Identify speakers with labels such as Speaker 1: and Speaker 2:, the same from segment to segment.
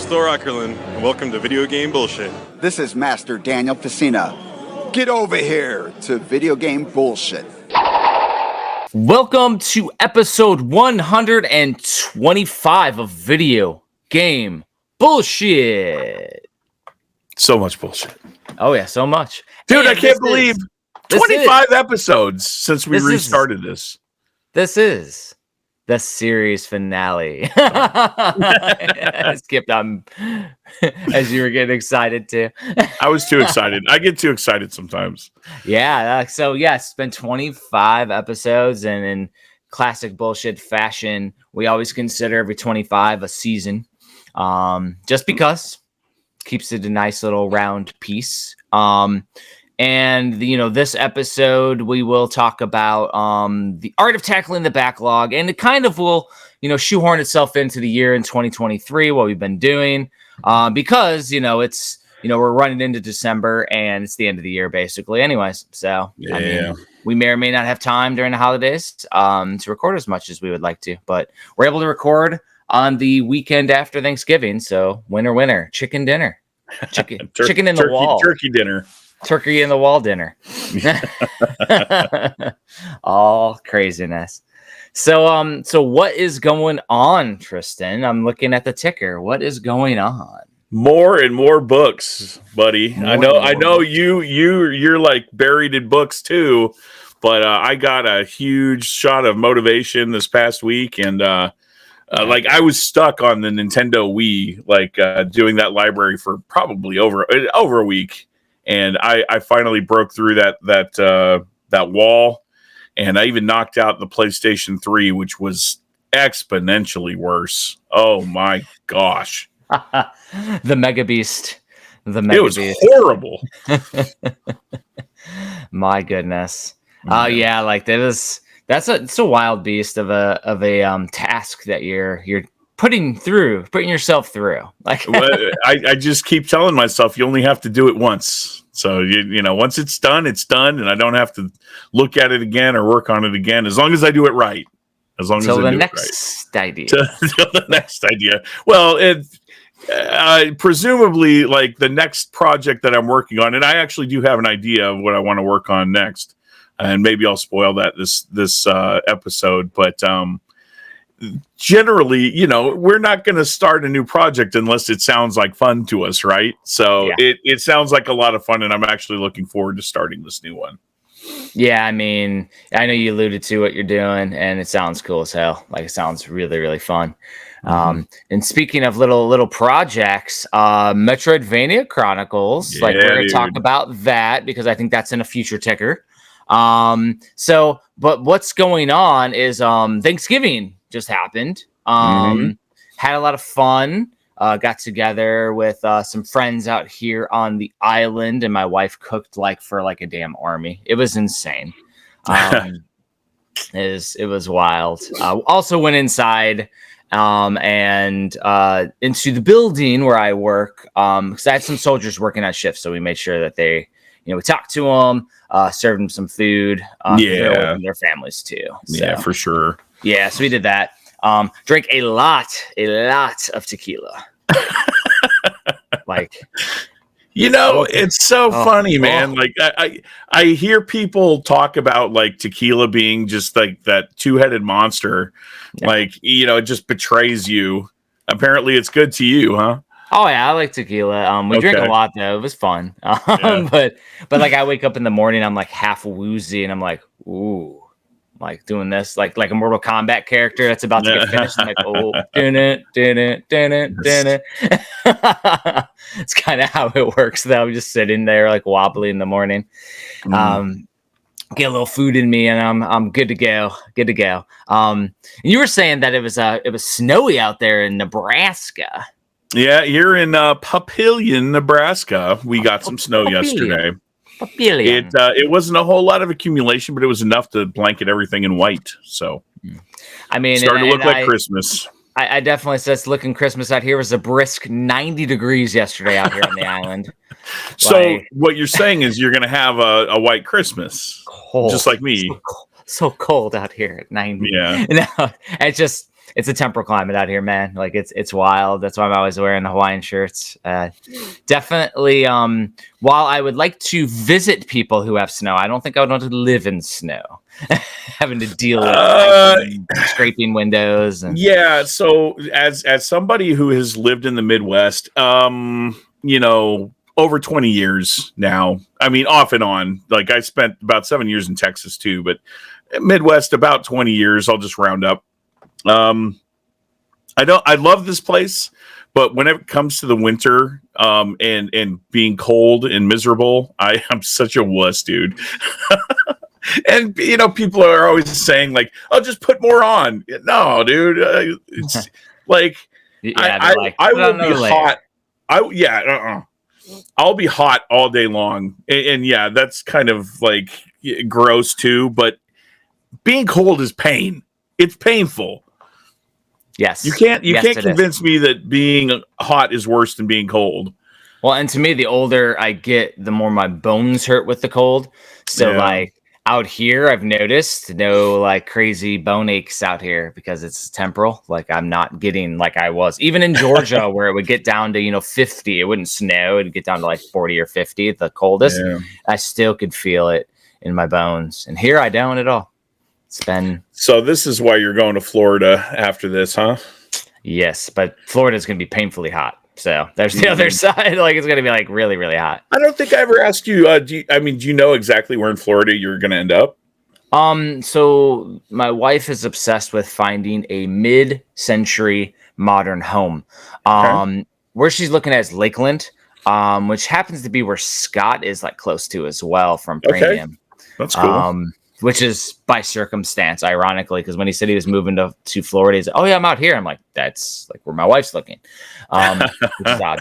Speaker 1: Thor Ackerlin, and welcome to Video Game Bullshit.
Speaker 2: This is Master Daniel Pacina. Get over here to Video Game Bullshit.
Speaker 3: Welcome to episode 125 of Video Game Bullshit.
Speaker 4: So much bullshit.
Speaker 3: Oh, yeah, so much.
Speaker 4: Dude, I can't believe 25 episodes since we restarted this.
Speaker 3: This is the series finale. Skipped on as you were getting excited too.
Speaker 4: I was too excited. I get too excited sometimes.
Speaker 3: Yeah. So yes, it's been 25 episodes, and in classic bullshit fashion, we always consider every 25 a season, just because keeps it a nice little round piece. And this episode we will talk about the art of tackling the backlog, and it kind of will, shoehorn itself into the year in 2023, what we've been doing, because it's we're running into December and it's the end of the year basically. Anyways, so yeah. I mean, we may or may not have time during the holidays to record as much as we would like to, but we're able to record on the weekend after Thanksgiving. So winner, chicken dinner, chicken in the wall,
Speaker 4: turkey dinner.
Speaker 3: Turkey in the wall dinner. All craziness. So what is going on, Tristan? I'm looking at the ticker. What is going on?
Speaker 4: More and more books, buddy. I know you're like buried in books too, but I got a huge shot of motivation this past week, and like I was stuck on the Nintendo Wii, doing that library for probably over a week. And I finally broke through that wall, and I even knocked out the PlayStation 3, which was exponentially worse. Oh my gosh.
Speaker 3: The Mega Beast.
Speaker 4: It was horrible.
Speaker 3: My goodness. Oh yeah, it's a wild beast of a task that you're putting yourself through.
Speaker 4: I just keep telling myself you only have to do it once. So once it's done, and I don't have to look at it again or work on it again, as long as I do it right. Till the next idea. Well, presumably the next project that I'm working on, and I actually do have an idea of what I want to work on next, and maybe I'll spoil that this episode, but generally, we're not going to start a new project unless it sounds like fun to us, right? So yeah. It sounds like a lot of fun, and I'm actually looking forward to starting this new one.
Speaker 3: Yeah, I mean, I know you alluded to what you're doing, and it sounds cool as hell. It sounds really, really fun. Mm-hmm. And speaking of little projects, Metroidvania Chronicles, we're going to talk about that because I think that's in a future ticker. But what's going on is Thanksgiving just happened. Had a lot of fun. Got together with some friends out here on the island, and my wife cooked for a damn army. It was insane. It was wild. Also went inside and into the building where I work because I had some soldiers working on shift, so we made sure that they we talked to them, served them some food, and their families too. So,
Speaker 4: yeah, for sure.
Speaker 3: Yeah, so we did that. Drank a lot of tequila.
Speaker 4: It's so funny, man. I hear people talk about tequila being just that two-headed monster. Yeah. It just betrays you. Apparently it's good to you, huh?
Speaker 3: Oh yeah, I like tequila. We drank a lot though. It was fun. But I wake up in the morning, I'm half woozy, and I'm ooh. Doing this like a Mortal Kombat character that's about to get finished. I'm oh, dun it. It's kind of how it works though. I'm just sitting there wobbly in the morning. Get a little food in me, and I'm good to go. You were saying that it was snowy out there in Nebraska.
Speaker 4: Yeah, here in Papillion, Nebraska, we got some snow yesterday. It wasn't a whole lot of accumulation, but it was enough to blanket everything in white. So,
Speaker 3: I mean,
Speaker 4: starting to look like Christmas.
Speaker 3: I definitely said it's looking Christmas out here. It was a brisk 90 degrees yesterday out here on the island.
Speaker 4: So what you're saying is you're going to have a white Christmas, cold, just like me.
Speaker 3: So cold out here at 90.
Speaker 4: Yeah,
Speaker 3: no, it's just it's a temporal climate out here, man. Like it's wild. That's why I'm always wearing the Hawaiian shirts. Definitely. While I would like to visit people who have snow, I don't think I would want to live in snow, having to deal with scraping windows. And
Speaker 4: yeah. So as somebody who has lived in the Midwest, over 20 years now. I mean, off and on. Like I spent about 7 years in Texas too, but Midwest about 20 years. I'll just round up. I love this place, but when it comes to the winter, and being cold and miserable, I'm such a wuss, dude. And people are always saying like, "Oh, just put more on." No, dude. It's like, I will be hot. I'll be hot all day long, and yeah, that's kind of like gross too. But being cold is pain. It's painful.
Speaker 3: Yes,
Speaker 4: you can't convince me that being hot is worse than being cold.
Speaker 3: Well, and to me, the older I get, the more my bones hurt with the cold. So like out here, I've noticed no like crazy bone aches out here because it's temporal. Like I'm not getting like I was even in Georgia where it would get down to 50. It wouldn't snow. It'd get down to like 40 or 50 at the coldest. Yeah. I still could feel it in my bones. And here I don't at all. It's been...
Speaker 4: So this is why you're going to Florida after this, huh?
Speaker 3: Yes, but Florida is going to be painfully hot. So there's the other side. Like it's going to be like really, really hot.
Speaker 4: I don't think I ever asked you. Do you know exactly where in Florida you're going to end up?
Speaker 3: So my wife is obsessed with finding a mid-century modern home. Where she's looking at is Lakeland, which happens to be where Scott is like close to as well from Premium.
Speaker 4: That's cool.
Speaker 3: Which is by circumstance, ironically, because when he said he was moving to Florida, he's like, "Oh yeah, I'm out here." I'm like, "That's like where my wife's looking," which is odd.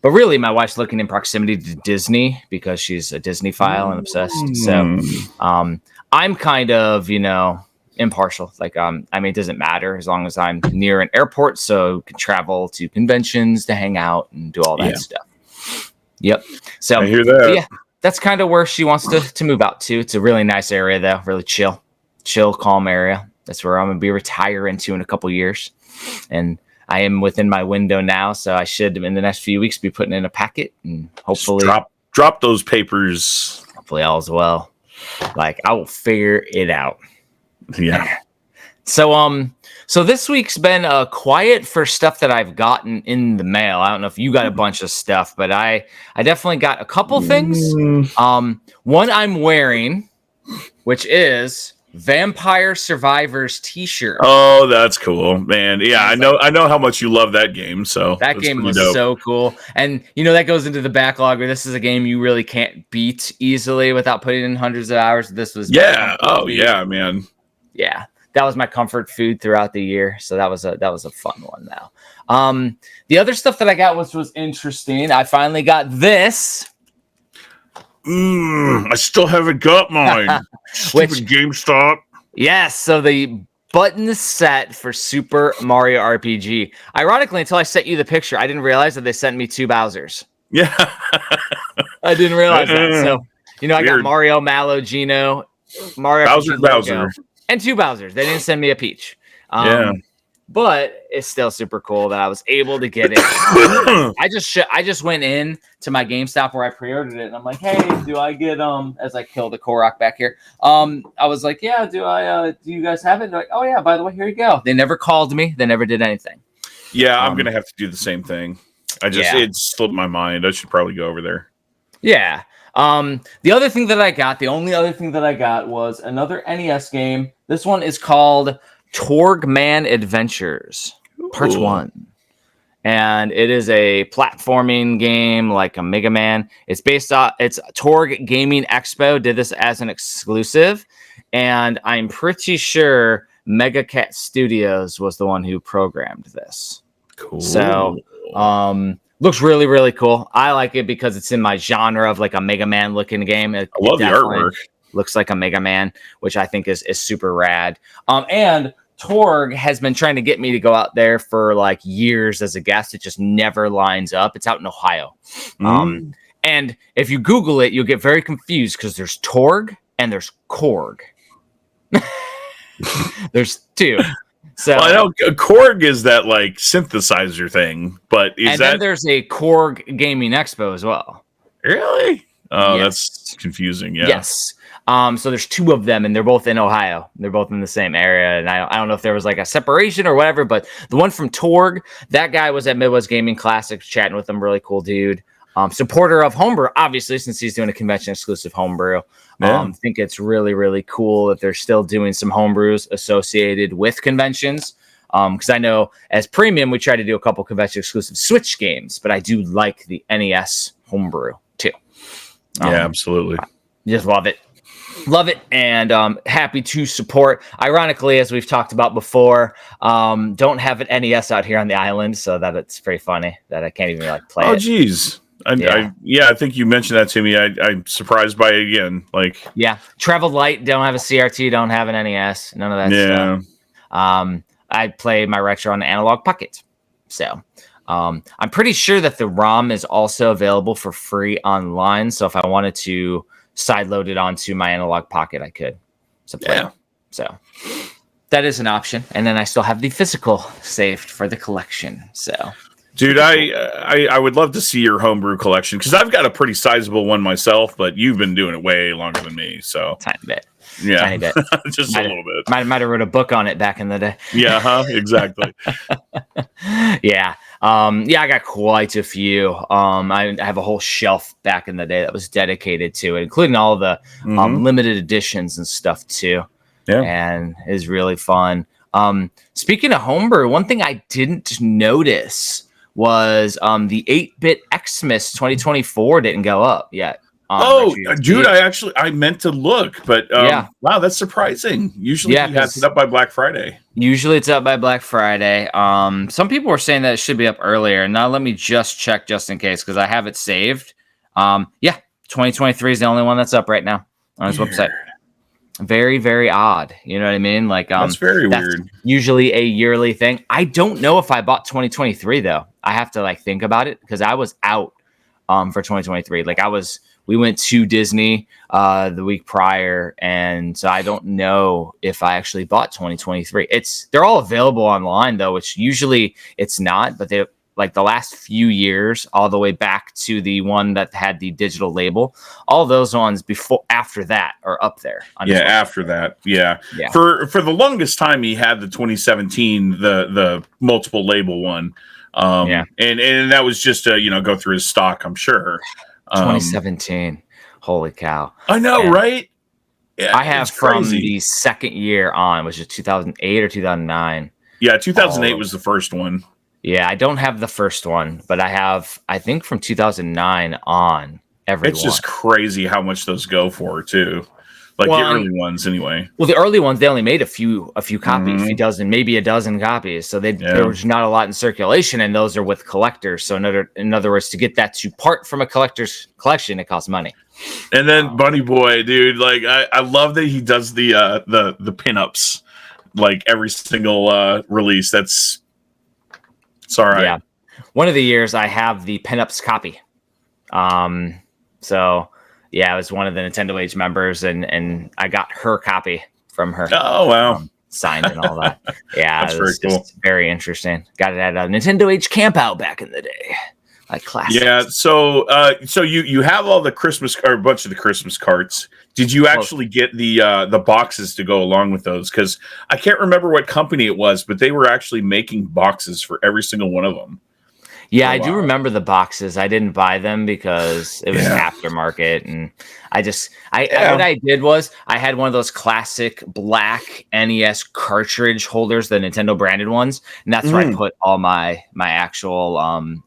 Speaker 3: But really, my wife's looking in proximity to Disney because she's a Disney-phile and obsessed. So I'm kind of, impartial. Like, it doesn't matter as long as I'm near an airport, so can travel to conventions to hang out and do all that stuff. Yep. So
Speaker 4: I hear that.
Speaker 3: Yeah. That's kind of where she wants to move out to. It's a really nice area, though. Really chill, calm area. That's where I'm going to be retiring to in a couple years. And I am within my window now, so I should, in the next few weeks, be putting in a packet and hopefully...
Speaker 4: Drop those papers.
Speaker 3: Hopefully all is well. Like, I will figure it out.
Speaker 4: Yeah.
Speaker 3: So this week's been quiet for stuff that I've gotten in the mail. I don't know if you got a bunch of stuff, but I definitely got a couple things. One I'm wearing, which is Vampire Survivors t-shirt.
Speaker 4: Oh, that's cool, man. Yeah, I know how much you love that game. So
Speaker 3: that game was so cool. And that goes into the backlog where this is a game you really can't beat easily without putting in hundreds of hours. This was
Speaker 4: yeah, man.
Speaker 3: Yeah. That was my comfort food throughout the year. So that was a fun one now. The other stuff that I got was interesting. I finally got this.
Speaker 4: I still haven't got mine. Stupid GameStop.
Speaker 3: Yes. So the button set for Super Mario RPG. Ironically, until I sent you the picture, I didn't realize that they sent me 2 Bowsers.
Speaker 4: Yeah.
Speaker 3: I didn't realize that. So, I got Mario, Mallow, Gino, Mario
Speaker 4: Bowser.
Speaker 3: And 2 Bowsers. They didn't send me a Peach. But it's still super cool that I was able to get it. I just went in to my GameStop where I pre-ordered it, and I'm like, "Hey, do I get as I kill the Korok back here?" I was like, "Yeah, do you guys have it?" They're like, "Oh yeah, by the way, here you go." They never called me. They never did anything.
Speaker 4: Yeah, I'm gonna have to do the same thing. It slipped my mind. I should probably go over there.
Speaker 3: Yeah. The only other thing that I got was another NES game. This one is called Torgman Adventures, Part 1. And it is a platforming game like a Mega Man. It's Torg Gaming Expo did this as an exclusive. And I'm pretty sure Mega Cat Studios was the one who programmed this.
Speaker 4: Cool.
Speaker 3: So, looks really, really cool. I like it because it's in my genre of like a Mega Man looking game. I
Speaker 4: love the artwork.
Speaker 3: Looks like a Mega Man, which I think is super rad. And Torg has been trying to get me to go out there for like years as a guest. It just never lines up. It's out in Ohio. And if you Google it, you'll get very confused because there's Torg and there's Korg. There's 2. So
Speaker 4: well, I know Korg is that like synthesizer thing, but
Speaker 3: then there's a Korg Gaming Expo as well.
Speaker 4: Really? Oh,
Speaker 3: Yes.
Speaker 4: that's confusing. Yeah.
Speaker 3: Yes. So there's two of them, and they're both in Ohio. They're both in the same area, and I don't know if there was like a separation or whatever. But the one from Torg, that guy was at Midwest Gaming Classics, chatting with him. Really cool dude. Supporter of homebrew, obviously, since he's doing a convention exclusive homebrew.
Speaker 4: Yeah.
Speaker 3: Think it's really, really cool that they're still doing some homebrews associated with conventions. Because I know as premium, we try to do a couple convention exclusive Switch games, but I do like the NES homebrew too.
Speaker 4: Yeah, absolutely.
Speaker 3: Just love it. Love it, and happy to support. Ironically, as we've talked about before, don't have an NES out here on the island, so that it's pretty funny that I can't even like play it.
Speaker 4: Oh, geez. I think you mentioned that to me. I'm surprised by it again. Like,
Speaker 3: yeah, Traveled Light, don't have a CRT, don't have an NES, none of that stuff. I play my retro on the Analog Pocket, so I'm pretty sure that the ROM is also available for free online. So if I wanted to sideload it onto my Analog Pocket, I could. So that is an option, and then I still have the physical saved for the collection. So,
Speaker 4: dude, I would love to see your homebrew collection because I've got a pretty sizable one myself, but you've been doing it way longer than me. So
Speaker 3: tiny bit.
Speaker 4: Just a little bit.
Speaker 3: Might have wrote a book on it back in the day.
Speaker 4: Yeah, exactly.
Speaker 3: Yeah. I got quite a few. I have a whole shelf back in the day that was dedicated to it, including all the limited editions and stuff too. Yeah, and it's really fun. Speaking of homebrew, one thing I didn't notice was the 8-bit Xmas 2024 didn't go up yet.
Speaker 4: Oh, dude, I meant to look, but wow, that's surprising. Usually he has it up by Black Friday.
Speaker 3: Usually it's up by Black Friday. Some people were saying that it should be up earlier. Now let me just check just in case because I have it saved. 2023 is the only one that's up right now on his website. Very, very odd. You know what I mean? Like
Speaker 4: that's very weird.
Speaker 3: Usually a yearly thing. I don't know if I bought 2023 though. I have to like think about it because I was out for 2023. Like we went to Disney the week prior, and so I don't know if I actually bought 2023. They're all available online though, which usually it's not, but they like the last few years, all the way back to the one that had the digital label. All those ones after that are up there.
Speaker 4: After that, yeah. For the longest time, he had the 2017 the multiple label one. And that was just to go through his stock, I'm sure.
Speaker 3: 2017. Holy cow.
Speaker 4: I know, right? Yeah,
Speaker 3: I have from the second year on, which is 2008 or 2009.
Speaker 4: Yeah, 2008 was the first one.
Speaker 3: Yeah, I don't have the first one, but I think from 2009 on,
Speaker 4: It's just crazy how much those go for, too. Like the early ones, anyway.
Speaker 3: Well, the early ones, they only made a few copies, maybe a dozen copies. So there was not a lot in circulation, and those are with collectors. So in other words, to get that to part from a collector's collection, it costs money.
Speaker 4: And then Bunny Boy, dude, like I love that he does the pinups like every single release. It's all right.
Speaker 3: Yeah. One of the years I have the pinups copy. So yeah, I was one of the Nintendo Age members, and I got her copy from her.
Speaker 4: Oh, wow.
Speaker 3: Signed and all that. Yeah,
Speaker 4: that's very cool.
Speaker 3: Very interesting. Got it at a Nintendo Age camp out back in the day. Like classic.
Speaker 4: Yeah, so you have all the Christmas or a bunch of the Christmas cards. Did you actually get the boxes to go along with those? Because I can't remember what company it was, but they were actually making boxes for every single one of them.
Speaker 3: Yeah, I do remember the boxes. I didn't buy them because it was aftermarket, and what I did was I had one of those classic black NES cartridge holders, the Nintendo branded ones, and that's where I put all my actual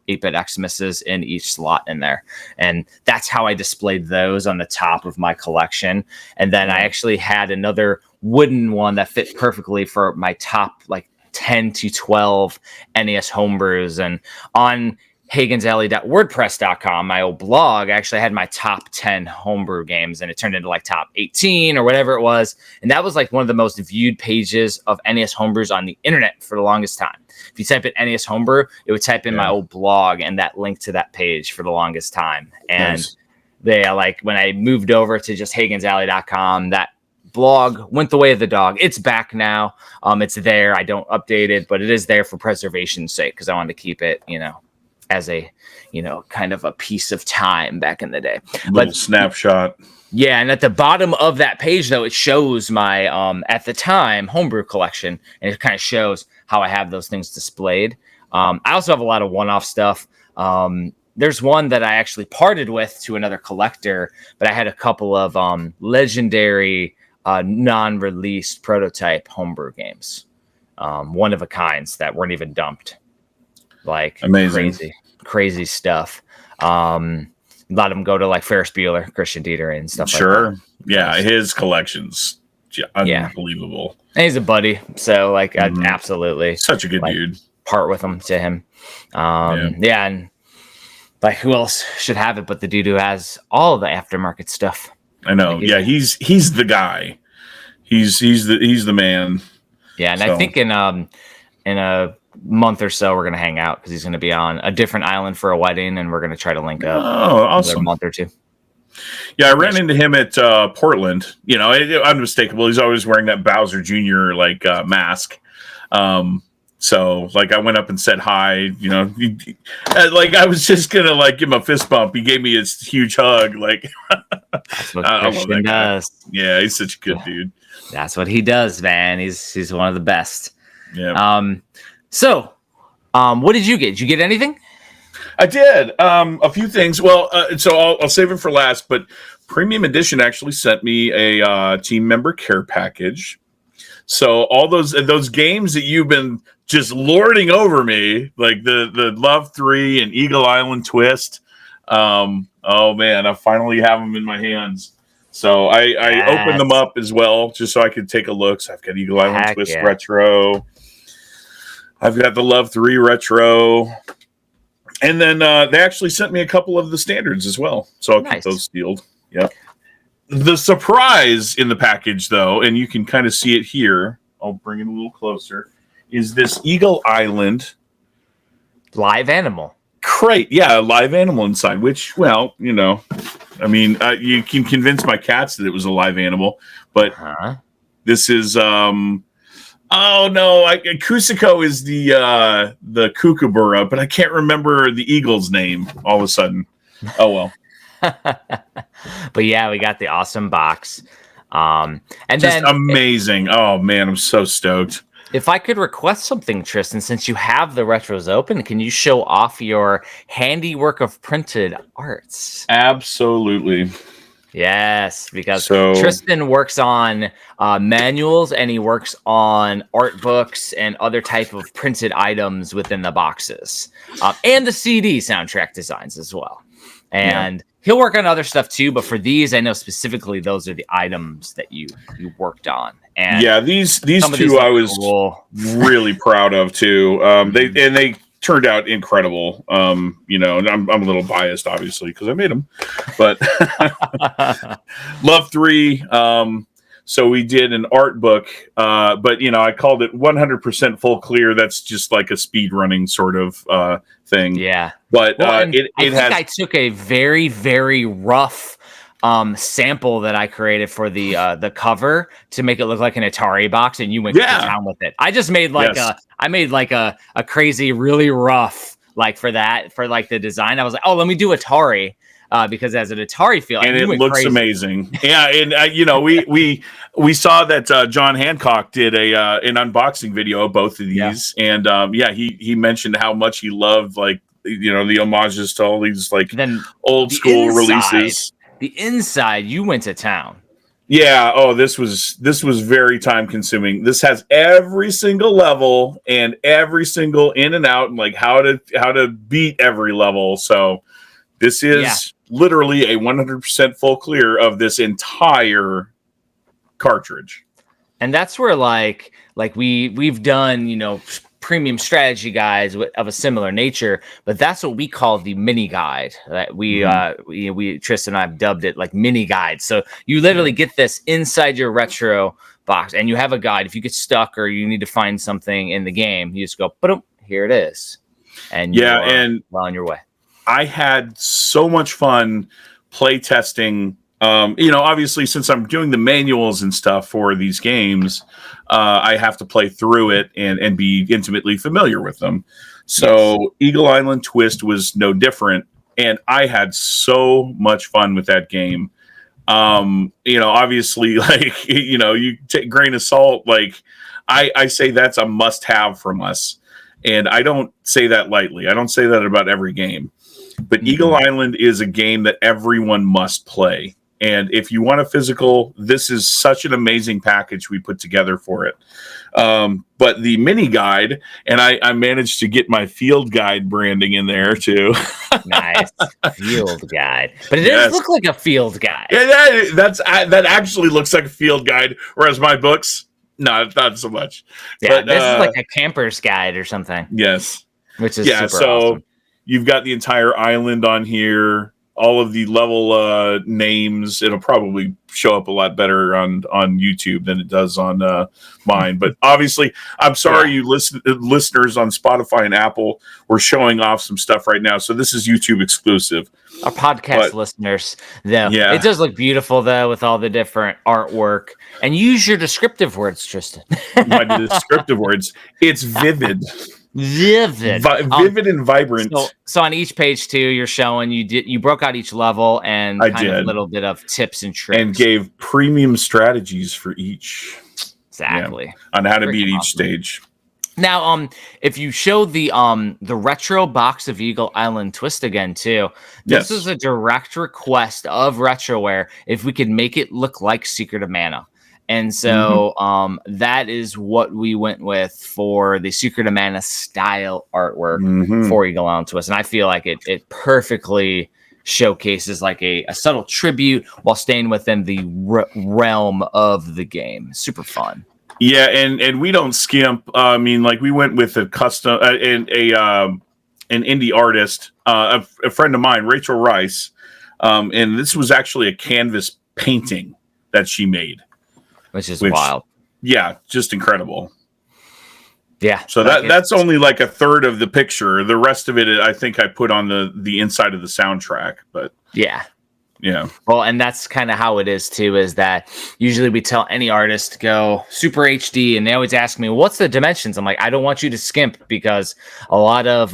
Speaker 3: 8-bit Xmas's in each slot in there, and that's how I displayed those on the top of my collection. And then I actually had another wooden one that fit perfectly for my top 10 to 12 NES homebrews. And on HagensAlley.wordpress.com, my old blog, I actually had my top 10 homebrew games, and it turned into top 18 or whatever it was. And that was one of the most viewed pages of NES homebrews on the internet for the longest time. If you type in NES homebrew, it would type in my old blog and that link to that page for the longest time. And they when I moved over to just HagensAlley.com, that blog went the way of the dog. It's back now. It's there. I don't update it, but it is there for preservation's sake because I wanted to keep it, as a, kind of a piece of time back in the day.
Speaker 4: Little snapshot.
Speaker 3: Yeah, and at the bottom of that page, though, it shows my, at the time, homebrew collection, and it kind of shows how I have those things displayed. I also have a lot of one-off stuff. There's one that I actually parted with to another collector, but I had a couple of legendary non-released prototype homebrew games, one of a kinds that weren't even dumped. Like
Speaker 4: amazing,
Speaker 3: crazy stuff. A lot of them go to like Ferris Bueller, Christian Dieter, and stuff.
Speaker 4: Sure.
Speaker 3: Like that.
Speaker 4: Yeah, his collection's unbelievable.
Speaker 3: And he's a buddy, so I'd absolutely
Speaker 4: such a good dude.
Speaker 3: Part with him. And like who else should have it but the dude who has all the aftermarket stuff?
Speaker 4: I know. Like, he's the guy. He's the man.
Speaker 3: Yeah, and so. I think in a month or so we're gonna hang out because he's gonna be on a different island for a wedding, and we're gonna try to link up.
Speaker 4: Oh, awesome!
Speaker 3: A month or two.
Speaker 4: Yeah, I ran into him at Portland. Unmistakable. He's always wearing that Bowser Jr. Mask. So I went up and said hi. I was just gonna give him a fist bump. He gave me his huge hug.
Speaker 3: That's what Christian does.
Speaker 4: Yeah, he's such a good dude.
Speaker 3: That's what he does, man. He's one of the best.
Speaker 4: Yeah.
Speaker 3: So, what did you get? Did you get anything?
Speaker 4: I did. A few things. Well, so I'll save it for last, but Premium Edition actually sent me a team member care package. So all those games that you've been just lording over me, like the Love 3 and Eagle Island Twist. Oh man, I finally have them in my hands. So I opened them up as well, just so I could take a look. So I've got Eagle Island Twist Retro. I've got the Love 3 Retro. And then they actually sent me a couple of the standards as well. So I'll keep those sealed. Yep. The surprise in the package, though, and you can kind of see it here. I'll bring it a little closer. Is this Eagle Island
Speaker 3: live animal
Speaker 4: crate? Yeah, a live animal inside. Which, well, you can convince my cats that it was a live animal, but this is. Oh no, Kusiko is the kookaburra, but I can't remember the eagle's name all of a sudden. Oh well.
Speaker 3: But yeah, we got the awesome box. And
Speaker 4: just
Speaker 3: then
Speaker 4: amazing. Oh man, I'm so stoked.
Speaker 3: If I could request something, Tristan, since you have the retros open, can you show off your handiwork of printed arts?
Speaker 4: Absolutely.
Speaker 3: Yes, because Tristan works on manuals and he works on art books and other type of printed items within the boxes, and the CD soundtrack designs as well. And he'll work on other stuff too, but for these, I know specifically those are the items that you worked on. And
Speaker 4: yeah, these two I was really proud of too. They turned out incredible. And I'm a little biased, obviously, because I made them. But Love 3. So we did an art book, but I called it 100% full clear. That's just like a speed running sort of thing.
Speaker 3: Yeah.
Speaker 4: But
Speaker 3: I took a very, very rough sample that I created for the cover to make it look like an Atari box, and you went to town with it. I just made a crazy, really rough for the design. I was like, oh, let me do Atari. Because it has an Atari feel,
Speaker 4: and it looks amazing. Yeah, and we saw that John Hancock did an unboxing video of both of these, and he mentioned how much he loved the homages to all these old school releases.
Speaker 3: The inside, you went to town.
Speaker 4: Yeah. Oh, this was very time consuming. This has every single level and every single in and out, and how to beat every level. So this is literally a 100% full clear of this entire cartridge.
Speaker 3: And that's where we've done, premium strategy guides of a similar nature, but that's what we call the mini guide that we Tristan and I have dubbed it mini guide. So you literally get this inside your retro box and you have a guide. If you get stuck or you need to find something in the game, you just go, boom, here it is. And and well on your way.
Speaker 4: I had so much fun play testing Obviously, since I'm doing the manuals and stuff for these games, I have to play through it and be intimately familiar with them. So yes. Eagle Island Twist was no different, and I had so much fun with that game. Obviously, like, you take a grain of salt. Like, I say that's a must-have from us, and I don't say that lightly. I don't say that about every game, but Eagle Island is a game that everyone must play. And if you want a physical, this is such an amazing package we put together for it. But the mini guide, and I managed to get my field guide branding in there too.
Speaker 3: Nice field guide, but it does look like a field guide.
Speaker 4: Yeah, that actually looks like a field guide, whereas my books, no, not so much.
Speaker 3: Yeah, but, this is like a camper's guide or something.
Speaker 4: Yes,
Speaker 3: which is super awesome.
Speaker 4: You've got the entire island on here. All of the level names. It'll probably show up a lot better on YouTube than it does on mine. But obviously, I'm sorry, you listeners on Spotify and Apple. We're showing off some stuff right now, so this is YouTube exclusive.
Speaker 3: Our podcast listeners, though, it does look beautiful though with all the different artwork. And use your descriptive words, Tristan.
Speaker 4: My descriptive words. It's vivid.
Speaker 3: Vivid
Speaker 4: and vibrant.
Speaker 3: So on each page too, you're showing you broke out each level and kind of a little bit of tips and tricks
Speaker 4: and gave premium strategies for each.
Speaker 3: Exactly.
Speaker 4: On how to beat each stage.
Speaker 3: Now, if you show the retro box of Eagle Island Twist again too, this is a direct request of Retroware if we could make it look like Secret of Mana. And so that is what we went with for the Secret of Mana style artwork for Eagle Island Twist. And I feel like it perfectly showcases like a subtle tribute while staying within the realm of the game. Super fun.
Speaker 4: Yeah, and we don't skimp. I mean, like, we went with a custom an indie artist, a friend of mine, Rachel Rice, and this was actually a canvas painting that she made. Which wild. Yeah, just incredible.
Speaker 3: Yeah.
Speaker 4: So that's only like a third of the picture. The rest of it, I think I put on the inside of the soundtrack. But
Speaker 3: yeah.
Speaker 4: Yeah.
Speaker 3: Well, and that's kind of how it is too, is that usually we tell any artist to go super HD, and they always ask me, what's the dimensions? I'm like, I don't want you to skimp, because a lot of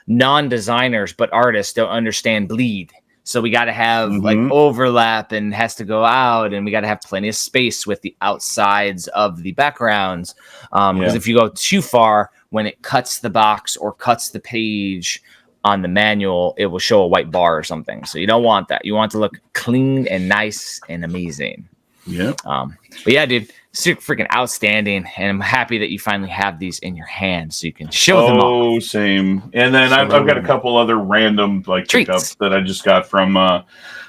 Speaker 3: non-designers but artists don't understand bleed. So we got to have like overlap, and has to go out, and we got to have plenty of space with the outsides of the backgrounds. Because if you go too far, when it cuts the box or cuts the page on the manual, it will show a white bar or something. So you don't want that. You want it to look clean and nice and amazing.
Speaker 4: Yeah.
Speaker 3: But yeah, dude, super freaking outstanding, and I'm happy that you finally have these in your hands so you can show them off.
Speaker 4: Oh, same. And then I've got a couple other random like pickups that I just got from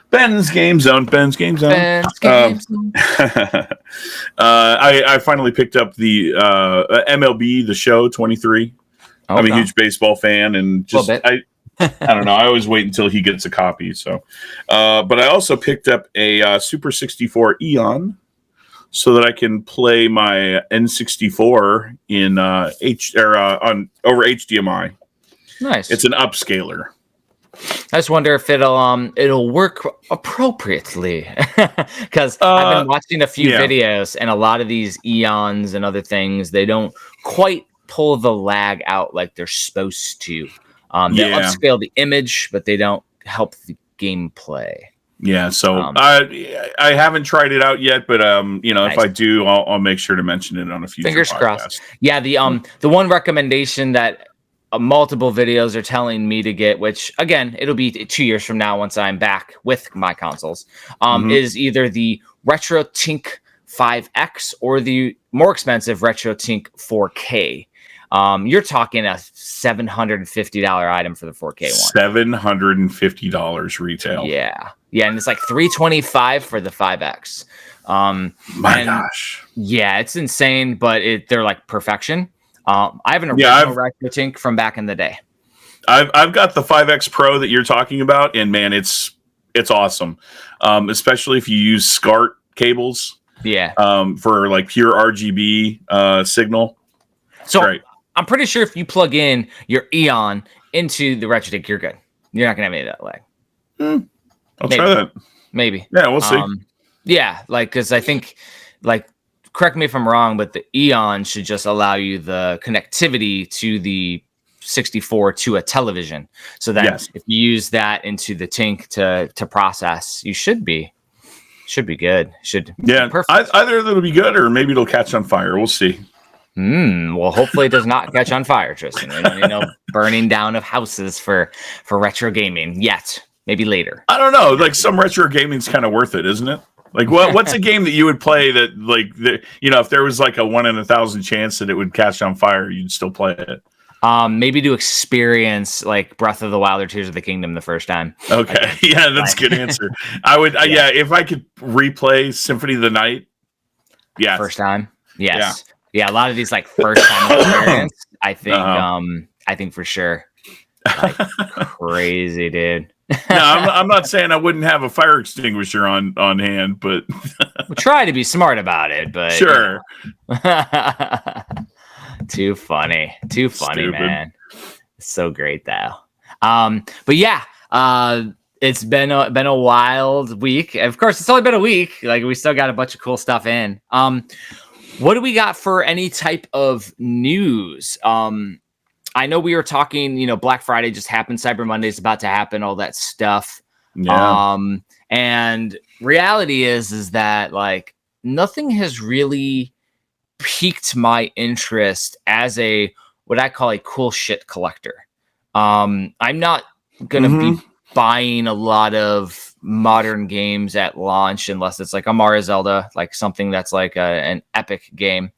Speaker 4: Ben's Game Zone. I finally picked up the MLB The Show 23. Okay. I'm a huge baseball fan, and just I don't know. I always wait until he gets a copy. So, but I also picked up a Super 64 Eon, so that I can play my N64 in over HDMI.
Speaker 3: Nice.
Speaker 4: It's an upscaler.
Speaker 3: I just wonder if it'll work appropriately, because I've been watching a few videos, and a lot of these Eons and other things, they don't quite pull the lag out like they're supposed to. They upscale the image, but they don't help the gameplay.
Speaker 4: Yeah, so I haven't tried it out yet, but nice. If I do, I'll make sure to mention it on a future
Speaker 3: Fingers
Speaker 4: podcast.
Speaker 3: Crossed. Yeah, the one recommendation that multiple videos are telling me to get, which again, it'll be 2 years from now once I'm back with my consoles, is either the Retro Tink 5X or the more expensive Retro Tink 4K. You're talking a $750 item for the 4K one.
Speaker 4: $750 retail.
Speaker 3: Yeah, and it's like $325 for the 5X.
Speaker 4: My gosh.
Speaker 3: Yeah, it's insane, but they're like perfection. I have an original Retro Tink from back in the day.
Speaker 4: I've got the 5X Pro that you're talking about, and man, it's awesome. Especially if you use SCART cables.
Speaker 3: Yeah.
Speaker 4: For like pure RGB signal.
Speaker 3: So great. I'm pretty sure if you plug in your Eon into the Retro Tink, you're good. You're not gonna have any of that lag.
Speaker 4: I'll try that.
Speaker 3: maybe.
Speaker 4: Yeah, we'll see.
Speaker 3: Yeah, like, because I think, like, correct me if I'm wrong, but the Eon should just allow you the connectivity to the 64 to a television. So that if you use that into the Tink to process, you should be good. Should perfect.
Speaker 4: Either it'll be good or maybe it'll catch on fire. We'll see.
Speaker 3: Well, hopefully it does not catch on fire, Tristan. We don't need burning down of houses for retro gaming yet. Maybe later.
Speaker 4: I don't know. Like, some retro gaming's kind of worth it, isn't it? Like, what's a game that you would play that, like, if there was like a 1 in 1,000 chance that it would catch on fire, you'd still play it?
Speaker 3: Maybe to experience like Breath of the Wild or Tears of the Kingdom the first time.
Speaker 4: Okay, yeah, that's a good answer. I would, if I could replay Symphony of the Night,
Speaker 3: first time, yes, yeah. A lot of these like first time experience, I think for sure, like crazy, dude.
Speaker 4: No, I'm not saying I wouldn't have a fire extinguisher on hand, but
Speaker 3: we'll try to be smart about it. But
Speaker 4: sure.
Speaker 3: Too funny,
Speaker 4: Stupid.
Speaker 3: man. It's so great though. But yeah, it's been a wild week. Of course, it's only been a week. Like, we still got a bunch of cool stuff in. What do we got for any type of news? I know we were talking, Black Friday just happened, Cyber Monday is about to happen, all that stuff.
Speaker 4: Yeah.
Speaker 3: And reality is that like nothing has really piqued my interest as what I call a cool shit collector. I'm not gonna be buying a lot of modern games at launch unless it's like a Mario Zelda, like something that's like an epic game.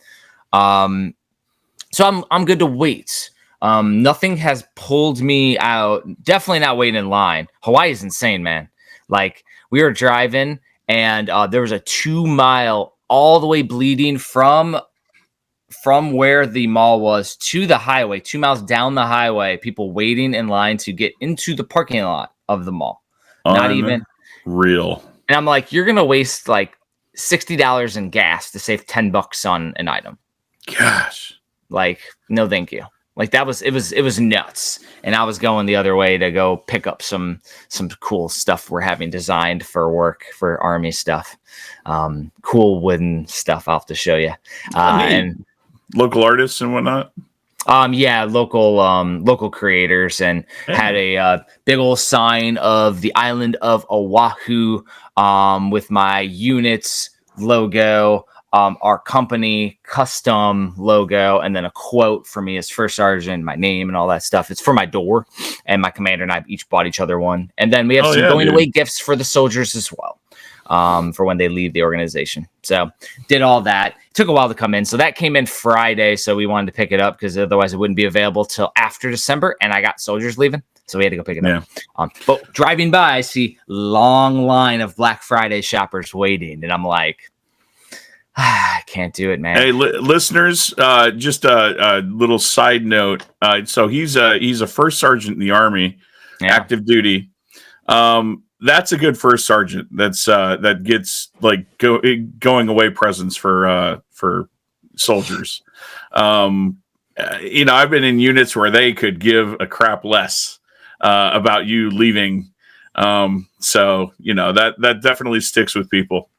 Speaker 3: So I'm good to wait. Nothing has pulled me out. Definitely not waiting in line. Hawaii is insane, man. Like, we were driving and there was a 2 mile all the way bleeding from where the mall was to the highway, 2 miles down the highway, people waiting in line to get into the parking lot of the mall. Not even
Speaker 4: real.
Speaker 3: And I'm like, you're going to waste like $60 in gas to save $10 on an item.
Speaker 4: Gosh.
Speaker 3: Like, no, thank you. Like, it was nuts. And I was going the other way to go pick up some cool stuff we're having designed for work, for Army stuff. Cool wooden stuff I'll have to show you. And
Speaker 4: local artists and whatnot.
Speaker 3: Local creators, and had a big old sign of the island of Oahu with my unit's logo, our company custom logo, and then a quote for me as first sergeant, my name and all that stuff. It's for my door, and my commander and I each bought each other one. And then we have some going away gifts for the soldiers as well, for when they leave the organization. So did all that. It took a while to come in. So that came in Friday. So we wanted to pick it up because otherwise it wouldn't be available till after December. And I got soldiers leaving. So we had to go pick it up. But driving by, I see long line of Black Friday shoppers waiting. And I'm like, I can't do it, man.
Speaker 4: Hey, listeners, just a little side note. So he's a first sergeant in the Army, active duty. That's a good first sergeant. That gets like going away presents for soldiers. I've been in units where they could give a crap less about you leaving. So that definitely sticks with people.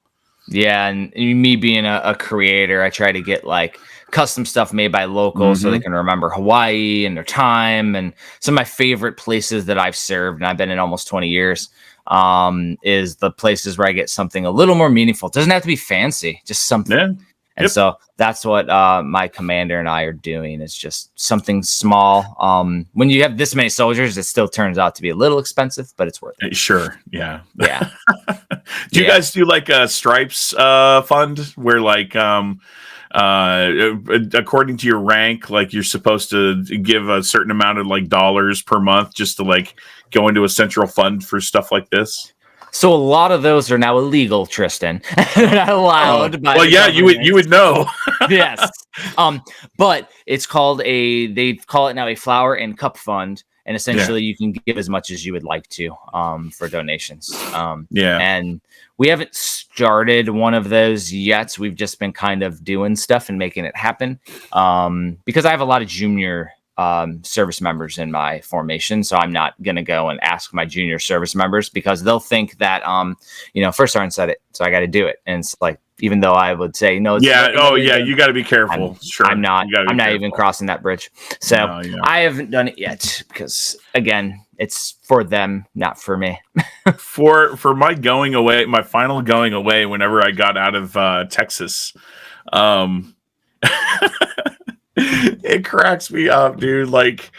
Speaker 3: Yeah, and me being a creator, I try to get like custom stuff made by locals so they can remember Hawaii and their time. And some of my favorite places that I've served, and I've been in almost 20 years, is the places where I get something a little more meaningful. It doesn't have to be fancy, just something. Yeah. And so that's what my commander and I are doing. It's just something small. When you have this many soldiers, it still turns out to be a little expensive, but it's worth it.
Speaker 4: Sure. Yeah.
Speaker 3: Yeah.
Speaker 4: Do you guys do like a stripes fund where like according to your rank, like you're supposed to give a certain amount of like dollars per month just to like go into a central fund for stuff like this?
Speaker 3: So a lot of those are now illegal, Tristan. They're not allowed. By
Speaker 4: well, yeah, you would know.
Speaker 3: Yes. But it's called they call it now a flower and cup fund. And essentially you can give as much as you would like to for donations. And we haven't started one of those yet. We've just been kind of doing stuff and making it happen. Because I have a lot of junior service members in my formation, so I'm not gonna go and ask my junior service members because they'll think that first sergeant said it, so I got to do it. And it's like, even though I would say no, it's
Speaker 4: you got to be careful.
Speaker 3: I'm not even crossing that bridge. So I haven't done it yet because, again, it's for them, not for me.
Speaker 4: for my going away, my final going away, whenever I got out of Texas, it cracks me up, dude. Like,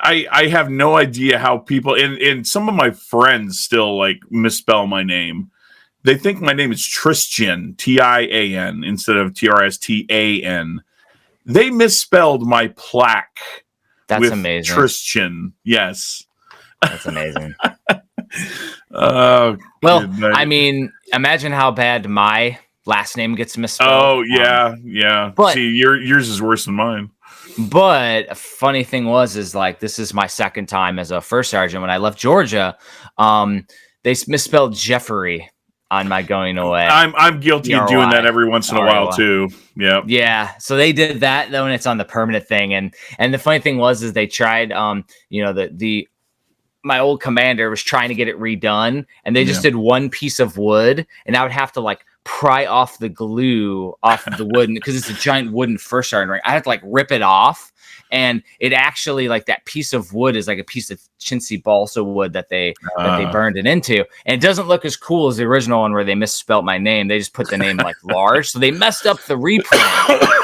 Speaker 4: I have no idea how people, and some of my friends still like misspell my name. They think my name is Tristan, Tian, instead of Trstan. They misspelled my plaque.
Speaker 3: That's amazing.
Speaker 4: Tristan, yes.
Speaker 3: That's amazing. Well, I mean, imagine how bad my last name gets misspelled.
Speaker 4: Oh, yeah.
Speaker 3: But,
Speaker 4: see, yours is worse than mine.
Speaker 3: But a funny thing is like, this is my second time as a first sergeant. When I left Georgia, they misspelled Jeffrey on my going away.
Speaker 4: I'm guilty of doing that every once in a while too. Yeah.
Speaker 3: So they did that though, and it's on the permanent thing. And the funny thing is they tried, my old commander was trying to get it redone, and they just did one piece of wood, and I would have to like pry off the glue off of the wood because it's a giant wooden first sergeant ring. I had to like rip it off, and it actually, like, that piece of wood is like a piece of chintzy balsa wood that they burned it into, and it doesn't look as cool as the original one where they misspelled my name. They just put the name like large, so they messed up the reprint,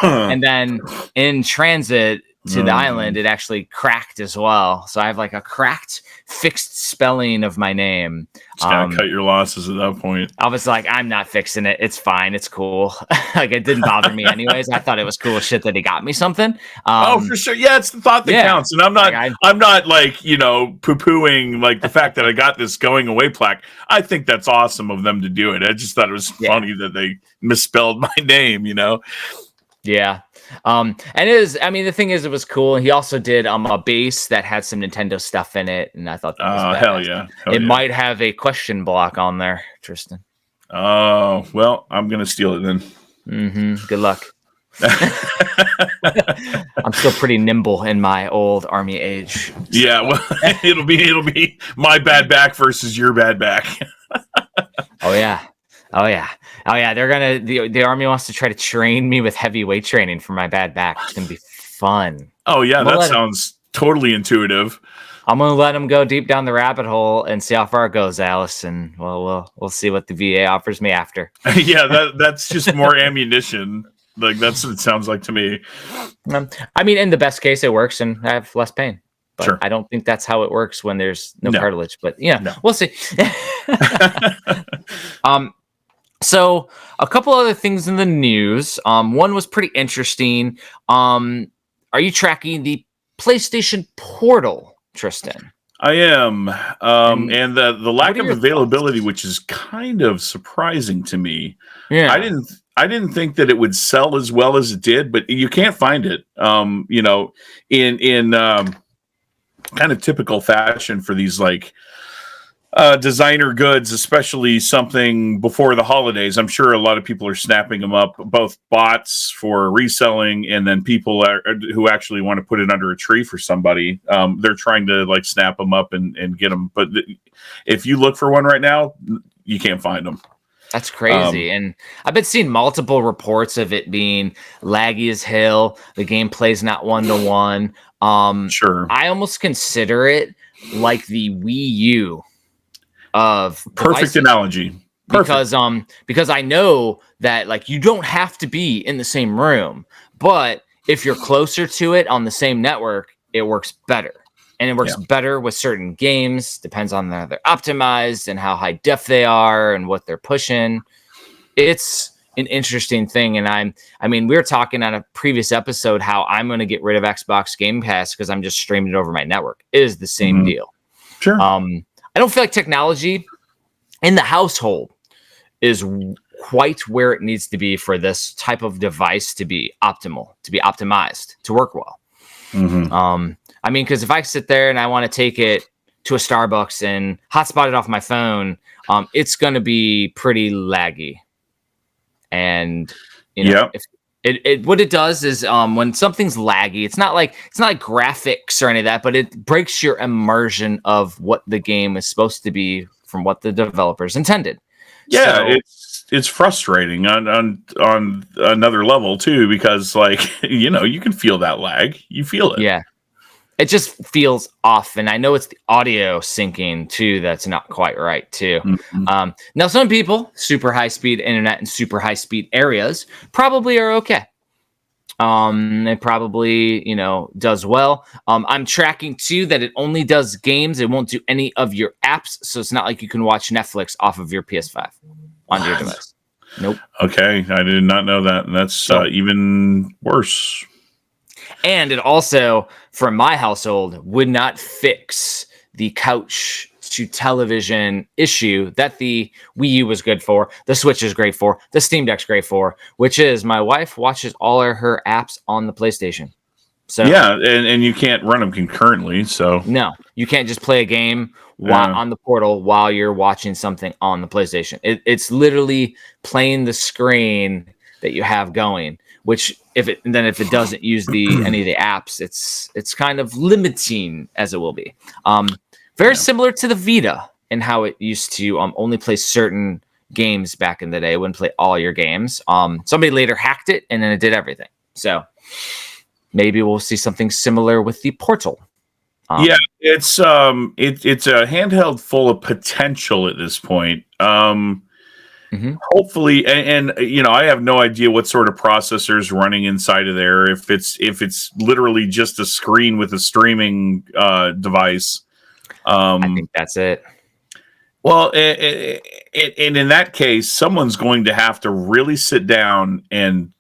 Speaker 3: and then in transit to the island, it actually cracked as well. So I have like a cracked, fixed spelling of my name.
Speaker 4: Just gotta cut your losses at that point.
Speaker 3: I was like, I'm not fixing it. It's fine. It's cool. Like, it didn't bother me anyways. I thought it was cool as shit that he got me something.
Speaker 4: For sure. Yeah, it's the thought that counts. And I'm not like, poo-pooing like the fact that I got this going away plaque. I think that's awesome of them to do it. I just thought it was funny that they misspelled my name,
Speaker 3: Yeah. And it is, I mean, the thing is, it was cool. He also did a base that had some Nintendo stuff in it, and I thought that was
Speaker 4: hell yeah.
Speaker 3: It might have a question block on there, Tristan.
Speaker 4: Oh, well, I'm gonna steal it then.
Speaker 3: Good luck. I'm still pretty nimble in my old army age.
Speaker 4: Yeah, well, it'll be my bad back versus your bad back.
Speaker 3: Oh yeah. They're gonna the army wants to try to train me with heavy weight training for my bad back. It's gonna be fun.
Speaker 4: Oh yeah, that sounds totally intuitive.
Speaker 3: I'm gonna let them go deep down the rabbit hole and see how far it goes, Alice, and we'll see what the VA offers me after.
Speaker 4: Yeah, that's just more ammunition. Like, that's what it sounds like to me.
Speaker 3: I mean, in the best case, it works and I have less pain. But
Speaker 4: sure.
Speaker 3: I don't think that's how it works when there's no cartilage. But we'll see. So a couple other things in the news. One was pretty interesting. Are you tracking the PlayStation Portal, Tristan?
Speaker 4: I am. And the lack of availability, which is kind of surprising to me. Yeah. I didn't think that it would sell as well as it did, but you can't find it. In kind of typical fashion for these like designer goods, especially something before the holidays. I'm sure a lot of people are snapping them up, both bots for reselling and then people who actually want to put it under a tree for somebody. They're trying to like snap them up and get them. But if you look for one right now, you can't find them.
Speaker 3: That's crazy. And I've been seeing multiple reports of it being laggy as hell. The gameplay's not 1-to-1.
Speaker 4: Sure.
Speaker 3: I almost consider it like the Wii U of
Speaker 4: perfect devices. Analogy. Perfect.
Speaker 3: Because I know that like you don't have to be in the same room, but if you're closer to it on the same network, it works better. And it works better with certain games. Depends on how they're optimized and how high def they are and what they're pushing. It's an interesting thing. And we were talking on a previous episode how I'm going to get rid of Xbox Game Pass because I'm just streaming it over my network. It is the same deal.
Speaker 4: Sure.
Speaker 3: I don't feel like technology in the household is quite where it needs to be for this type of device to be optimal, to be optimized, to work well. Because if I sit there and I want to take it to a Starbucks and hotspot it off my phone, it's going to be pretty laggy. And, It what it does is when something's laggy, it's not like graphics or any of that, but it breaks your immersion of what the game is supposed to be from what the developers intended.
Speaker 4: Yeah, it's frustrating on another level too, because like you can feel that lag. You feel it.
Speaker 3: Yeah. It just feels off, and I know it's the audio syncing too that's not quite right too.
Speaker 4: Mm-hmm.
Speaker 3: Now, some people, super high-speed internet and super high-speed areas, probably are okay. It probably, does well. I'm tracking too that it only does games. It won't do any of your apps, so it's not like you can watch Netflix off of your PS5 onto your device. Nope.
Speaker 4: Okay, I did not know that, and that's even worse.
Speaker 3: And it also, for my household, would not fix the couch to television issue that the Wii U was good for, the Switch is great for, the Steam Deck's great for, which is my wife watches all of her apps on the PlayStation. So
Speaker 4: yeah, and you can't run them concurrently. So
Speaker 3: no, you can't just play a game on the portal while you're watching something on the PlayStation. It's literally playing the screen that you have going. Which if it doesn't use any of the apps, it's kind of limiting as it will be. Very similar to the Vita in how it used to only play certain games back in the day. It wouldn't play all your games. Somebody later hacked it and then it did everything. So maybe we'll see something similar with the Portal.
Speaker 4: Yeah, it's a handheld full of potential at this point. Mm-hmm. Hopefully, and I have no idea what sort of processors running inside of there. If it's literally just a screen with a streaming device,
Speaker 3: I think that's it.
Speaker 4: Well, and in that case, someone's going to have to really sit down and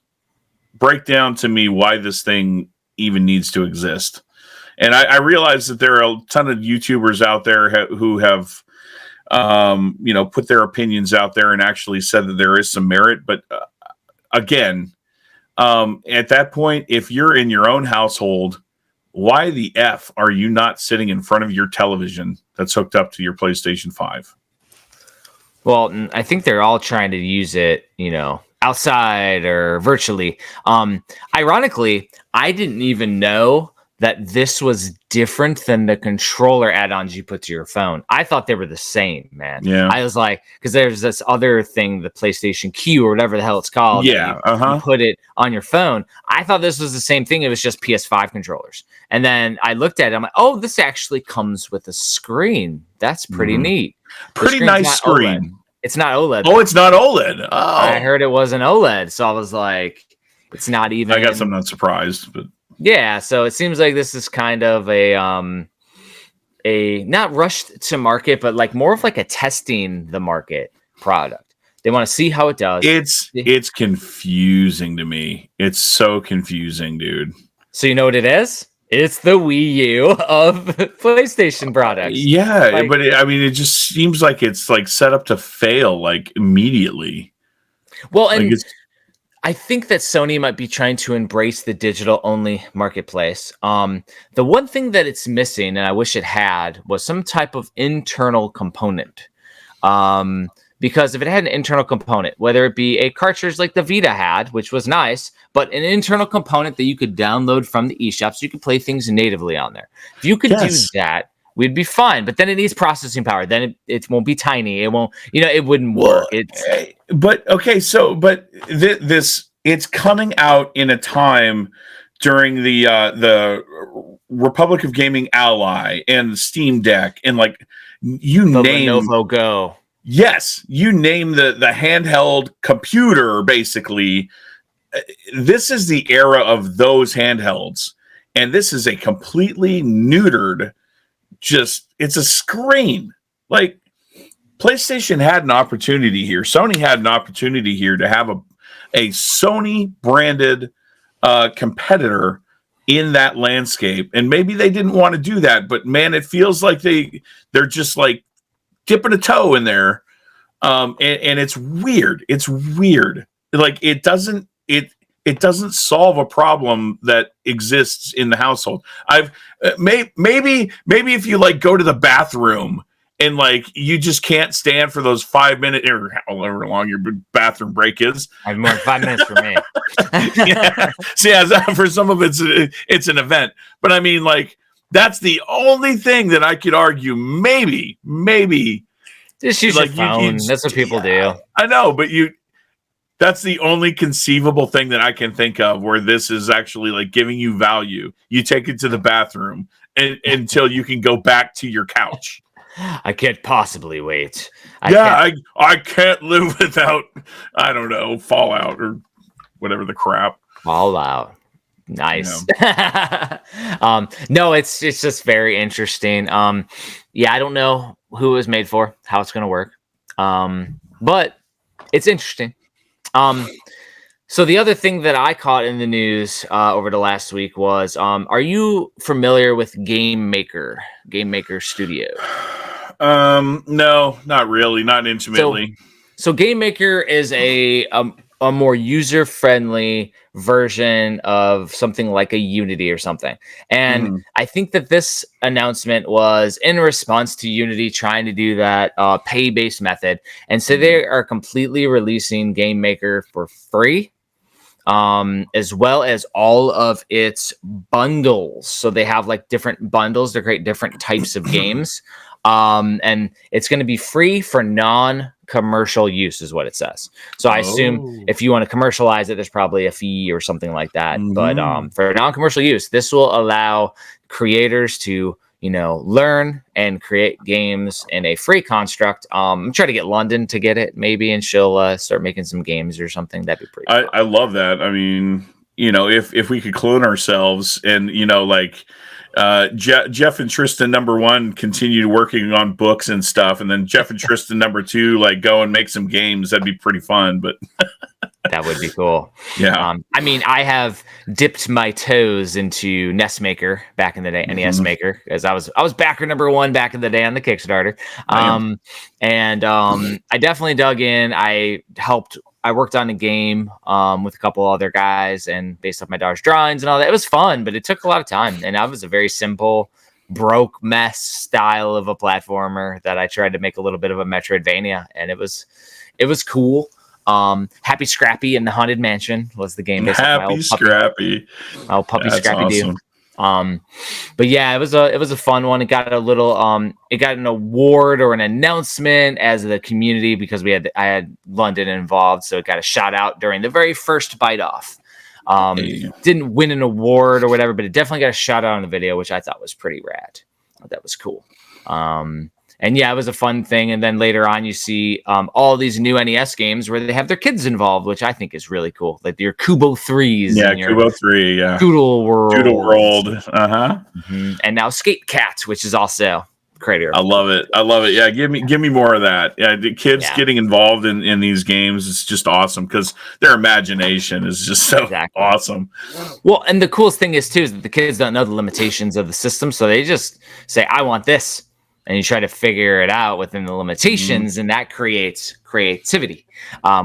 Speaker 4: break down to me why this thing even needs to exist. And I realize that there are a ton of YouTubers out there who have put their opinions out there and actually said that there is some merit. But again, at that point, if you're in your own household, why the F are you not sitting in front of your television that's hooked up to your PlayStation 5?
Speaker 3: Well, I think they're all trying to use it, outside or virtually. Ironically, I didn't even know that this was different than the controller add-ons you put to your phone. I thought they were the same, man.
Speaker 4: Yeah.
Speaker 3: I was like, because there's this other thing, the PlayStation Q or whatever the hell it's called.
Speaker 4: Yeah.
Speaker 3: You put it on your phone. I thought this was the same thing. It was just PS5 controllers. And then I looked at it. I'm like, oh, this actually comes with a screen. That's pretty neat.
Speaker 4: Pretty nice screen.
Speaker 3: OLED. It's not OLED.
Speaker 4: Oh, it's not OLED. Oh.
Speaker 3: I heard it wasn't OLED. So I was like, it's not even.
Speaker 4: I guess I'm not surprised, but.
Speaker 3: Yeah, so it seems like this is kind of a not rushed to market, but like more of like a testing the market product. They want to see how it does.
Speaker 4: It's confusing to me. It's so confusing, dude.
Speaker 3: So you know what it is? It's the Wii U of PlayStation products.
Speaker 4: Yeah, but it just seems like it's like set up to fail like immediately.
Speaker 3: Well, and I think that Sony might be trying to embrace the digital-only marketplace. The one thing that it's missing, and I wish it had, was some type of internal component. Because if it had an internal component, whether it be a cartridge like the Vita had, which was nice, but an internal component that you could download from the eShop so you could play things natively on there. If you could do that, we'd be fine. But then it needs processing power. Then it won't be tiny. It won't, it wouldn't work.
Speaker 4: This it's coming out in a time during the Republic of Gaming Ally and the Steam Deck and like you
Speaker 3: the
Speaker 4: name
Speaker 3: Lenovo Go.
Speaker 4: Yes, you name the handheld computer. Basically, this is the era of those handhelds, and this is a completely neutered. It's a screen. Like PlayStation had an opportunity here. Sony had an opportunity here to have a Sony branded competitor in that landscape, and maybe they didn't want to do that. But man, it feels like they're just like dipping a toe in there, and it's weird. It's weird. Like it doesn't solve a problem that exists in the household. Maybe if you like go to the bathroom and like you just can't stand for those 5 minutes or however long your bathroom break is.
Speaker 3: I have more than 5 minutes for me.
Speaker 4: Yeah. See, for some of it's an event, but I mean, like, that's the only thing that I could argue. Maybe
Speaker 3: just use your phone. That's what people do.
Speaker 4: I know, but that's the only conceivable thing that I can think of where this is actually like giving you value. You take it to the bathroom until you can go back to your couch.
Speaker 3: I can't possibly wait.
Speaker 4: I can't live without, I don't know, Fallout or whatever the crap.
Speaker 3: Fallout. Nice. No, it's just very interesting. Yeah, I don't know who it was made for, how it's going to work. But it's interesting. So the other thing that I caught in the news over the last week was, are you familiar with Game Maker Studio?
Speaker 4: No, not really, not intimately.
Speaker 3: So Game Maker is a more user-friendly version of something like a Unity or something. And I think that this announcement was in response to Unity trying to do that pay-based method. And so they are completely releasing Game Maker for free, as well as all of its bundles. So they have like different bundles to create different types of games. And it's going to be free for non-commercial use is what it says. So I assume if you want to commercialize it, there's probably a fee or something like that. But for non-commercial use, this will allow creators to, learn and create games in a free construct. I'm trying to get London to get it maybe, and she'll start making some games or something. That'd be pretty fun.
Speaker 4: I love that. I mean, if we could clone ourselves and, Jeff and Tristan #1 continue working on books and stuff, and then Jeff and Tristan #2 like go and make some games. That'd be pretty fun. But
Speaker 3: that would be cool.
Speaker 4: Yeah.
Speaker 3: I mean, I have dipped my toes into NES Maker back in the day, NES Maker, because I was backer #1 back in the day on the Kickstarter. I definitely dug in. I worked on a game with a couple other guys and based off my daughter's drawings and all that. It was fun, but it took a lot of time. And that was a very simple, broke mess style of a platformer that I tried to make a little bit of a Metroidvania, and it was cool. Happy Scrappy in the Haunted Mansion was the game.
Speaker 4: Happy Scrappy.
Speaker 3: Oh, puppy
Speaker 4: That's
Speaker 3: Scrappy
Speaker 4: awesome.
Speaker 3: Doo. But yeah, it was a fun one. It got a little it got an award or an announcement as the community because I had London involved, so it got a shout out during the very first bite off. Didn't win an award or whatever, but it definitely got a shout out on the video, which I thought was pretty rad. That was cool. And yeah, it was a fun thing. And then later on, you see all these new NES games where they have their kids involved, which I think is really cool. Like your Kubo 3s.
Speaker 4: Yeah,
Speaker 3: and your
Speaker 4: Kubo 3, yeah.
Speaker 3: Doodle World.
Speaker 4: Uh-huh.
Speaker 3: And now Skate Cat, which is also creator.
Speaker 4: I love it. Yeah, give me more of that. Yeah, the kids getting involved in these games is just awesome because their imagination is just so awesome.
Speaker 3: Well, and the coolest thing is that the kids don't know the limitations of the system, so they just say, I want this. And you try to figure it out within the limitations, and that creates creativity,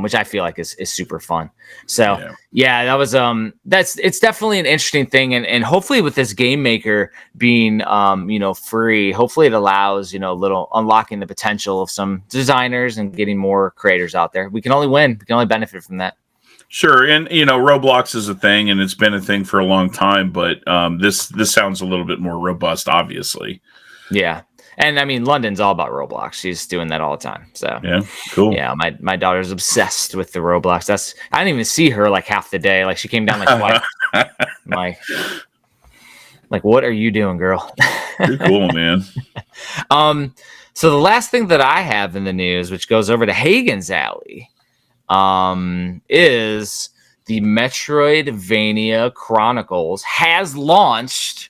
Speaker 3: which I feel like is super fun. So yeah, that was it's definitely an interesting thing, and hopefully with this Game Maker being free, hopefully it allows little unlocking the potential of some designers and getting more creators out there. We can only win. We can only benefit from that.
Speaker 4: Sure, and Roblox is a thing, and it's been a thing for a long time, but this sounds a little bit more robust, obviously.
Speaker 3: Yeah. And I mean, London's all about Roblox. She's doing that all the time. So
Speaker 4: yeah, cool.
Speaker 3: Yeah, my daughter's obsessed with the Roblox. I didn't even see her like half the day. Like she came down like twice. like, what are you doing, girl?
Speaker 4: You're cool, man.
Speaker 3: So the last thing that I have in the news, which goes over to Hagen's alley, is the Metroidvania Chronicles has launched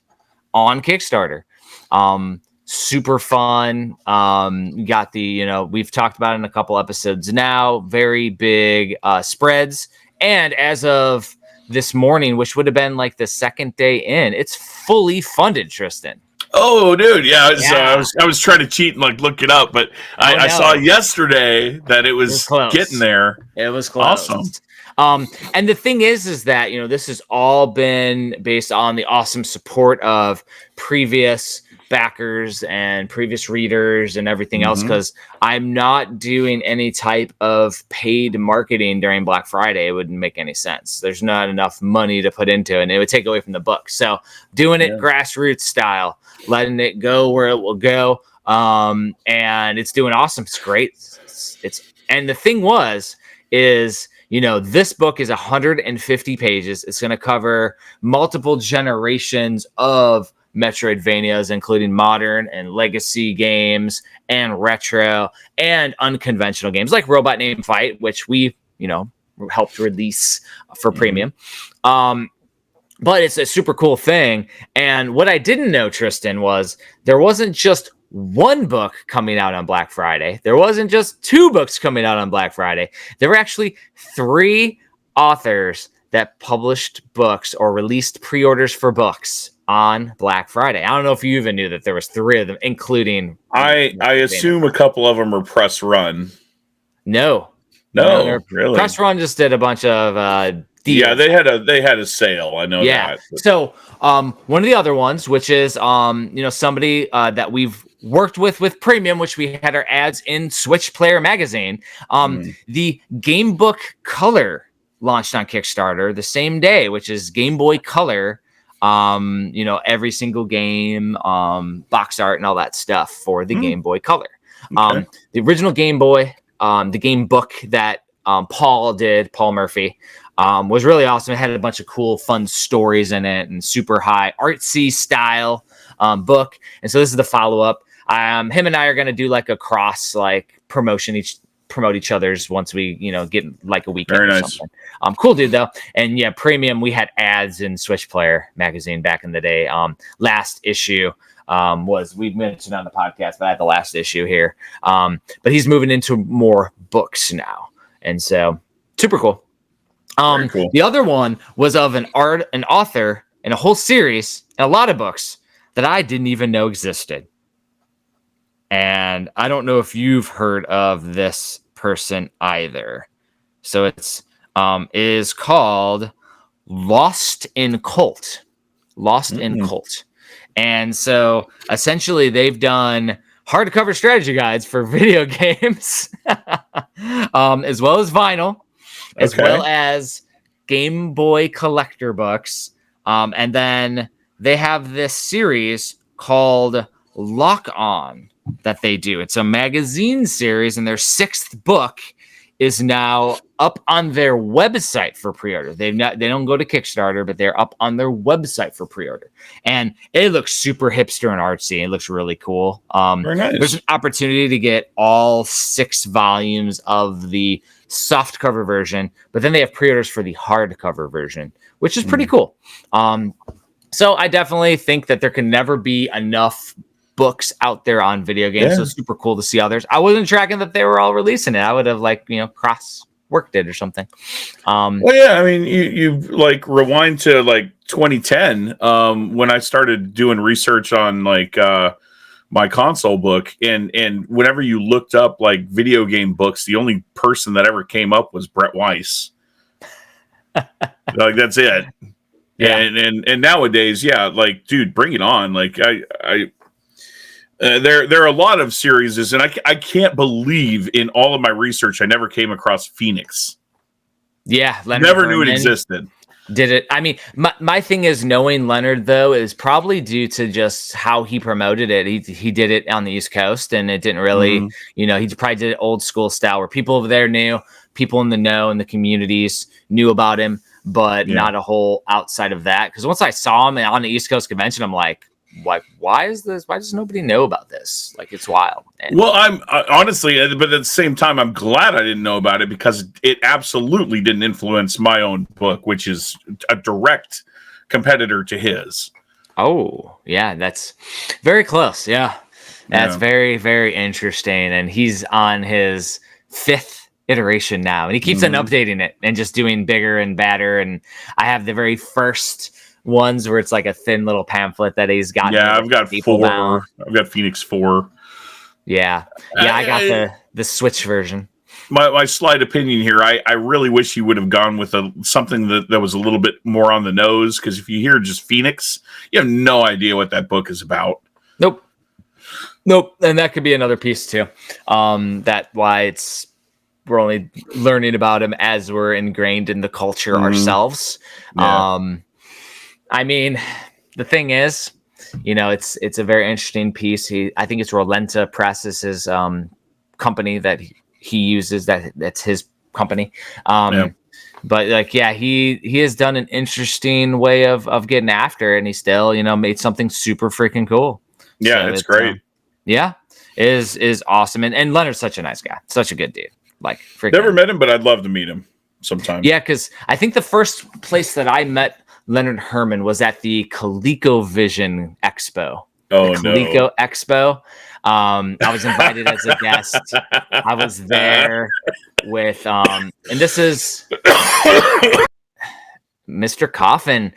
Speaker 3: on Kickstarter. Super fun. Got the, we've talked about it in a couple episodes now, very big spreads. And as of this morning, which would have been like the second day in, it's fully funded, Tristan.
Speaker 4: Oh, dude. Yeah. I was trying to cheat and like look it up, but I saw yesterday that it was getting there.
Speaker 3: It was close.
Speaker 4: Awesome.
Speaker 3: And the thing is that, this has all been based on the awesome support of previous backers and previous readers and everything else, because I'm not doing any type of paid marketing during Black Friday. It wouldn't make any sense. There's not enough money to put into it, and it would take away from the book. So doing it grassroots style, letting it go where it will go. And it's doing awesome. It's great. And the thing is, this book is 150 pages. It's going to cover multiple generations of Metroidvanias, including modern and legacy games and retro and unconventional games like Robot Name Fight, which we, helped release for premium. But it's a super cool thing. And what I didn't know, Tristan, was there wasn't just one book coming out on Black Friday. There wasn't just 2 books coming out on Black Friday. There were actually 3 authors that published books or released pre-orders for books on Black Friday. I don't know if you even knew that there was 3 of them, including...
Speaker 4: I assume a couple of them are press run.
Speaker 3: No,
Speaker 4: really.
Speaker 3: Press Run just did a bunch of deals.
Speaker 4: Yeah, they had a sale. I know that.
Speaker 3: So one of the other ones, which is somebody that we've worked with premium, which we had our ads in Switch Player magazine. The Game Book Color launched on Kickstarter the same day, which is Game Boy Color. Every single game, box art and all that stuff for the Game Boy Color. The original Game Boy, the game book that Paul Murphy, was really awesome. It had a bunch of cool, fun stories in it and super high artsy style book. And so this is the follow-up. Him and I are going to do like a cross promote each other's once we, get like a weekend or something. Cool dude though. And yeah, premium, we had ads in Switch Player magazine back in the day. Last issue we mentioned on the podcast, but I had the last issue here. But he's moving into more books now. And so super cool. Cool. The other one was of an author and a whole series and a lot of books that I didn't even know existed. And I don't know if you've heard of this person either. So it is called Lost in Cult. And so essentially they've done hardcover strategy guides for video games, as well as vinyl, as well as Game Boy collector books. And then they have this series called Lock On that they do. It's a magazine series, and their 6th book is now up on their website for pre-order. They don't go to Kickstarter, but they're up on their website for pre-order. And it looks super hipster and artsy. It looks really cool.
Speaker 4: Very nice.
Speaker 3: There's an opportunity to get all 6 volumes of the soft cover version, but then they have pre-orders for the hardcover version, which is pretty cool. So I definitely think that there can never be enough books out there on video games. So super cool to see others. I wasn't tracking that they were all releasing it. I would have cross worked it or something.
Speaker 4: Well, yeah, I mean, you rewind to 2010 when I started doing research on my console book, and whenever you looked up video game books, the only person that ever came up was Brett Weiss. That's it. Yeah. And nowadays, dude, bring it on. There are a lot of series, and I can't believe in all of my research I never came across Phoenix.
Speaker 3: Yeah,
Speaker 4: never knew it existed.
Speaker 3: Did it? I mean, my thing is knowing Leonard though is probably due to just how he promoted it. He did it on the East Coast, and it didn't really, he probably did it old school style where people over there knew, people in the know in the communities knew about him, but not a whole outside of that. Because once I saw him on the East Coast convention, I'm like, why is this? Why does nobody know about this? It's wild.
Speaker 4: Well, I'm honestly, but at the same time, I'm glad I didn't know about it because it absolutely didn't influence my own book, which is a direct competitor to his.
Speaker 3: Oh, yeah, that's very close. Yeah, that's very, very interesting. And he's on his 5th iteration now, and he keeps on updating it and just doing bigger and badder. And I have the very first ones where it's a thin little pamphlet that he's got.
Speaker 4: Yeah, I've got 4. Bound. I've got Phoenix 4.
Speaker 3: Yeah. I got the Switch version.
Speaker 4: my slight opinion here, I really wish he would have gone with something that was a little bit more on the nose, because if you hear just Phoenix, you have no idea what that book is about.
Speaker 3: Nope. And that could be another piece too. That why we're only learning about him as we're ingrained in the culture ourselves.
Speaker 4: Yeah.
Speaker 3: I mean, the thing is, it's a very interesting piece. I think it's Rolenta Press, his company that he uses. That's his company. But like, yeah, he has done an interesting way of getting after it, and he still, made something super freaking cool.
Speaker 4: Yeah, so it's great.
Speaker 3: Yeah, is awesome. And Leonard's such a nice guy, such a good dude. Like,
Speaker 4: never met him, but I'd love to meet him sometime.
Speaker 3: Yeah, because I think the first place that I met Leonard Herman was at the ColecoVision Expo.
Speaker 4: Oh,
Speaker 3: the Coleco Expo. I was invited as a guest. I was there with, and this is Mr. Coffin.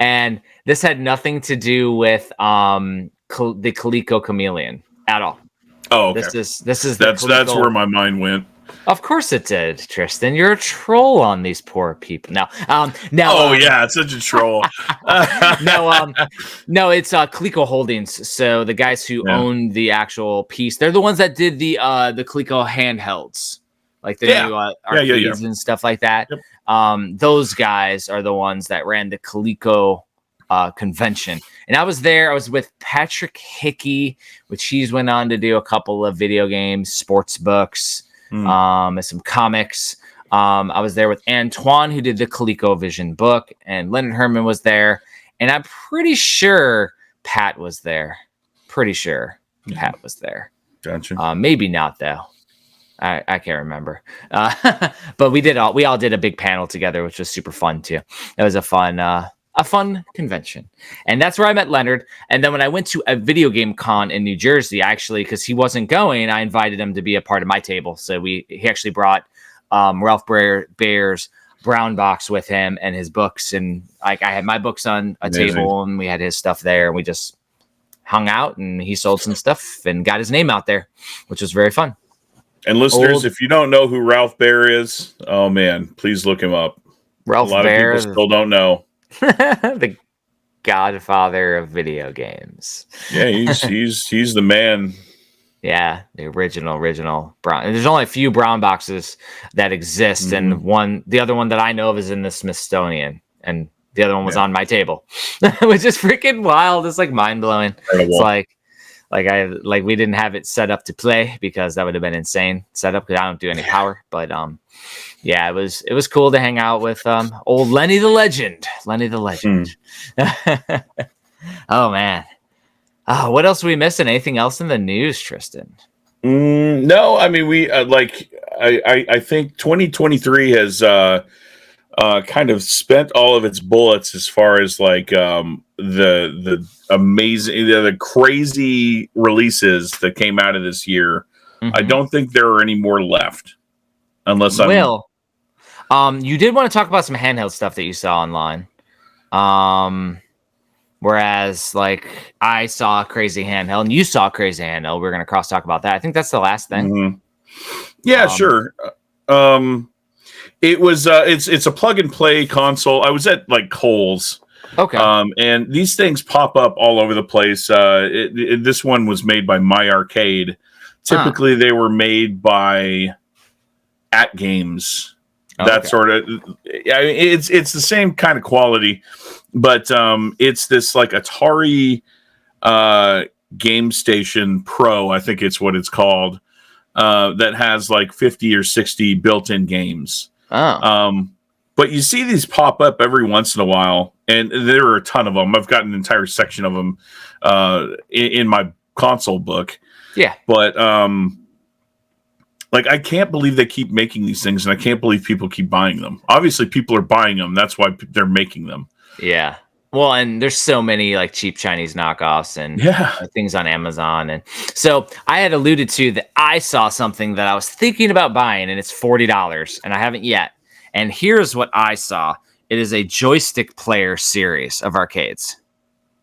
Speaker 3: And this had nothing to do with the Coleco Chameleon at all.
Speaker 4: Oh, okay.
Speaker 3: That's
Speaker 4: where my mind went.
Speaker 3: Of course it did, Tristan. You're a troll on these poor people. Now.
Speaker 4: Yeah, it's such a troll.
Speaker 3: No, it's Coleco Holdings. So the guys who own the actual piece, they're the ones that did the Coleco handhelds, like the new arcades and stuff like that. Yep. Those guys are the ones that ran the Coleco convention, and I was there. I was with Patrick Hickey, which he's went on to do a couple of video games, sports books. And some comics. I was there with Antoine, who did the ColecoVision book, and Leonard Herman was there, and I'm pretty sure Pat was there. Pat was there.
Speaker 4: Gotcha.
Speaker 3: Maybe not though. I can't remember. But we all did a big panel together, which was super fun too. It was a fun convention, and that's where I met Leonard. And then when I went to a video game con in New Jersey, actually, because he wasn't going, I invited him to be a part of my table. So he actually brought Ralph Baer's brown box with him and his books, and I had my books on a table, and we had his stuff there, and we just hung out, and he sold some stuff and got his name out there, which was very fun.
Speaker 4: And listeners, if you don't know who Ralph Baer is, oh man, please look him up.
Speaker 3: Ralph Baer,
Speaker 4: a lot of people still don't know.
Speaker 3: The godfather of video games.
Speaker 4: Yeah, he's the man.
Speaker 3: Yeah, the original brown. And there's only a few brown boxes that exist, and the other one that I know of is in the Smithsonian, and the other one was on my table, which is freaking wild. It's like mind blowing. It's like we didn't have it set up to play, because that would have been insane setup, because I don't do any power. But yeah, it was cool to hang out with old Lenny the Legend. Oh man. Oh, what else are we missing? Anything else in the news, Tristan?
Speaker 4: No, I mean, we I think 2023 has kind of spent all of its bullets as far as like the amazing, the crazy releases that came out of this year. I don't think there are any more left, unless
Speaker 3: you did want to talk about some handheld stuff that you saw online. Whereas, like, I saw a crazy handheld and you saw a crazy handheld. We're going to cross talk about that. I think that's the last thing.
Speaker 4: Yeah, sure. It was it's a plug and play console. I was at like Kohl's.
Speaker 3: Okay.
Speaker 4: And these things pop up all over the place. This one was made by My Arcade. Typically, they were made by At Games. That sort of. It's the same kind of quality, but it's this like Atari Game Station Pro. I think it's what it's called. That has like 50 or 60 built-in games. But you see these pop up every once in a while, and there are a ton of them. I've got an entire section of them in my console book.
Speaker 3: Yeah.
Speaker 4: But like, I can't believe they keep making these things, and I can't believe people keep buying them. Obviously, people are buying them. That's why they're making them.
Speaker 3: Yeah. Well, and there's so many like cheap Chinese knockoffs and things on Amazon. And so I had alluded to that I saw something that I was thinking about buying, and it's $40, and I haven't yet. And here's what I saw. It is a joystick player series of arcades.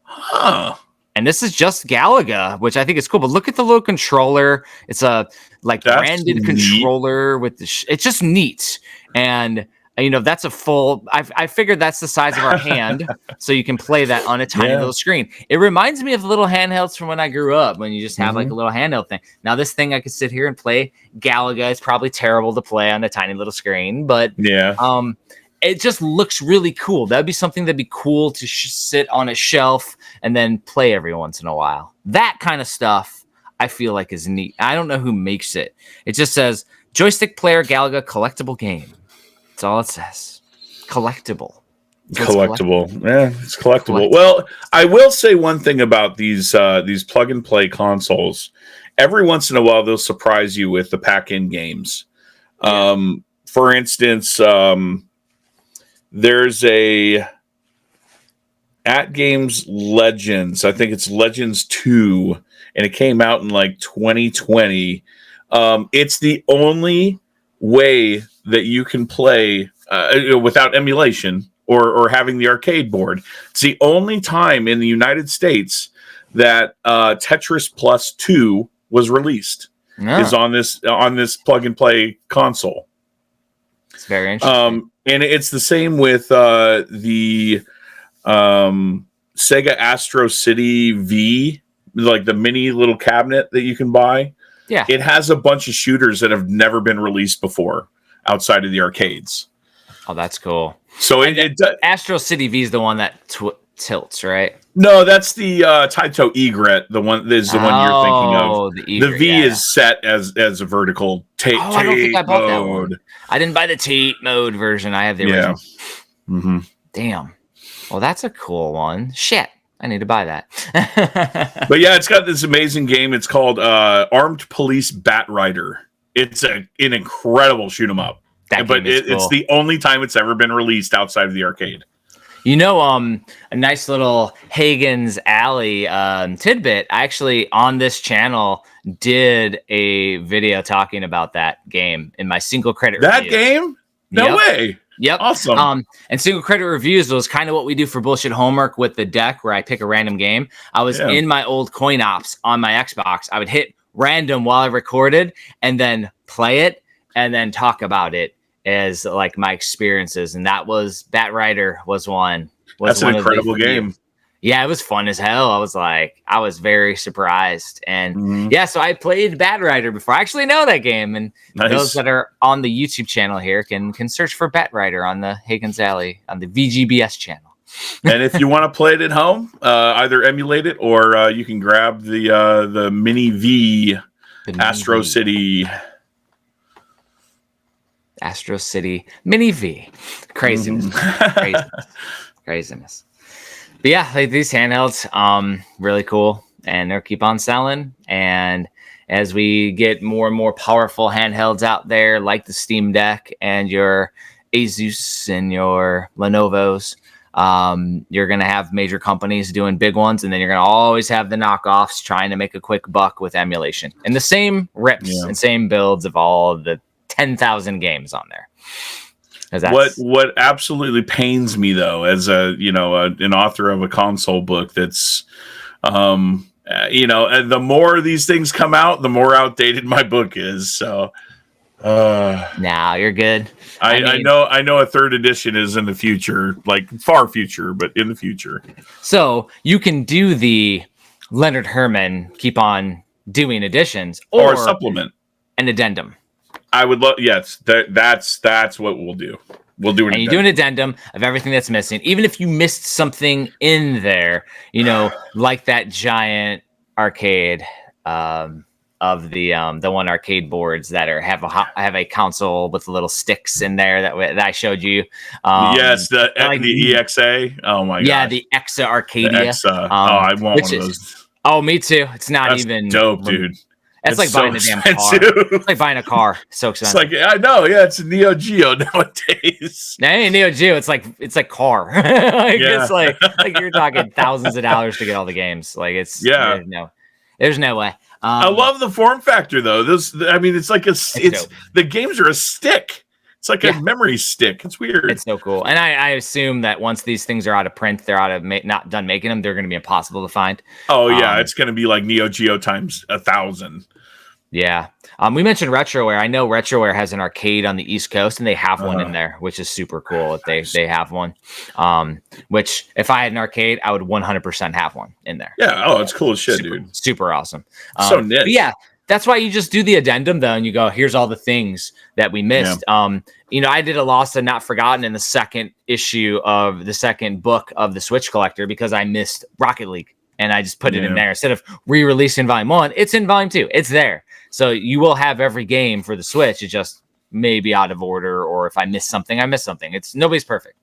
Speaker 4: Huh.
Speaker 3: And this is just Galaga, which I think is cool. But look at the little controller. It's a like
Speaker 4: That's
Speaker 3: branded
Speaker 4: neat.
Speaker 3: controller with the. It's just neat, and that's a full. I figured that's the size of our hand, so you can play that on a tiny little screen. It reminds me of little handhelds from when I grew up, when you just have like a little handheld thing. Now this thing I could sit here and play Galaga. It's probably terrible to play on a tiny little screen, but it just looks really cool. That'd be something that'd be cool to sit on a shelf and then play every once in a while. That kind of stuff I feel like is neat. I don't know who makes it. It just says joystick player Galaga collectible game. That's all it says. Collectible.
Speaker 4: Collectible. Yeah, it's collectible. Well, I will say one thing about these plug and play consoles. Every once in a while, they'll surprise you with the pack-in games. For instance, there's a At Games Legends. I think it's Legends 2, and it came out in like 2020. It's the only way that you can play without emulation or having the arcade board. It's the only time in the United States that Tetris Plus 2 was released. Is on this plug and play console.
Speaker 3: It's very interesting.
Speaker 4: And it's the same with the Sega Astro City V, like the mini little cabinet that you can buy. Yeah. It has a bunch of shooters that have never been released before outside of the arcades.
Speaker 3: Oh, that's cool.
Speaker 4: So
Speaker 3: Astro City V is the one that tilts, right?
Speaker 4: No, that's the Taito Egret. The one is the one you're thinking of. The V is set as a vertical tape.
Speaker 3: I don't think I bought that one. I didn't buy the tape mode version. I have the original.
Speaker 4: Mm-hmm.
Speaker 3: Damn. Well, that's a cool one. Shit, I need to buy that.
Speaker 4: But yeah, it's got this amazing game. It's called Armed Police Bat Rider. It's an incredible shoot 'em up. But it's the only time it's ever been released outside of the arcade.
Speaker 3: A nice little Hagens Alley tidbit. I actually, on this channel, did a video talking about that game in my single credit review.
Speaker 4: That game? No way.
Speaker 3: Yep.
Speaker 4: Awesome.
Speaker 3: And single credit reviews was kind of what we do for Bullshit Homework with the deck, where I pick a random game. I was in my old coin ops on my Xbox. I would hit random while I recorded and then play it and then talk about it as like my experiences, and that was Bat Rider was one.
Speaker 4: That's an incredible game.
Speaker 3: Yeah, it was fun as hell. I was very surprised, and so I played Bat Rider before. I actually know that game, and those that are on the YouTube channel here can search for Bat Rider on the Hagens Alley on the VGBS channel.
Speaker 4: And if you want to play it at home, either emulate it or you can grab the Mini V Astro City.
Speaker 3: Astro City Mini V. Craziness. Craziness. But yeah, like these handhelds, really cool, and they'll keep on selling. And as we get more and more powerful handhelds out there, like the Steam Deck and your Asus and your Lenovo's, you're going to have major companies doing big ones, and then you're going to always have the knockoffs trying to make a quick buck with emulation. And the same rips and same builds of all of the 10,000 games on there.
Speaker 4: What absolutely pains me, though, as an author of a console book, that's and the more these things come out, the more outdated my book is. So
Speaker 3: nah, you're good.
Speaker 4: I know a third edition is in the future, like far future, but in the future.
Speaker 3: So you can do the Leonard Herman keep on doing editions or
Speaker 4: supplement
Speaker 3: an addendum.
Speaker 4: I would love. Yes, that's what we'll do. We'll do it.
Speaker 3: And you do an addendum of everything that's missing, even if you missed something in there. Like that giant arcade of the one arcade boards that have a console with little sticks in there that I showed you.
Speaker 4: Yes, the EXA. Oh my god.
Speaker 3: Yeah, the EXA Arcadia.
Speaker 4: The EXA. I want one of those.
Speaker 3: Oh, me too. It's not even
Speaker 4: dope, dude.
Speaker 3: It's like buying a damn car. It's like buying a car. So expensive.
Speaker 4: It's like I know, yeah. It's a Neo Geo nowadays.
Speaker 3: No, it ain't Neo Geo. It's like car. It's like you're talking thousands of dollars to get all the games. Like there's no way.
Speaker 4: I love the form factor though. It's like the games are a stick. It's like a memory stick. It's weird.
Speaker 3: It's so cool. And I assume that once these things are out of print, they're out of not done making them. They're going to be impossible to find.
Speaker 4: Oh yeah, it's going to be like Neo Geo times 1,000.
Speaker 3: Yeah. We mentioned Retroware. I know Retroware has an arcade on the East Coast, and they have one in there, which is super cool if they have one. Which if I had an arcade, I would 100% have one in there.
Speaker 4: Yeah. Oh, it's cool as shit, dude.
Speaker 3: Super awesome.
Speaker 4: So niche.
Speaker 3: Yeah. That's why you just do the addendum, though, and you go, here's all the things that we missed. Yeah. I did a Lost and Not Forgotten in the second issue of the second book of the Switch Collector because I missed Rocket League, and I just put it in there. Instead of re-releasing Volume 1, it's in Volume 2. It's there. So you will have every game for the Switch. It just may be out of order, or if I miss something, I miss something. Nobody's perfect.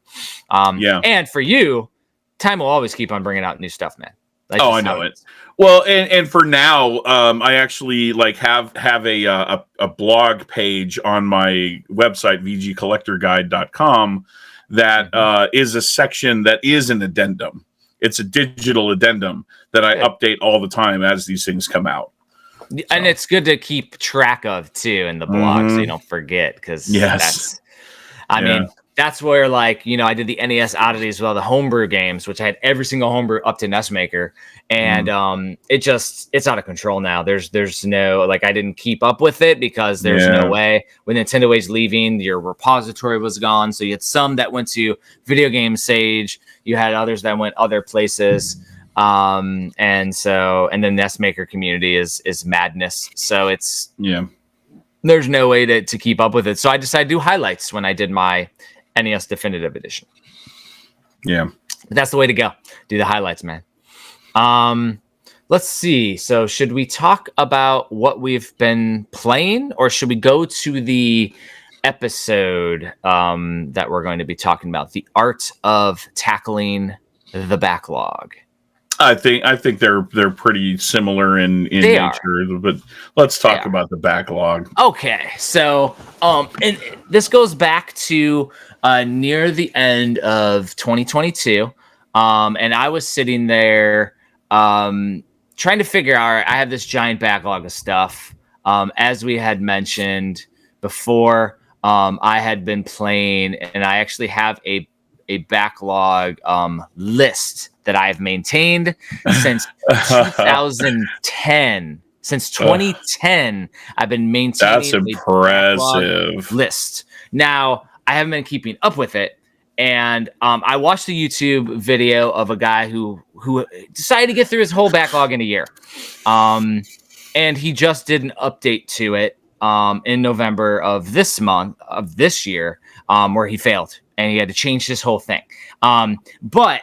Speaker 3: And for you, time will always keep on bringing out new stuff, man.
Speaker 4: I know it. Well, and for now, I actually have a blog page on my website, vgcollectorguide.com, that is a section that is an addendum. It's a digital addendum that I update all the time as these things come out.
Speaker 3: And it's good to keep track of too in the blog, so you don't forget. Because I mean, that's where I did the NES oddities with all the homebrew games, which I had every single homebrew up to NES Maker, and it's out of control now. There's no I didn't keep up with it because there's no way. When Nintendo was leaving, your repository was gone, so you had some that went to Video Game Sage, you had others that went other places. And then NES Maker community is madness. So it's there's no way to keep up with it. So I decided to do highlights when I did my NES Definitive Edition.
Speaker 4: Yeah,
Speaker 3: but that's the way to go. Do the highlights, man. Let's see. So should we talk about what we've been playing, or should we go to the episode that we're going to be talking about, the art of tackling the backlog?
Speaker 4: I think they're pretty similar in nature, but let's talk about the backlog.
Speaker 3: Okay, so and this goes back to near the end of 2022, and I was sitting there trying to figure out. I have this giant backlog of stuff. As we had mentioned before, I had been playing, and I actually have a backlog list that I've maintained since 2010. Since 2010, I've been maintaining
Speaker 4: that's impressive
Speaker 3: list. Now, I haven't been keeping up with it, and I watched a YouTube video of a guy who decided to get through his whole backlog in a year, and he just did an update to it in November of this year, where he failed and he had to change his whole thing. But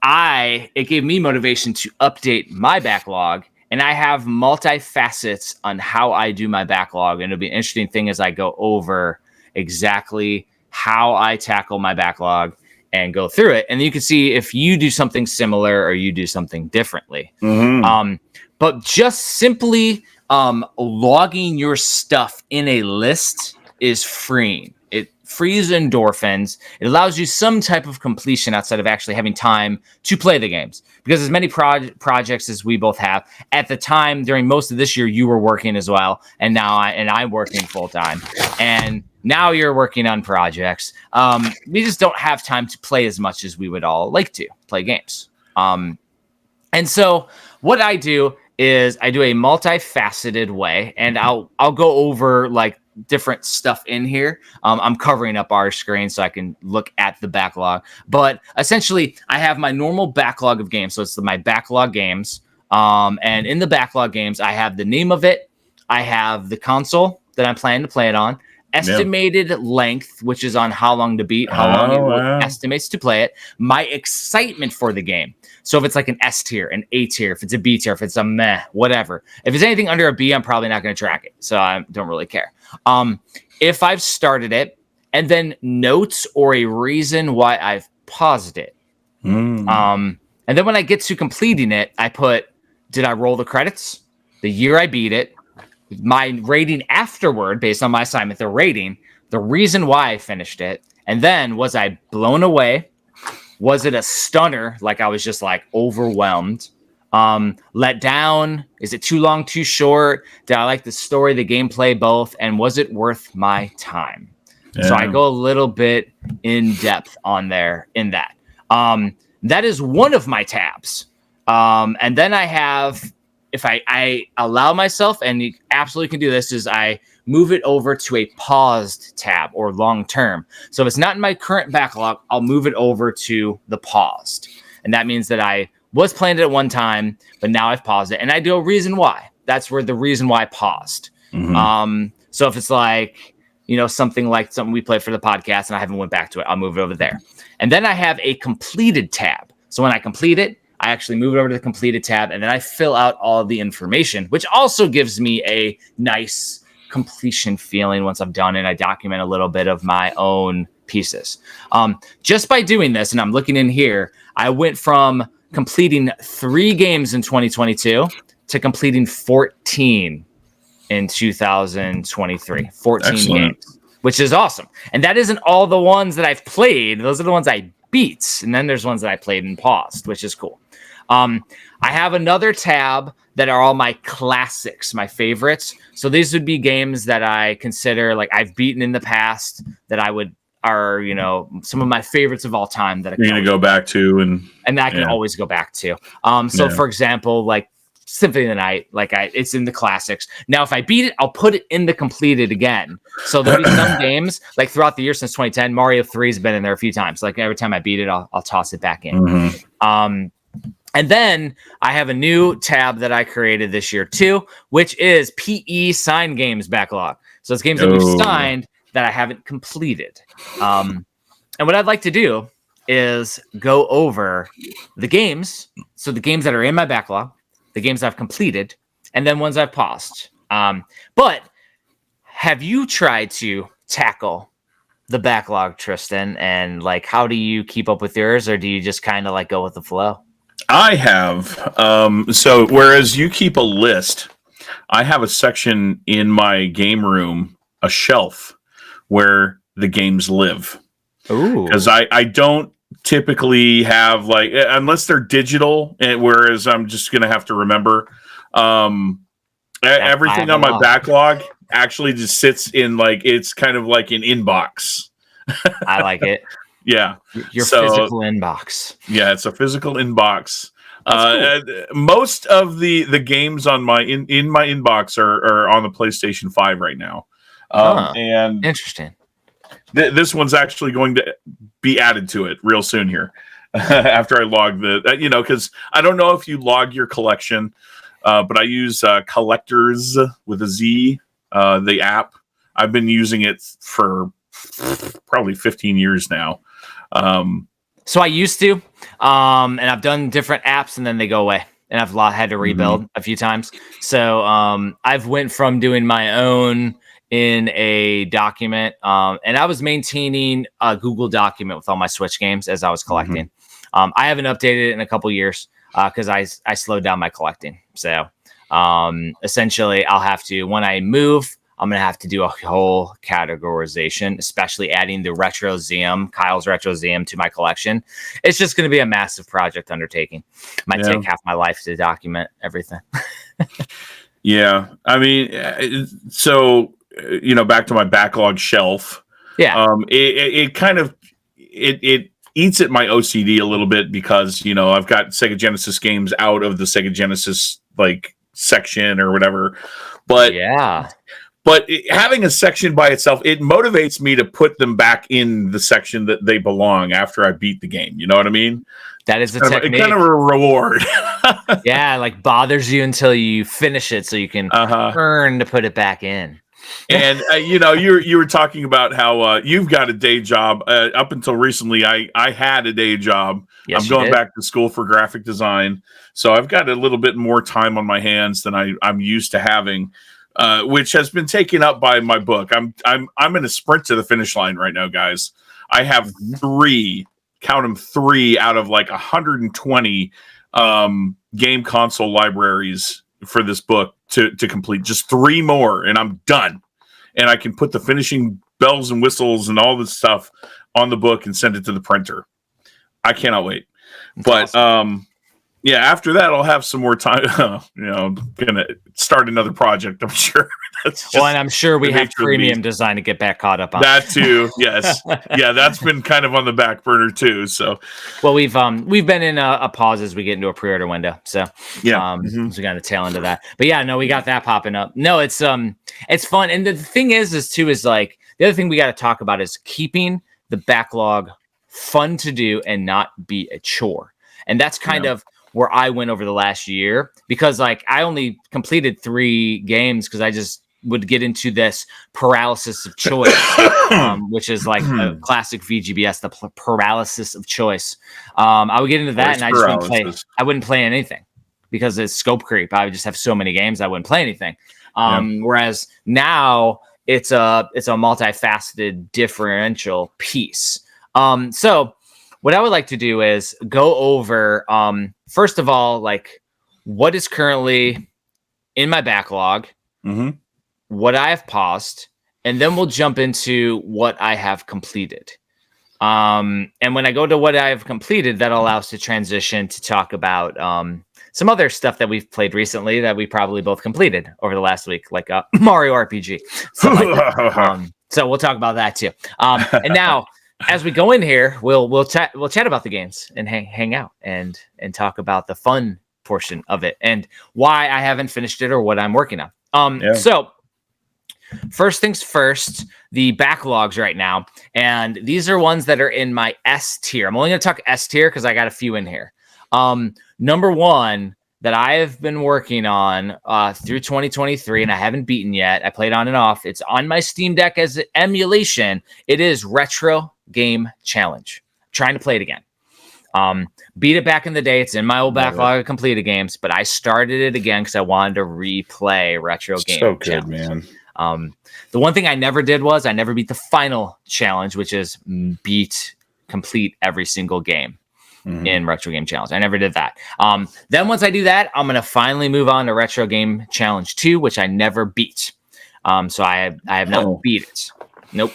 Speaker 3: it gave me motivation to update my backlog, and I have multi-facets on how I do my backlog. And it'll be an interesting thing as I go over exactly how I tackle my backlog and go through it. And you can see if you do something similar or you do something differently. But just simply logging your stuff in a list is freeing. It frees endorphins. It allows you some type of completion outside of actually having time to play the games. Because as many projects as we both have, at the time during most of this year, you were working as well, and now I'm working full time, and now you're working on projects. We just don't have time to play as much as we would all like to play games. And so what I do is I do a multifaceted way, and I'll go over different stuff in here. I'm covering up our screen so I can look at the backlog, but essentially I have my normal backlog of games. So it's my backlog games. And in the backlog games, I have the name of it. I have the console that I'm planning to play it on, estimated length, which is on how long to beat, how long it estimates to play it, my excitement for the game. So if it's like an S tier, an A tier, if it's a B tier, if it's a meh, whatever. If it's anything under a B, I'm probably not going to track it. So I don't really care. If I've started it, and then notes or a reason why I've paused it. And then when I get to completing it, I put, did I roll the credits? The year I beat it, my rating afterward, based on my assignment, the rating, the reason why I finished it, and then was I blown away? Was it a stunner? Like I was just overwhelmed, let down? Is it too long, too short? Did I like the story, the gameplay, both? And was it worth my time? So I go a little bit in depth on there in that. That is one of my tabs. And then I have, if I allow myself, and you absolutely can do this, is I move it over to a paused tab or long term. So if it's not in my current backlog, I'll move it over to the paused. And that means that I was playing it at one time, but now I've paused it. And I do a reason why. That's where the reason why I paused. So if it's like, something we played for the podcast and I haven't went back to it, I'll move it over there. And then I have a completed tab. So when I complete it, I actually move it over to the completed tab, and then I fill out all the information, which also gives me a nice completion feeling once I've done it. I document a little bit of my own pieces. Just by doing this, and I'm looking in here, I went from completing 3 games in 2022 to completing 14 in 2023. 14
Speaker 4: Excellent.
Speaker 3: games, which is awesome. And that isn't all the ones that I've played. Those are the ones I beat. And then there's ones that I played and paused, which is cool. I have another tab that are all my classics, my favorites. So these would be games that I consider like I've beaten in the past that are some of my favorites of all time that
Speaker 4: you're going to go back to
Speaker 3: and I can always go back to. For example, like Symphony of the Night, it's in the classics. Now, if I beat it, I'll put it in the completed again. So there'll be some games like throughout the year since 2010, Mario 3 has been in there a few times. Like every time I beat it, I'll toss it back in. And then I have a new tab that I created this year too, which is PE signed games backlog. So it's games that we've signed that I haven't completed. And what I'd like to do is go over the games. So the games that are in my backlog, the games I've completed, and then ones I've paused. But have you tried to tackle the backlog, Tristan? And how do you keep up with yours, or do you just kind of go with the flow?
Speaker 4: I have. So whereas you keep a list, I have a section in my game room, a shelf where the games live. Ooh. Because I don't typically have unless they're digital, whereas I'm just going to have to remember everything on my backlog actually just sits in it's kind of like an inbox.
Speaker 3: I like it.
Speaker 4: Yeah.
Speaker 3: Your physical inbox.
Speaker 4: Yeah, it's a physical inbox.
Speaker 3: Cool.
Speaker 4: Most of the games on my in my inbox are on the PlayStation 5 right now. And
Speaker 3: interesting.
Speaker 4: This one's actually going to be added to it real soon here after I log because I don't know if you log your collection, but I use Collectors with a Z, the app. I've been using it for probably 15 years now.
Speaker 3: So I used to, and I've done different apps and then they go away and I've had to rebuild a few times. So I've went from doing my own in a document, and I was maintaining a Google document with all my Switch games as I was collecting. I haven't updated it in a couple years because I slowed down my collecting. So essentially I'll have to, when I move, I'm going to have to do a whole categorization, especially adding the Kyle's Retroseum to my collection. It's just going to be a massive project undertaking. Might take half my life to document everything.
Speaker 4: Yeah. I mean, so, back to my backlog shelf.
Speaker 3: Yeah.
Speaker 4: It kind of, it eats at my OCD a little bit because, I've got Sega Genesis games out of the Sega Genesis, section or whatever. But yeah. But having a section by itself, it motivates me to put them back in the section that they belong after I beat the game. You know what I mean?
Speaker 3: That is the technique.
Speaker 4: It's kind of a reward.
Speaker 3: Yeah, bothers you until you finish it so you can earn to put it back in.
Speaker 4: And, you were talking about how you've got a day job. Up until recently, I had a day job.
Speaker 3: Yes,
Speaker 4: I'm going back to school for graphic design. So I've got a little bit more time on my hands than I'm used to having. Which has been taken up by my book. I'm in a sprint to the finish line right now, guys. I have 3 out of 120 game console libraries for this book to complete. Just 3 more, and I'm done. And I can put the finishing bells and whistles and all this stuff on the book and send it to the printer. I cannot wait.
Speaker 3: That's awesome.
Speaker 4: Yeah, after that, I'll have some more time. Gonna start another project. I'm sure. That's just
Speaker 3: and I'm sure we have
Speaker 4: nature of the
Speaker 3: premium
Speaker 4: beast.
Speaker 3: design to get back caught up on.
Speaker 4: That too. Yes. Yeah, that's been kind of on the back burner too. So,
Speaker 3: well, we've been in a pause as we get into a pre-order window. So
Speaker 4: yeah,
Speaker 3: so we got a tail into that. But yeah, no, we got that popping up. No, it's fun. And the thing is like the other thing we got to talk about is keeping the backlog fun to do and not be a chore. And that's kind of where I went over the last year, because like I only completed 3 games because I just would get into this paralysis of choice, which is like a classic VGBS, the paralysis of choice. I would get into that and I just wouldn't play. I wouldn't play anything because it's scope creep. I would just have so many games I wouldn't play anything. Whereas now it's a multifaceted differential piece. So what I would like to do is go over, first of all, like what is currently in my backlog, what I have paused, and then we'll jump into what I have completed. And when I go to what I have completed, that allows to transition to talk about some other stuff that we've played recently that we probably both completed over the last week, like Mario RPG. So we'll talk about that too. And now, as we go in here, we'll chat about the games and hang out and talk about the fun portion of it and why I haven't finished it or what I'm working on. So first things first, the backlogs right now, and these are ones that are in my S tier. I'm only going to talk S tier because I got a few in here. Number one that I have been working on through 2023 and I haven't beaten yet. I played on and off. It's on my Steam Deck as an emulation. It is Retro Game Challenge. I'm trying to play it again. Beat it back in the day. It's in my old backlog of completed games, but I started it again because I wanted to replay Retro Game Challenge. So good, man. The one thing I never did was I never beat the final challenge, which is complete every single game in Retro Game Challenge. I never did that. Then once I do that, I'm going to finally move on to Retro Game Challenge 2, which I never beat. So I have not beat it. Nope.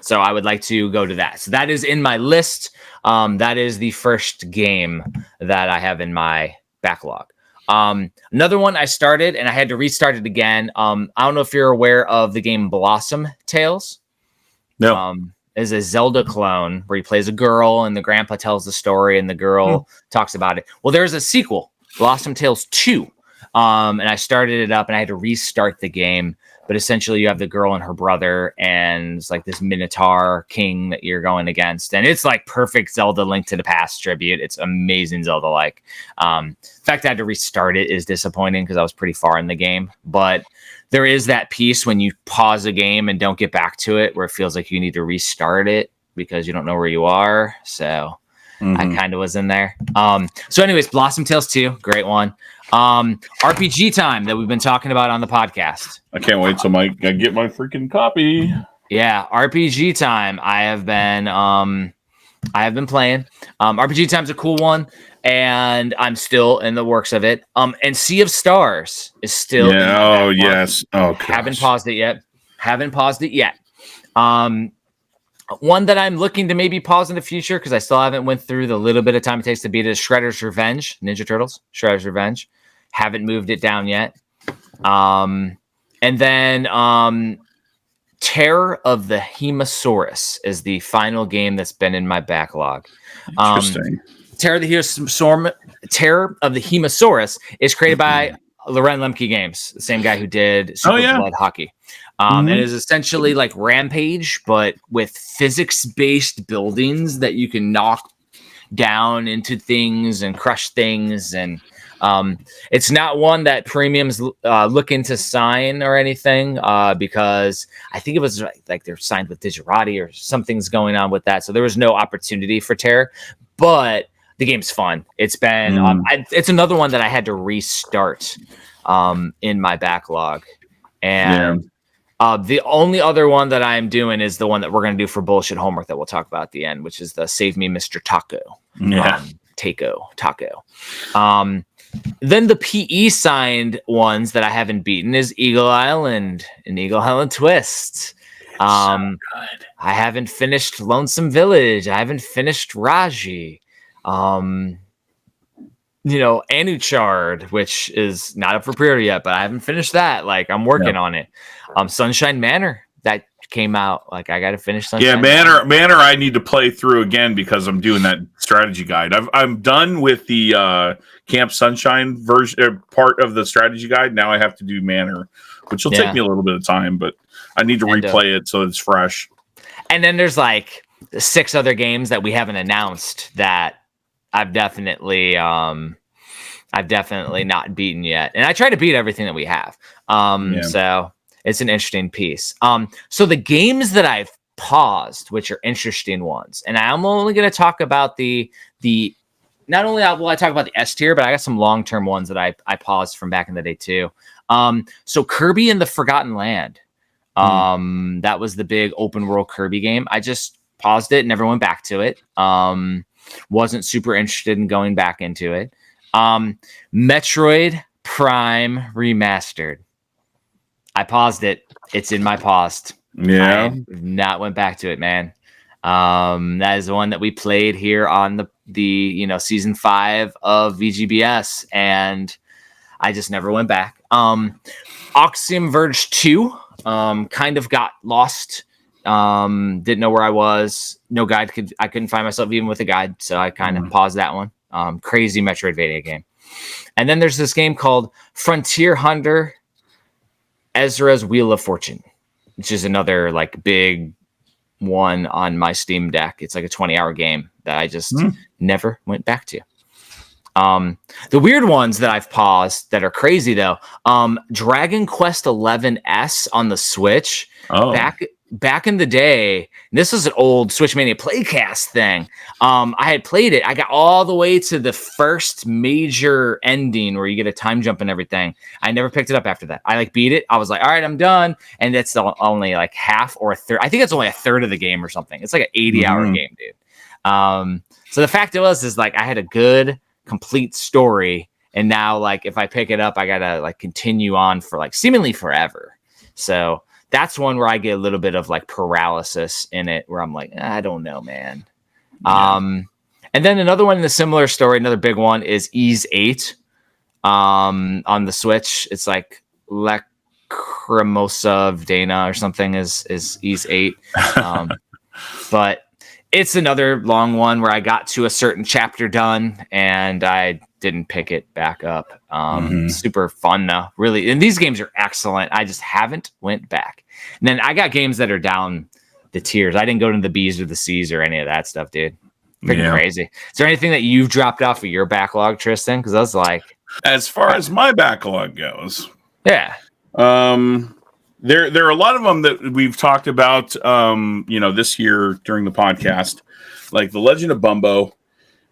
Speaker 3: So I would like to go to that. So that is in my list. That is the first game that I have in my backlog. Another one I started and I had to restart it again. I don't know if you're aware of the game Blossom Tales. No. Is a Zelda clone where he plays a girl and the grandpa tells the story and the girl talks about it. Well, there's a sequel, Blossom Tales 2. And I started it up and I had to restart the game. But essentially you have the girl and her brother and it's like this Minotaur king that you're going against. And it's like perfect Zelda Link to the Past tribute. It's amazing Zelda-like. The fact I had to restart it is disappointing because I was pretty far in the game. But there is that piece when you pause a game and don't get back to it where it feels like you need to restart it because you don't know where you are. So I kind of was in there. So anyways, Blossom Tales 2, great one. RPG Time that we've been talking about on the podcast.
Speaker 4: I can't wait till I get my freaking copy.
Speaker 3: Yeah, RPG Time. I have been playing. RPG Time's a cool one, and I'm still in the works of it. And Sea of Stars is still.
Speaker 4: Yeah. Oh yes. Oh. Gosh.
Speaker 3: Haven't paused it yet. One that I'm looking to maybe pause in the future because I still haven't went through the little bit of time it takes to beat it is Shredder's Revenge, Ninja Turtles, Shredder's Revenge. Haven't moved it down yet. And then Terror of the Hemosaurus is the final game that's been in my backlog.
Speaker 4: Interesting.
Speaker 3: Terror of the Hemosaurus is created by Loren Lemke Games, the same guy who did Super Blood Hockey. It is essentially like Rampage, but with physics-based buildings that you can knock down into things and crush things. And it's not one that premiums looking to sign or anything because I think it was like they're signed with Digerati or something's going on with that. So there was no opportunity for Terror, but the game's fun. It's been it's another one that I had to restart in my backlog. And the only other one that I'm doing is the one that we're going to do for bullshit homework that we'll talk about at the end, which is the Save Me Mr. Taco. Taco. Then the PE signed ones that I haven't beaten is Eagle Island and Eagle Island Twist. So good. I haven't finished Lonesome Village. I haven't finished Raji. Anuchard, which is not up for pre-order yet, but I haven't finished that. Like, I'm working on it. Sunshine Manor, that came out. Like, I got to finish Sunshine
Speaker 4: Manor I need to play through again because I'm doing that strategy guide. I'm done with the Camp Sunshine version part of the strategy guide. Now I have to do Manor, which will take me a little bit of time, but I need to replay it so it's fresh.
Speaker 3: And then there's like 6 other games that we haven't announced that I've definitely not beaten yet. And I try to beat everything that we have. So it's an interesting piece. So the games that I've paused, which are interesting ones, and I'm only going to talk about the not only will I talk about the S tier, but I got some long-term ones that I paused from back in the day too. So Kirby and the Forgotten Land. That was the big open world Kirby game. I just paused it and never went back to it. Wasn't super interested in going back into it. Metroid Prime Remastered. I paused it. It's in my paused.
Speaker 4: Yeah.
Speaker 3: I not went back to it, man. That is the one that we played here on the season 5 of VGBS, and I just never went back. Oxium Verge 2, kind of got lost. Didn't know where I was. No guide. I couldn't find myself even with a guide, so I kind of paused that one. Crazy Metroidvania game. And then there's this game called Frontier Hunter Ezra's Wheel of Fortune, which is another like big one on my Steam Deck. It's like a 20-hour game that I just never went back to. The weird ones that I've paused that are crazy though. Dragon Quest XI S on the Switch. Back in the day, this is an old Switch Mania Playcast thing. I had played it. I got all the way to the first major ending where you get a time jump and everything. I never picked it up after that. I beat it. I was like, all right, I'm done. And that's only like half or a third. I think it's only a third of the game or something. It's like an 80-hour game, dude. So the fact is like I had a good complete story, and now like if I pick it up, I gotta like continue on for like seemingly forever. So that's one where I get a little bit of like paralysis in it, where I'm like, I don't know, man. Yeah. And then another one in a similar story, another big one is Ys 8 on the Switch. It's like Lacrimosa of Dana or something is Ys 8. But it's another long one where I got to a certain chapter done and I didn't pick it back up. Super fun though, really. And these games are excellent. I just haven't went back. And then I got games that are down the tiers. I didn't go to the B's or the C's or any of that stuff, dude. Freaking crazy. Is there anything that you've dropped off of your backlog, Tristan? Because I was like,
Speaker 4: as far as my backlog goes,
Speaker 3: yeah.
Speaker 4: There are a lot of them that we've talked about, this year during the podcast, like The Legend of Bumbo.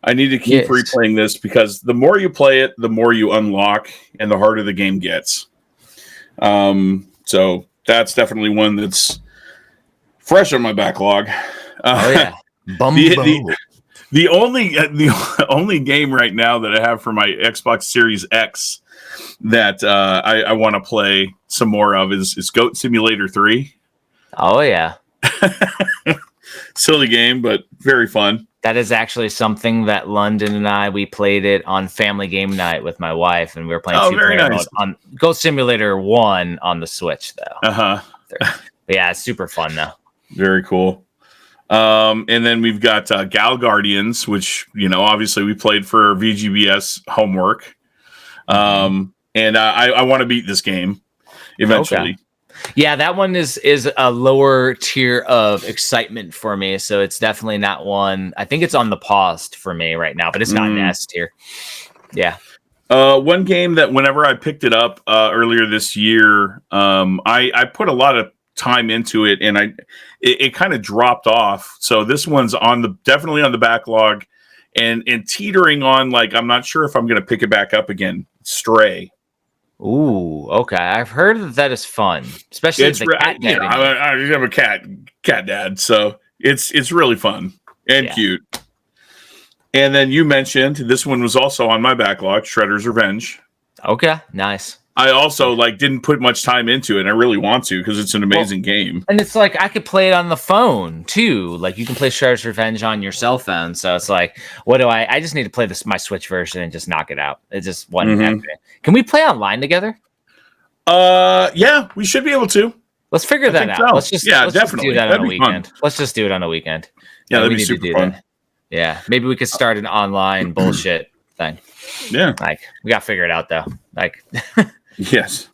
Speaker 4: I need to keep replaying this because the more you play it, the more you unlock and the harder the game gets. So that's definitely one that's fresh on my backlog.
Speaker 3: Bumbo.
Speaker 4: The only game right now that I have for my Xbox Series X that I want to play some more of is Goat Simulator 3.
Speaker 3: Oh, yeah.
Speaker 4: Silly game, but very fun.
Speaker 3: That is actually something that London and we played it on family game night with my wife, and we were playing two-player mode on Goat Simulator 1 on the Switch, though. But yeah, it's super fun, though.
Speaker 4: Very cool. And then we've got Gal Guardians, which, obviously we played for VGBS homework. And I want to beat this game eventually.
Speaker 3: Okay. Yeah, that one is a lower tier of excitement for me, so it's definitely not one. I think it's on the paused for me right now, but it's not an S tier. Yeah.
Speaker 4: One game that whenever I picked it up earlier this year, I put a lot of time into it, and it kind of dropped off. So this one's definitely on the backlog, and teetering on like I'm not sure if I'm going to pick it back up again. Stray.
Speaker 3: Ooh, okay. I've heard that is fun, especially the cat dad.
Speaker 4: I'm a cat dad, so it's really fun and cute. And then you mentioned this one was also on my backlog, Shredder's Revenge.
Speaker 3: Okay, nice.
Speaker 4: I also like didn't put much time into it. And I really want to because it's an amazing game.
Speaker 3: And it's like I could play it on the phone too. Like you can play Shredder's Revenge on your cell phone. So it's like, what do I just need to play my Switch version and just knock it out. It just wasn't happening. Can we play online together?
Speaker 4: Yeah, we should be able to.
Speaker 3: Let's figure that out.
Speaker 4: So.
Speaker 3: Let's just
Speaker 4: definitely
Speaker 3: do that
Speaker 4: that'd
Speaker 3: on a weekend.
Speaker 4: Fun.
Speaker 3: Let's just do it on a weekend.
Speaker 4: Yeah, that'd be super fun.
Speaker 3: That. Yeah, maybe we could start an online bullshit thing.
Speaker 4: Yeah,
Speaker 3: like we got to figure it out though. Like,
Speaker 4: yes.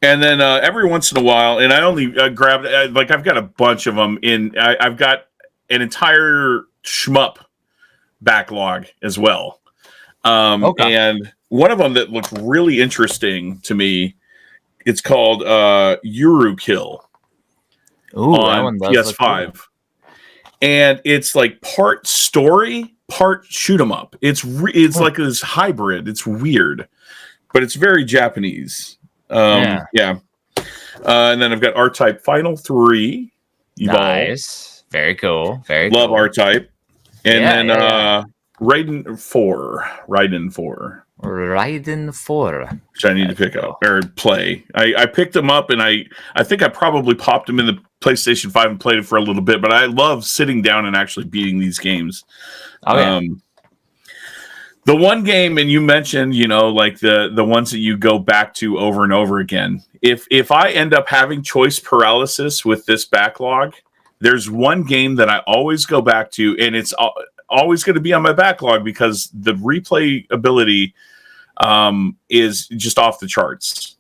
Speaker 4: And then every once in a while, and I only grabbed like I've got a bunch of them in. I've got an entire shmup backlog as well. And one of them that looked really interesting to me, it's called Eurokill on PS5, and it's like part story, part shoot 'em up. It's like this hybrid. It's weird, but it's very Japanese. And then I've got R-Type Final 3.
Speaker 3: Nice. Very cool. Very
Speaker 4: love
Speaker 3: cool.
Speaker 4: R-Type. And then Raiden 4. Raiden 4. Which I need to pick up or play. I picked them up and I think I probably popped them in the PlayStation 5 and played it for a little bit, but I love sitting down and actually beating these games. The one game, and you mentioned, like the ones that you go back to over and over again. If I end up having choice paralysis with this backlog, there's one game that I always go back to, and it's always going to be on my backlog because the replay ability is just off the charts.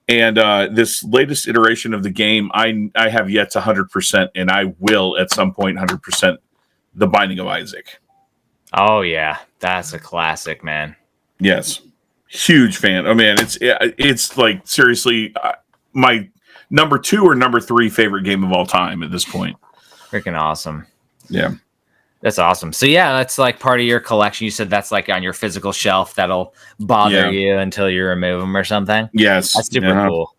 Speaker 4: And this latest iteration of the game, I have yet to 100%, and I will at some point 100% The Binding of Isaac.
Speaker 3: Oh yeah, that's a classic, man.
Speaker 4: Yes, huge fan. Oh man, it's like seriously my number 2 or number 3 favorite game of all time at this point.
Speaker 3: Freaking awesome.
Speaker 4: Yeah,
Speaker 3: that's awesome. So yeah, that's like part of your collection. You said that's like on your physical shelf that'll bother you until you remove them or something.
Speaker 4: Yes,
Speaker 3: that's super cool.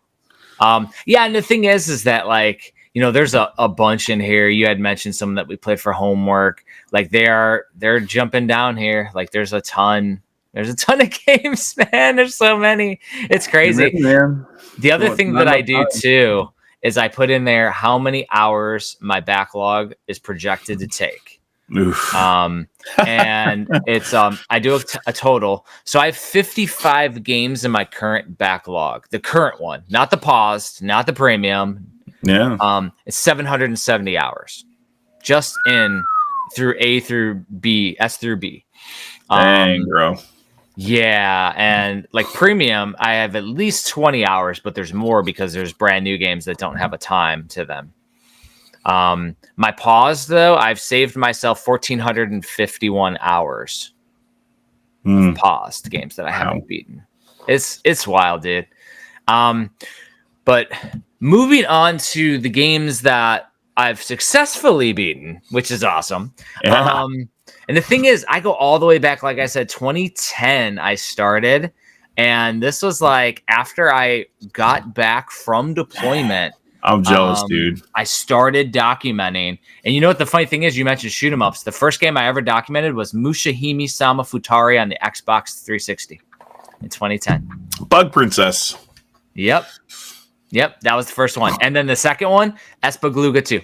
Speaker 3: Yeah, and the thing is that like. There's a bunch in here. You had mentioned some that we played for homework. Like they're jumping down here. Like there's a ton of games, man. There's so many. It's crazy. Man. The other thing that I do too is I put in there how many hours my backlog is projected to take.
Speaker 4: Oof.
Speaker 3: And it's I do a total. So I have 55 games in my current backlog. The current one, not the paused, not the premium.
Speaker 4: Yeah.
Speaker 3: It's 770 hours just in through A through B, S through B.
Speaker 4: Dang, bro.
Speaker 3: Yeah. And like premium, I have at least 20 hours, but there's more because there's brand new games that don't have a time to them. My pause though, I've saved myself 1,451 hours of paused games that I haven't beaten. It's wild, dude. But moving on to the games that I've successfully beaten, which is awesome.
Speaker 4: Yeah.
Speaker 3: And the thing is, I go all the way back, like I said, 2010 I started. And this was like after I got back from deployment.
Speaker 4: I'm jealous, dude.
Speaker 3: I started documenting. And you know what the funny thing is? You mentioned shoot 'em ups. The first game I ever documented was Mushihime Sama Futari on the Xbox 360 in 2010.
Speaker 4: Bug Princess.
Speaker 3: Yep, that was the first one. And then the second one, Espagluga 2.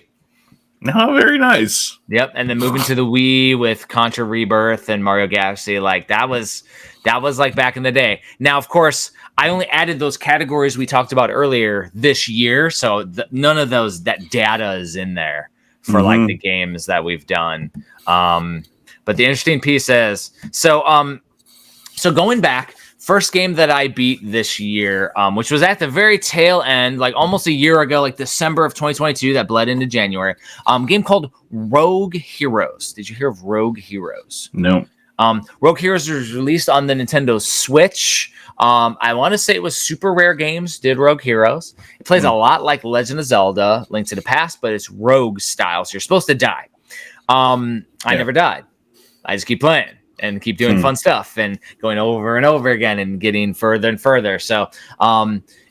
Speaker 4: Oh, very nice.
Speaker 3: Yep, and then moving to the Wii with Contra Rebirth and Mario Galaxy, like that was like back in the day. Now, of course, I only added those categories we talked about earlier this year, so none of that data is in there for like the games that we've done. But the interesting piece is so going back. First game that I beat this year, which was at the very tail end, like almost a year ago, like December of 2022, that bled into January. Game called Rogue Heroes. Did you hear of Rogue Heroes?
Speaker 4: No.
Speaker 3: Rogue Heroes was released on the Nintendo Switch. I want to say it was Super Rare Games did Rogue Heroes. It plays a lot like Legend of Zelda, Link to the Past, but it's Rogue style, so you're supposed to die. I never died. I just keep playing. And keep doing fun stuff and going over and over again and getting further and further. So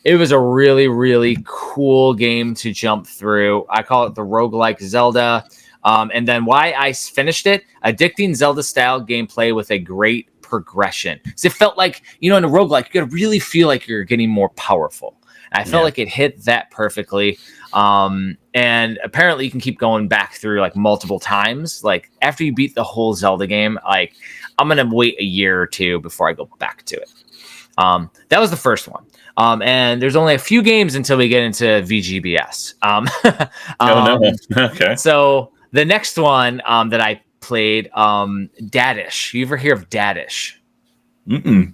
Speaker 3: it was a really, really cool game to jump through. I call it the roguelike Zelda. And then why I finished it, addicting Zelda-style gameplay with a great progression. So it felt like, in a roguelike, you got to really feel like you're getting more powerful. And I felt like it hit that perfectly. And apparently you can keep going back through like multiple times. Like after you beat the whole Zelda game, like I'm going to wait a year or two before I go back to it. That was the first one. And there's only a few games until we get into VGBS.
Speaker 4: Okay.
Speaker 3: So the next one that I played, Dadish. You ever hear of Dadish?
Speaker 4: Mm-mm.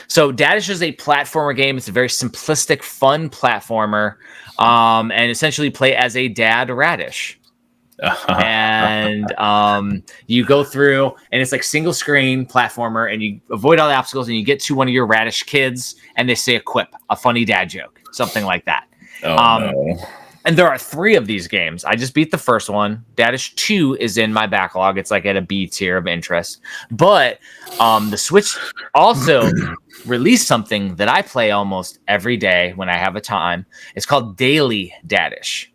Speaker 3: So Dadish is a platformer game. It's a very simplistic, fun platformer, and essentially play as a dad radish. And you go through, and it's like single screen platformer, and you avoid all the obstacles, and you get to one of your radish kids, and they say a quip, a funny dad joke, something like that.
Speaker 4: No.
Speaker 3: And there are 3 of these games. I just beat the first one. Dadish 2 is in my backlog. It's like at a B tier of interest. But the Switch also released something that I play almost every day when I have a time. It's called Daily Dadish.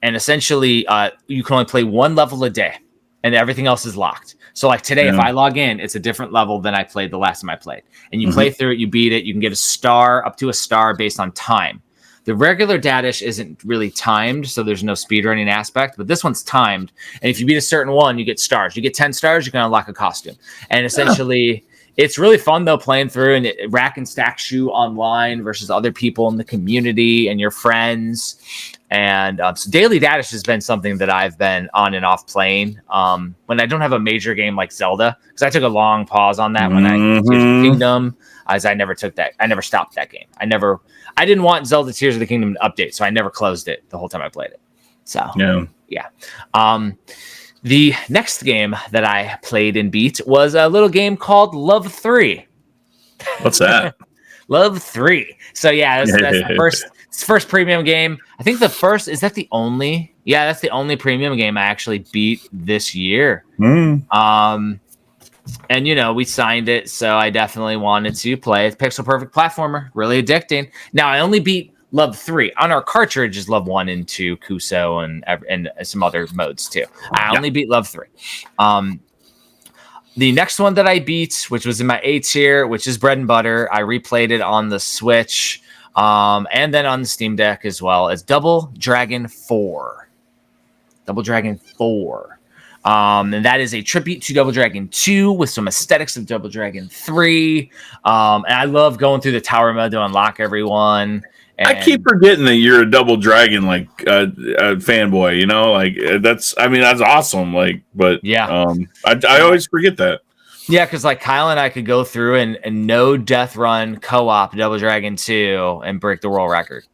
Speaker 3: And essentially, you can only play 1 level a day, and everything else is locked. So like today, if I log in, it's a different level than I played the last time I played. And you play through it, you beat it, you can get a star, up to a star based on time. The regular Dadish isn't really timed, so there's no speedrunning aspect, but this one's timed. And if you beat a certain one, you get stars. You get 10 stars, you can unlock a costume. And essentially, it's really fun, though, playing through, and it rack and stacks you online versus other people in the community and your friends. And so Daily Dadish has been something that I've been on and off playing when I don't have a major game like Zelda, because I took a long pause on that when I did Tears of the Kingdom, as I never stopped that game. I didn't want Zelda Tears of the Kingdom to update, so I never closed it the whole time I played it. So yeah. The next game that I played and beat was a little game called Love 3.
Speaker 4: What's that?
Speaker 3: Love 3. So yeah, that's the first premium game. I think that's the only premium game I actually beat this year. And we signed it, so I definitely wanted to play. It's pixel perfect platformer, really addicting. Now I only beat Love 3 on our cartridge. Is Love 1 and 2, Kuso, and some other modes too. I only beat Love 3. The next one that I beat, which was in my A tier, which is Bread and Butter, I replayed it on the Switch, and then on the Steam Deck as well, as Double Dragon 4. Double Dragon 4. And that is a tribute to Double Dragon 2 with some aesthetics of Double Dragon 3. And I love going through the tower mode to unlock everyone. And
Speaker 4: I keep forgetting that you're a Double Dragon fanboy. That's awesome. I always forget that.
Speaker 3: Yeah, because like Kyle and I could go through and no death run co-op Double Dragon 2 and break the world record.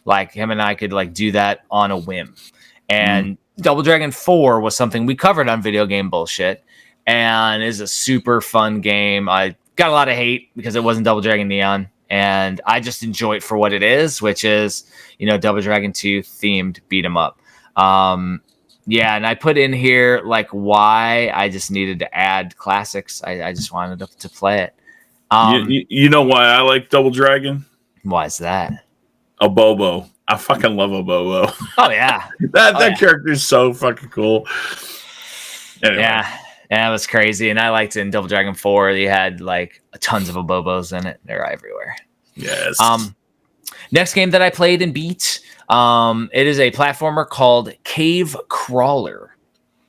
Speaker 3: Like him and I could like do that on a whim. And Double Dragon 4 was something we covered on Video Game Bullshit, and is a super fun game. I got a lot of hate because it wasn't Double Dragon Neon, and I just enjoy it for what it is, which is, Double Dragon 2 themed beat 'em up. Yeah, and I put in here like why I just needed to add classics. I just wanted to play it.
Speaker 4: You know why I like Double Dragon?
Speaker 3: Why is that?
Speaker 4: Abobo. I fucking love Abobo.
Speaker 3: Oh yeah,
Speaker 4: that character is so fucking cool. Anyway.
Speaker 3: Yeah, it was crazy, and I liked it in Double Dragon 4. They had like tons of Abobos in it. They're everywhere.
Speaker 4: Yes.
Speaker 3: Next game that I played and beat, it is a platformer called Cave Crawler.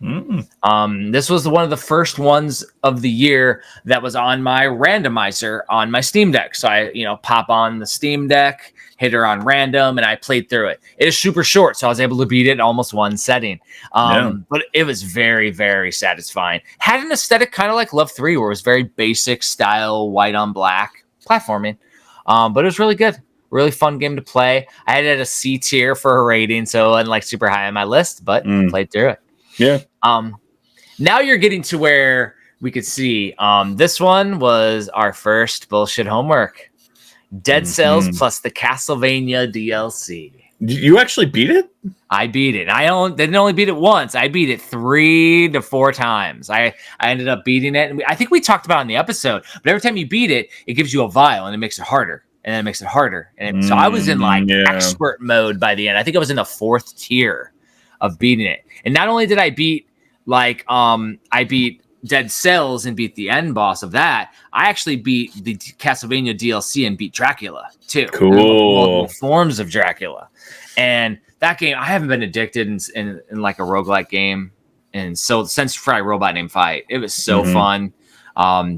Speaker 3: This was one of the first ones of the year that was on my randomizer on my Steam Deck. So I, pop on the Steam Deck, hit her on random, and I played through it. It is super short, so I was able to beat it in almost one setting. But it was very, very satisfying. Had an aesthetic kind of like Love 3, where it was very basic style, white on black platforming. But it was really good. Really fun game to play. I had it at a C tier for a rating, so it wasn't like super high on my list, but played through it.
Speaker 4: Yeah.
Speaker 3: Now you're getting to where we could see. This one was our first bullshit homework. Dead Cells plus the Castlevania DLC.
Speaker 4: You actually beat it?
Speaker 3: I beat it. Didn't only beat it once. I beat it 3 to 4 times. I ended up beating it. And I think we talked about it in the episode, but every time you beat it, it gives you a vial and it makes it harder. And then it makes it harder. And so I was in expert mode by the end. I think I was in the 4th tier of beating it. And not only did I beat I beat Dead Cells and beat the end boss of that, I actually beat the Castlevania DLC and beat Dracula too.
Speaker 4: Cool.
Speaker 3: Multiple forms of Dracula. And that game, I haven't been addicted in like a roguelike game. And so since Fry Robot Named Fight, it was so fun.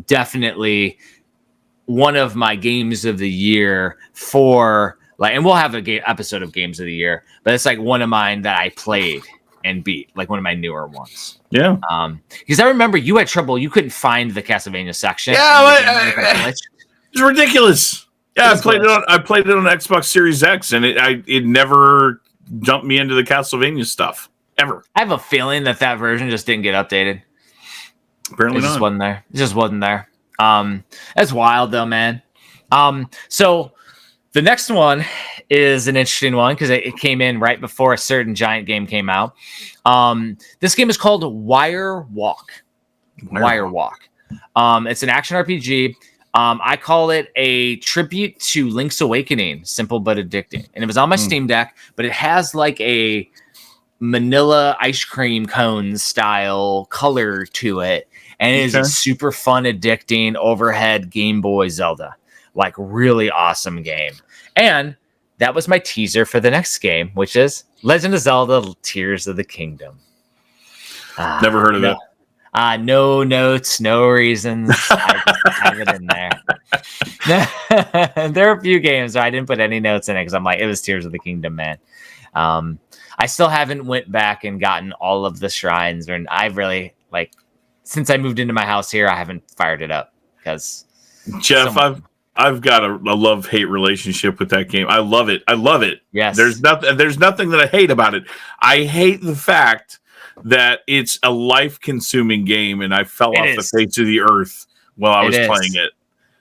Speaker 3: Definitely one of my games of the year for like, and we'll have a episode of games of the year, but it's like one of mine that I played and beat, like one of my newer ones.
Speaker 4: Yeah.
Speaker 3: Because I remember you had trouble. You couldn't find the Castlevania section.
Speaker 4: Yeah, it's ridiculous. Yeah, I played it on Xbox Series X, and it never jumped me into the Castlevania stuff ever.
Speaker 3: I have a feeling that version just didn't get updated.
Speaker 4: Apparently,
Speaker 3: it just wasn't there. It just wasn't there. That's wild, though, man. So the next one is an interesting one because it came in right before a certain giant game came out. This game is called Wire Walk. Wire Walk. It's an action RPG. I call it a tribute to Link's Awakening, simple but addicting. And it was on my Steam Deck, but it has like a Manila ice cream cone style color to it. And it is a super fun, addicting overhead Game Boy Zelda. Like really awesome game. And that was my teaser for the next game, which is Legend of Zelda Tears of the Kingdom.
Speaker 4: Never heard of it.
Speaker 3: No notes, no reasons. I just have it in there. There are a few games where I didn't put any notes in it because I'm like, it was Tears of the Kingdom, man. I still haven't went back and gotten all of the shrines, and I've really like since I moved into my house here, I haven't fired it up because
Speaker 4: Jeff, I've got a love-hate relationship with that game. I love it.
Speaker 3: Yes.
Speaker 4: There's nothing that I hate about it. I hate the fact that it's a life-consuming game, and I fell off the face of the earth while I was playing it.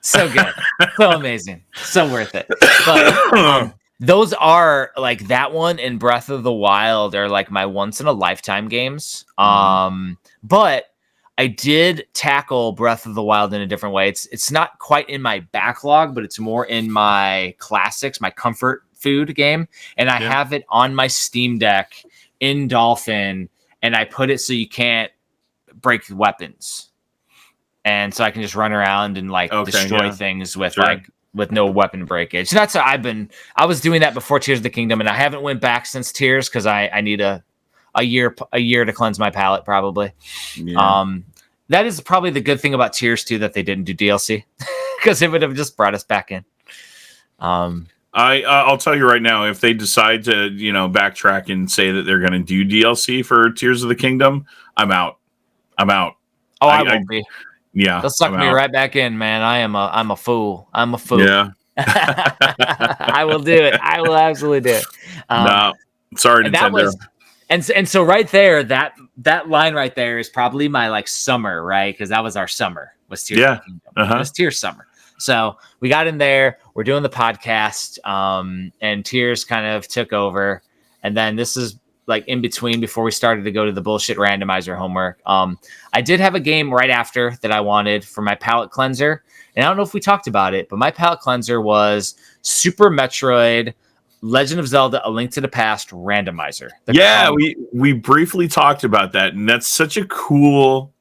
Speaker 3: So good. So amazing. So worth it. But those are like that one and Breath of the Wild are like my once-in-a-lifetime games. But I did tackle Breath of the Wild in a different way. It's not quite in my backlog, but it's more in my classics, my comfort food game. And I have it on my Steam Deck in Dolphin, and I put it so you can't break weapons. And so I can just run around and like destroy things with with no weapon breakage. So that's how I was doing that before Tears of the Kingdom, and I haven't went back since Tears because I need a year to cleanse my palate probably. That is probably the good thing about Tears 2 that they didn't do DLC because it would have just brought us back in.
Speaker 4: I'll tell you right now, if they decide to backtrack and say that they're going to do DLC for Tears of the Kingdom, I'm out. Oh,
Speaker 3: I won't be.
Speaker 4: Yeah,
Speaker 3: they'll suck me right back in, man. I'm a fool. Yeah. I will do it. I will absolutely do it.
Speaker 4: No, sorry, Nintendo.
Speaker 3: And so right there, that line right there is probably my like summer, right? Because that was our summer. Was Tears of the Kingdom. It was Tears summer. So we got in there. We're doing the podcast, and Tears kind of took over. And then this is like in between before we started to go to the bullshit randomizer homework. I did have a game right after that I wanted for my palate cleanser, and I don't know if we talked about it, but my palate cleanser was Super Metroid Legend of Zelda: A Link to the Past randomizer.
Speaker 4: We briefly talked about that, and that's such a cool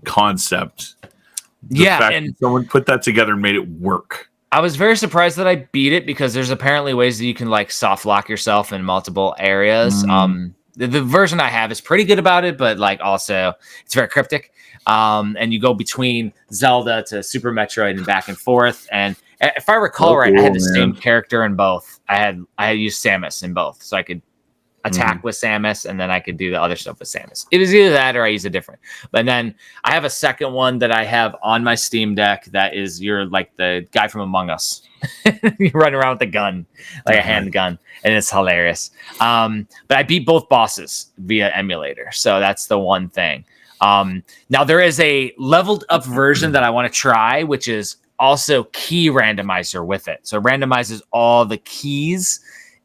Speaker 4: concept. The fact and that someone put that together and made it work.
Speaker 3: I was very surprised that I beat it because there's apparently ways that you can like soft lock yourself in multiple areas. The version I have is pretty good about it, but like also it's very cryptic. And you go between Zelda to Super Metroid and back and forth. And if I recall I had the same character in both. I had used Samus in both, so I could attack with Samus, and then I could do the other stuff with Samus. It was either that or I use a different. But then I have a second one that I have on my Steam Deck that is you're like the guy from Among Us. You run around with a gun, like a handgun, and it's hilarious. But I beat both bosses via emulator, so that's the one thing. Now there is a leveled up version that I want to try, which is also key randomizer with it. So it randomizes all the keys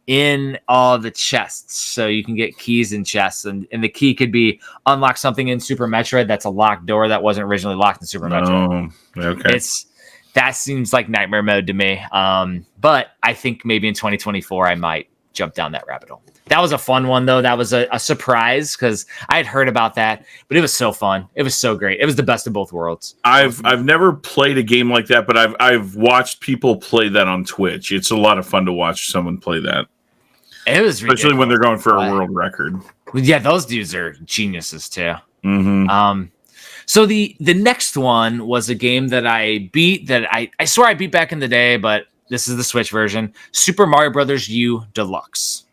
Speaker 3: in all the chests, so you can get keys in chests, and the key could be unlock something in Super Metroid that's a locked door that wasn't originally locked in Super Metroid. Okay, that seems like nightmare mode to me. But I think maybe in 2024 I might jump down that rabbit hole. That was a fun one, though. That was a surprise because I had heard about that, but it was so fun. It was so great. It was the best of both worlds.
Speaker 4: I've never played a game like that, but I've watched people play that on Twitch. It's a lot of fun to watch someone play that.
Speaker 3: It was
Speaker 4: especially when they're going for a world record.
Speaker 3: Yeah, those dudes are geniuses too.
Speaker 4: Mm-hmm.
Speaker 3: So the next one was a game that I beat that I swear I beat back in the day, but this is the Switch version. Super Mario Brothers U Deluxe.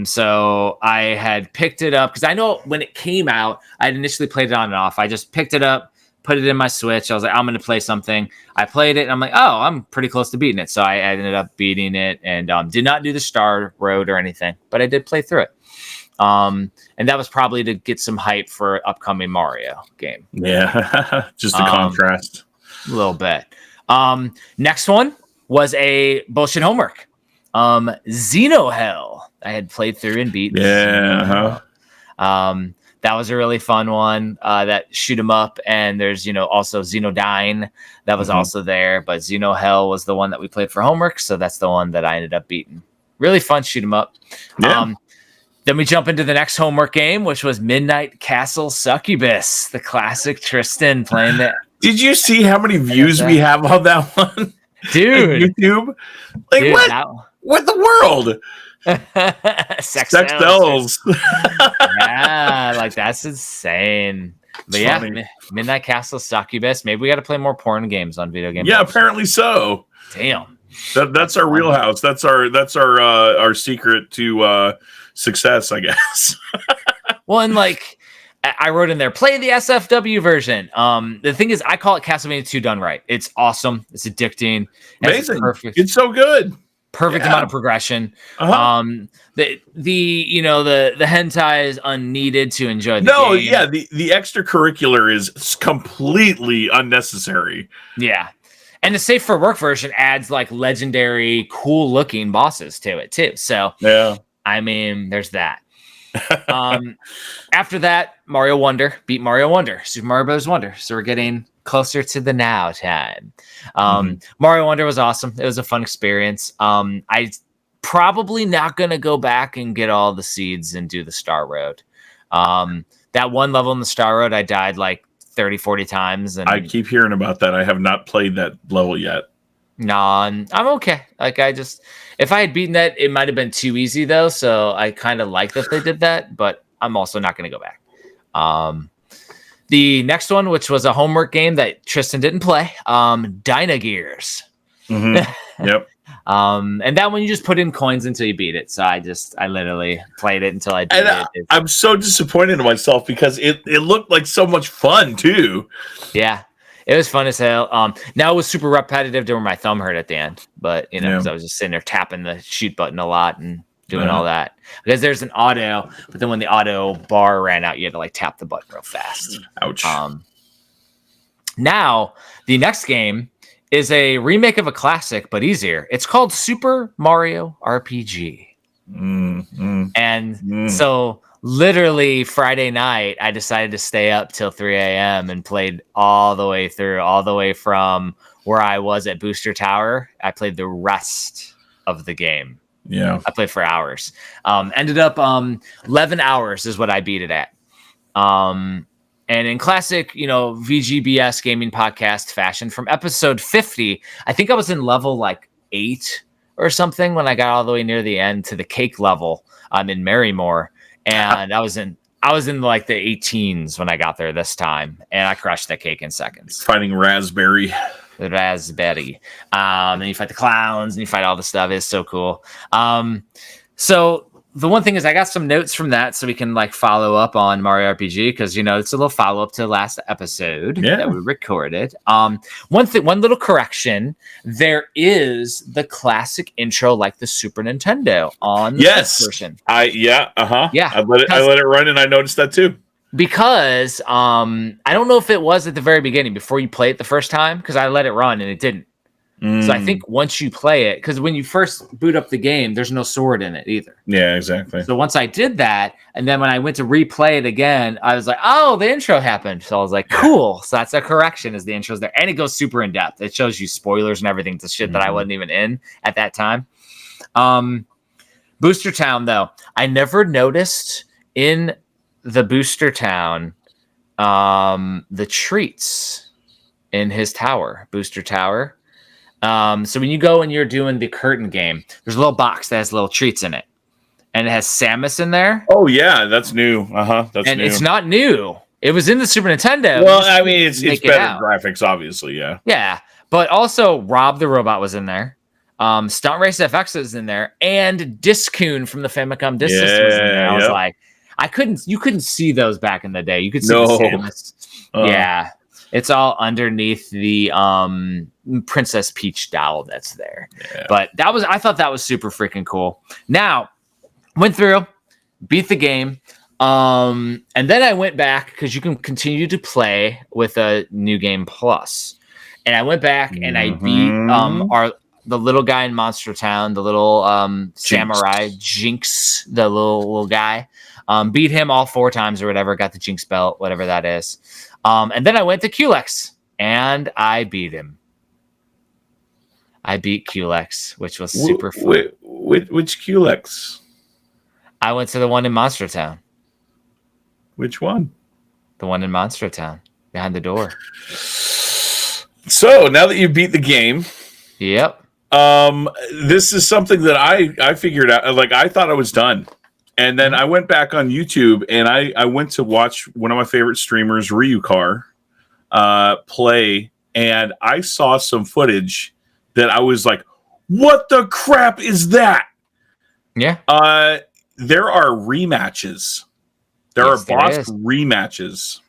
Speaker 3: So I had picked it up because I know when it came out, I had initially played it on and off. I just picked it up, put it in my Switch. I was like, I'm going to play something. I played it and I'm like, oh, I'm pretty close to beating it. So I ended up beating it and did not do the Star Road or anything, but I did play through it. And that was probably to get some hype for an upcoming Mario game.
Speaker 4: Yeah, just a contrast.
Speaker 3: A little bit. Next one was a bullshit homework. Xenohell. I had played through and beat.
Speaker 4: Yeah.
Speaker 3: That was a really fun one. That shoot 'em up, and there's also Xenodyne that was also there, but Xenohell was the one that we played for homework, so that's the one that I ended up beating. Really fun shoot 'em up.
Speaker 4: Yeah.
Speaker 3: Then we jump into the next homework game, which was Midnight Castle Succubus, the classic Tristan playing that.
Speaker 4: Did you see how many views we have on that one?
Speaker 3: Dude.
Speaker 4: On YouTube? Like,
Speaker 3: dude,
Speaker 4: what the world?
Speaker 3: Sex
Speaker 4: dolls.
Speaker 3: Yeah, like that's insane. But yeah, Midnight Castle Succubus. Maybe we got to play more porn games on video games.
Speaker 4: Yeah, apparently so.
Speaker 3: Damn.
Speaker 4: That's our wheelhouse. That's our secret to success, I guess.
Speaker 3: Well, and like I wrote in there, play the SFW version. The thing is, I call it Castlevania 2 done right. It's awesome. It's addicting.
Speaker 4: Amazing.
Speaker 3: Perfect.
Speaker 4: It's so good.
Speaker 3: Perfect amount of progression. The hentai is unneeded to enjoy the game.
Speaker 4: Yeah, the extracurricular is completely unnecessary.
Speaker 3: Yeah. And the safe for work version adds like legendary, cool looking bosses to it too. So
Speaker 4: yeah,
Speaker 3: I mean, there's that. After that, Mario Wonder beat Mario Wonder, Super Mario Bros. Wonder. So we're getting closer to the now time. Mario Wonder was awesome. It was a fun experience. I probably not going to go back and get all the seeds and do the Star Road. That one level in the Star Road, I died like 30, 40 times. And
Speaker 4: I keep hearing about that. I have not played that level yet.
Speaker 3: No, I'm okay. Like if I had beaten that, it might have been too easy though. So I kind of like that they did that, but I'm also not going to go back. The next one, which was a homework game that Tristan didn't play, Dynagears.
Speaker 4: Yep.
Speaker 3: And that one you just put in coins until you beat it. So I literally played it until I did it.
Speaker 4: I'm so disappointed in myself because it looked like so much fun too.
Speaker 3: Yeah. It was fun as hell. Now it was super repetitive to where my thumb hurt at the end, but because I was just sitting there tapping the shoot button a lot and doing all that because there's an auto, but then when the auto bar ran out, you had to like tap the button real fast.
Speaker 4: Ouch.
Speaker 3: Now the next game is a remake of a classic, but easier. It's called Super Mario RPG. So literally Friday night, I decided to stay up till 3 a.m. and played all the way through, all the way from where I was at Booster Tower. I played the rest of the game.
Speaker 4: Yeah.
Speaker 3: I played for hours. Ended up 11 hours is what I beat it at. And in classic, VGBS gaming podcast fashion, from episode 50, I think I was in level like 8 or something when I got all the way near the end to the cake level. I'm in Marymore. And I was in like the 18s when I got there this time, and I crushed that cake in seconds.
Speaker 4: Fighting raspberry.
Speaker 3: And you fight the clowns and you fight all the stuff. It's so cool. So the one thing is I got some notes from that so we can like follow up on Mario RPG because it's a little follow up to the last episode that we recorded. One little correction: there is the classic intro like the Super Nintendo on the version.
Speaker 4: I let it run and I noticed that too.
Speaker 3: Because I don't know if it was at the very beginning before you play it the first time because I let it run and it didn't. So I think once you play it, because when you first boot up the game, there's no sword in it either.
Speaker 4: Yeah, exactly.
Speaker 3: So once I did that, and then when I went to replay it again, I was like, oh, the intro happened. So I was like, cool. So that's a correction as the intro's there. And it goes super in depth. It shows you spoilers and everything to shit that I wasn't even in at that time. Booster Town, though, I never noticed in the Booster Town the treats in his tower, Booster Tower. So when you go and you're doing the curtain game, there's a little box that has little treats in it, and it has Samus in there.
Speaker 4: Oh yeah, that's new. That's
Speaker 3: and
Speaker 4: new.
Speaker 3: It's not new. It was in the Super Nintendo.
Speaker 4: Well, I mean, it's better graphics, obviously. Yeah.
Speaker 3: Yeah, but also Rob the Robot was in there. Stunt Race FX is in there, and Discoon from the Famicom Disk System was in there. I was like, you couldn't see those back in the day. You could see the Samus. Yeah, it's all underneath the Princess Peach doll that's there. Yeah. But I thought that was super freaking cool. Now, went through, beat the game, and then I went back because you can continue to play with a New Game Plus, and I went back and I beat the little guy in Monster Town, the little samurai Jinx, the little guy. Beat him all 4 times or whatever. Got the Jinx belt, whatever that is. And then I went to Culex and I beat him. I beat Culex, which was super fun.
Speaker 4: Which Culex?
Speaker 3: I went to the one in Monster Town.
Speaker 4: Which one?
Speaker 3: The one in Monster Town, behind the door.
Speaker 4: So now that you beat the game,
Speaker 3: yep.
Speaker 4: This is something that I figured out. Like, I thought I was done, and then I went back on YouTube and I went to watch one of my favorite streamers, Ryukar, play, and I saw some footage that I was like, "What the crap is that?"
Speaker 3: Yeah.
Speaker 4: There are rematches. There are boss rematches,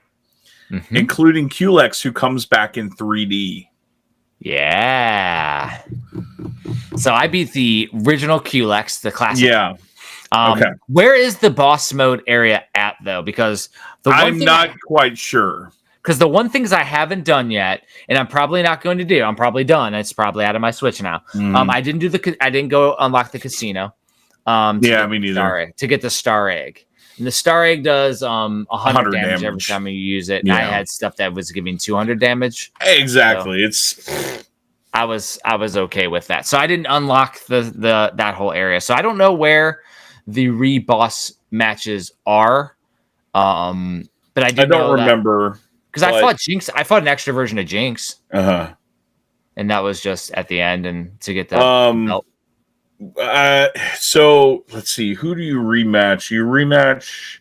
Speaker 4: including Culex, who comes back in 3D.
Speaker 3: Yeah. So I beat the original Culex, the classic.
Speaker 4: Yeah. Okay.
Speaker 3: Where is the boss mode area at, though? Because
Speaker 4: I'm not quite sure.
Speaker 3: Because the one things I haven't done yet, and I'm probably not going to do, I'm probably done. It's probably out of my Switch now. I didn't go unlock the casino.
Speaker 4: Me neither.
Speaker 3: To get the Star Egg. And the Star Egg does 100 damage every time you use it. And I had stuff that was giving 200 damage.
Speaker 4: Exactly.
Speaker 3: So I was okay with that. So I didn't unlock that whole area. So I don't know where the re-boss matches are. But I don't
Speaker 4: remember.
Speaker 3: Because I fought Jinx. I fought an extra version of Jinx.
Speaker 4: Uh-huh.
Speaker 3: And that was just at the end and to get that belt.
Speaker 4: So let's see. Who do you rematch? You rematch.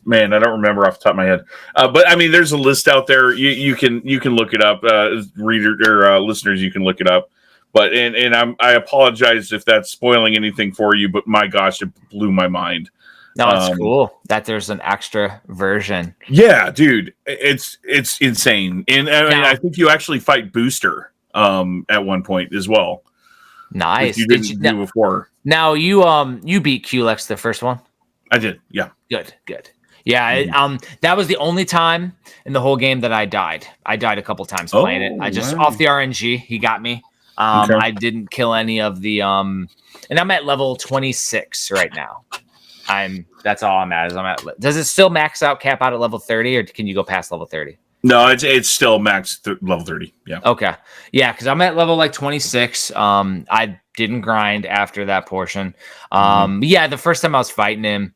Speaker 4: Man, I don't remember off the top of my head. But I mean, there's a list out there. You can look it up. Reader or listeners, you can look it up. But I apologize if that's spoiling anything for you. But my gosh, it blew my mind.
Speaker 3: No, it's cool that there's an extra version.
Speaker 4: Yeah, dude, it's insane. And I mean, I think you actually fight Booster at one point as well.
Speaker 3: Nice.
Speaker 4: You didn't do before.
Speaker 3: Now you beat Culex the first one.
Speaker 4: I did. Yeah.
Speaker 3: Good. Yeah. That was the only time in the whole game that I died. I died a couple times playing it. I just off the RNG. He got me. I didn't kill any of the and I'm at level 26 right now. That's all I'm at. Does it still max out, cap out at level 30, or can you go past level 30?
Speaker 4: No, it's still max level 30. Yeah.
Speaker 3: Okay. Yeah, because I'm at level 26. I didn't grind after that portion. Yeah, the first time I was fighting him,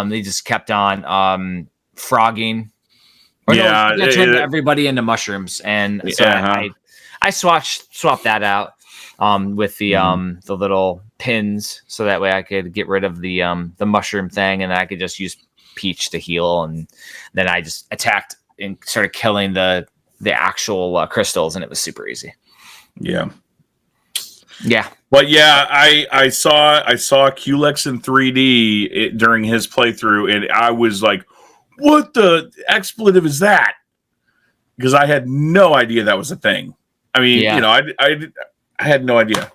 Speaker 3: they just kept on frogging. Turned everybody into mushrooms, and so I swapped that out with the little pins, so that way I could get rid of the mushroom thing, and I could just use Peach to heal, and then I just attacked and started killing the actual crystals, and it was super easy.
Speaker 4: Yeah.
Speaker 3: But
Speaker 4: yeah, I saw Culex in 3D during his playthrough, and I was like, "What the expletive is that?" Because I had no idea that was a thing. I mean, I had no idea.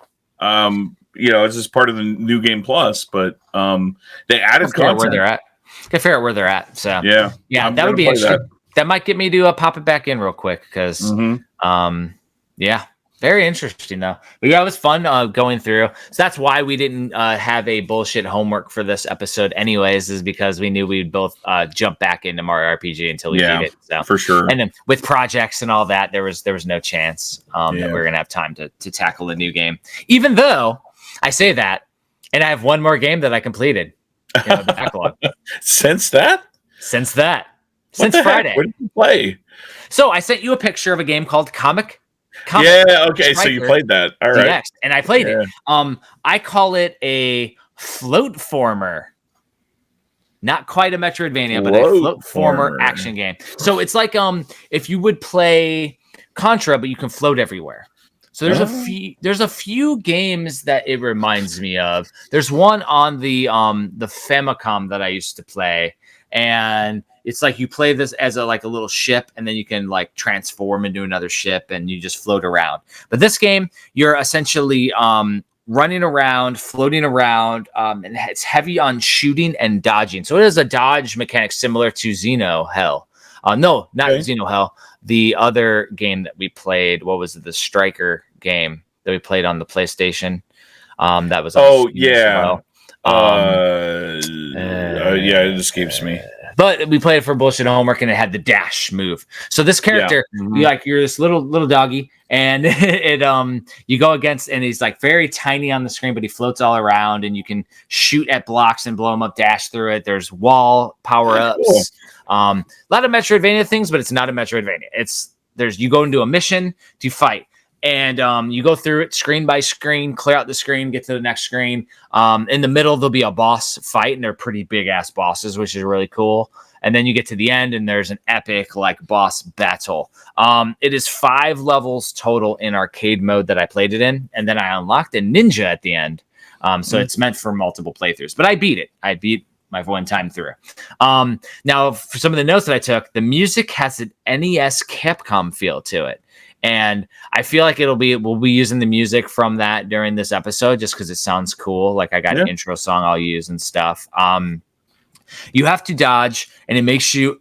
Speaker 4: It's just part of the New Game Plus, but they added content.
Speaker 3: Where they're at. Can figure out where they're at. So yeah, that would be interesting. That might get me to pop it back in real quick because, yeah. Very interesting, though. But yeah, it was fun going through. So that's why we didn't have a bullshit homework for this episode, anyways, is because we knew we'd both jump back into Mario RPG until we beat it. So
Speaker 4: for sure.
Speaker 3: And then with projects and all that, there was no chance that we were gonna have time to tackle a new game. Even though I say that, and I have one more game that I completed in the backlog.
Speaker 4: Since that?
Speaker 3: Since Friday.
Speaker 4: What did you play?
Speaker 3: So I sent you a picture of a game called Comic.
Speaker 4: Yeah, okay, so you played that. All right.
Speaker 3: Yes, and I played it. I call it a float former. Not quite a Metroidvania, but a float former action game. So it's like if you would play Contra, but you can float everywhere. So there's a few games that it reminds me of. There's one on the Famicom that I used to play, and it's like you play this as a little ship, and then you can like transform into another ship, and you just float around. But this game, you're essentially running around, floating around, and it's heavy on shooting and dodging. So it is a dodge mechanic similar to Xeno Hell. No, not Xeno Hell. The other game that we played, what was it? The Striker game that we played on the PlayStation. That was
Speaker 4: yeah, it escapes me.
Speaker 3: But we played it for bullshit homework, and it had the dash move. So this character, you're this little doggy, and you go against, and he's like very tiny on the screen, but he floats all around, and you can shoot at blocks and blow them up, dash through it. There's wall power ups, a lot of Metroidvania things, but it's not a Metroidvania. You go into a mission to fight. And you go through it screen by screen, clear out the screen, get to the next screen. In the middle, there'll be a boss fight, and they're pretty big-ass bosses, which is really cool. And then you get to the end, and there's an epic boss battle. It is 5 levels total in arcade mode that I played it in, and then I unlocked a ninja at the end. So it's meant for multiple playthroughs. But I beat it. I beat my one time through. Now, for some of the notes that I took, the music has an NES Capcom feel to it. And I feel like we'll be using the music from that during this episode just because it sounds cool. Like I got an intro song I'll use and stuff. You have to dodge, and it makes you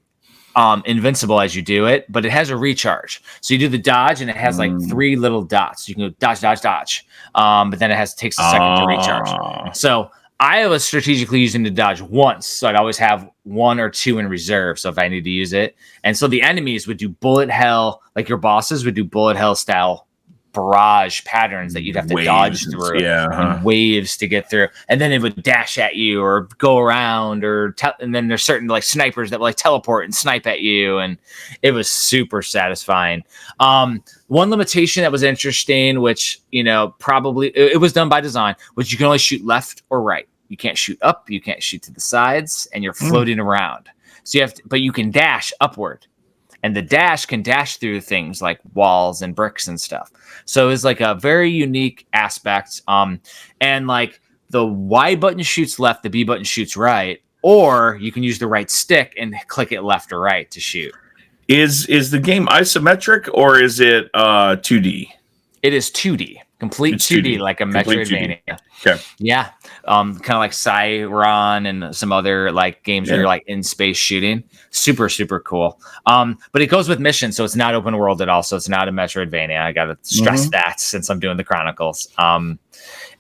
Speaker 3: invincible as you do it, but it has a recharge. So you do the dodge, and it has 3 little dots. You can go dodge, dodge, dodge. But then it takes a second to recharge. So I was strategically using the dodge once, so I'd always have 1 or 2 in reserve, so if I need to use it. And so the enemies would do bullet hell, like your bosses would do bullet hell style barrage patterns that you'd have to dodge through, and waves to get through. And then it would dash at you or go around, and then there's certain snipers that will teleport and snipe at you, and it was super satisfying. One limitation that was interesting, which probably it was done by design, was you can only shoot left or right. You can't shoot up, you can't shoot to the sides, and you're floating around. So but you can dash upward. And the dash can dash through things like walls and bricks and stuff. So it's a very unique aspect. And the Y button shoots left, the B button shoots right, or you can use the right stick and click it left or right to shoot.
Speaker 4: Is the game isometric or is it 2D?
Speaker 3: It is 2D. Complete 2D, like a Metroidvania.
Speaker 4: Okay.
Speaker 3: Yeah. Kind of like Cyron and some other games where you're in space shooting. Super, super cool. But it goes with missions, so it's not open world at all. So it's not a Metroidvania. I gotta stress that since I'm doing the Chronicles.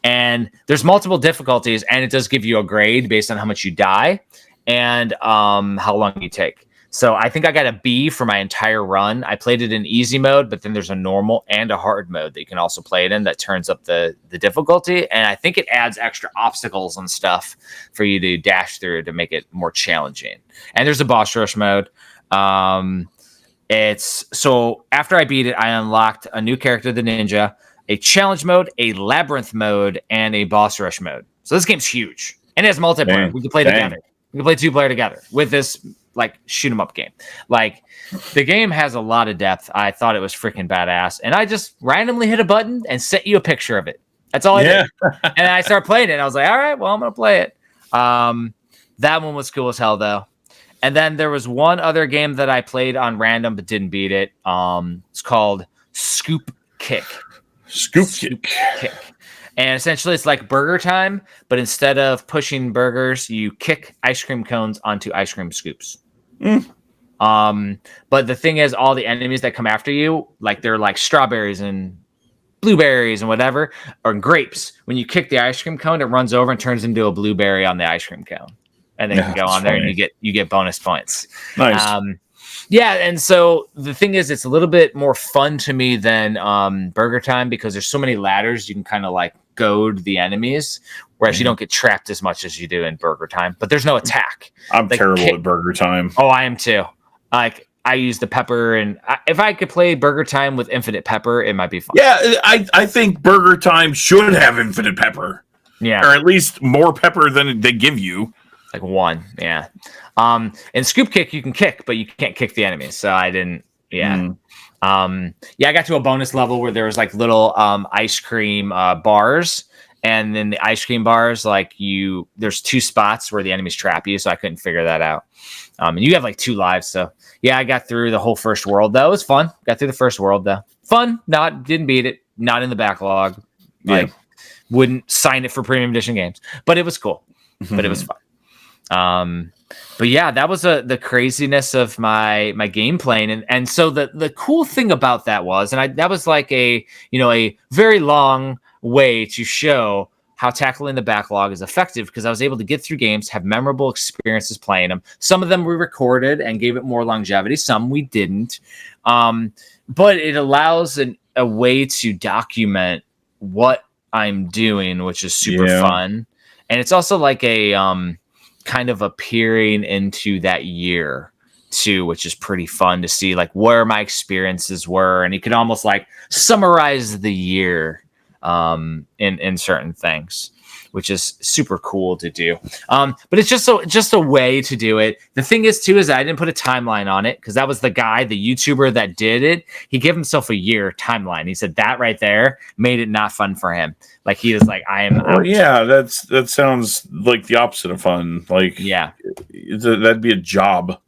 Speaker 3: And there's multiple difficulties, and it does give you a grade based on how much you die and how long you take. So I think I got a B for my entire run. I played it in easy mode, but then there's a normal and a hard mode that you can also play it in that turns up the difficulty. And I think it adds extra obstacles and stuff for you to dash through to make it more challenging. And there's a boss rush mode. So after I beat it, I unlocked a new character, the ninja, a challenge mode, a labyrinth mode, and a boss rush mode. So this game's huge. And it has multiplayer. We can play together. We can play 2-player together with this shoot 'em up game. The game has a lot of depth. I thought it was freaking badass, and I just randomly hit a button and sent you a picture of it. That's all I did. And I started playing it, and I was like, all right, well, I'm gonna play it. That one was cool as hell, though. And then there was one other game that I played on random but didn't beat it. It's called Scoop Kick.
Speaker 4: Scoop Kick.
Speaker 3: And essentially it's like Burger Time, but instead of pushing burgers, you kick ice cream cones onto ice cream scoops. But the thing is, all the enemies that come after you, they're like strawberries and blueberries and whatever, or grapes. When you kick the ice cream cone, it runs over and turns into a blueberry on the ice cream cone, and then you go on there and you get bonus points.
Speaker 4: Nice.
Speaker 3: Yeah, and so the thing is, it's a little bit more fun to me than Burger Time because there's so many ladders you can kind of like goad the enemies, whereas you don't get trapped as much as you do in Burger Time. But there's no attack.
Speaker 4: I'm terrible at Burger Time.
Speaker 3: Oh, I am too. Like I use the pepper, and if I could play Burger Time with infinite pepper, it might be fun.
Speaker 4: Yeah, I think Burger Time should have infinite pepper.
Speaker 3: Yeah,
Speaker 4: or at least more pepper than they give you.
Speaker 3: Like one, yeah. In Scoop Kick, you can kick, but you can't kick the enemies. So I didn't, yeah. I got to a bonus level where there was like little ice cream bars. And then the ice cream bars, like there's 2 spots where the enemies trap you. So I couldn't figure that out. And you have like 2 lives. So yeah, I got through the whole first world though. It was fun. Got through the first world though. Fun. Didn't beat it. Not in the backlog. Like wouldn't sign it for premium edition games, but it was cool. But it was fun. But yeah, that was the craziness of my game playing. And so the cool thing about that was, that was like a very long way to show how tackling the backlog is effective, because I was able to get through games, have memorable experiences playing them. Some of them we recorded and gave it more longevity. Some we didn't. But it allows a way to document what I'm doing, which is super fun. And it's also like a kind of appearing into that year too, which is pretty fun to see like where my experiences were. And you can almost like summarize the year in certain things, which is super cool to do. But it's just a way to do it. The thing is too, is I didn't put a timeline on it, because that was the YouTuber that did it. He gave himself a year timeline. He said that right there made it not fun for him. Like he was like, I am out.
Speaker 4: Well, yeah, that sounds like the opposite of fun. Like, yeah, that'd be a job.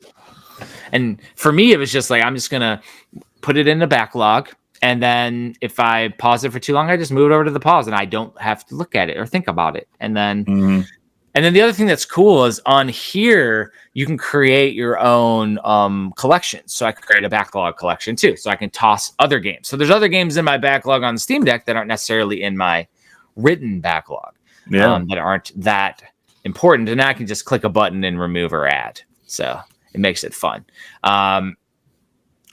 Speaker 3: And for me, it was just like, I'm just gonna put it in the backlog, and then if I pause it for too long, I just move it over to the pause, and I don't have to look at it or think about it. And then, and then the other thing that's cool is on here you can create your own collection. So I could create a backlog collection too, so I can toss other games. So there's other games in my backlog on the Steam Deck that aren't necessarily in my written backlog, that aren't that important, and I can just click a button and remove or add. So it makes it fun.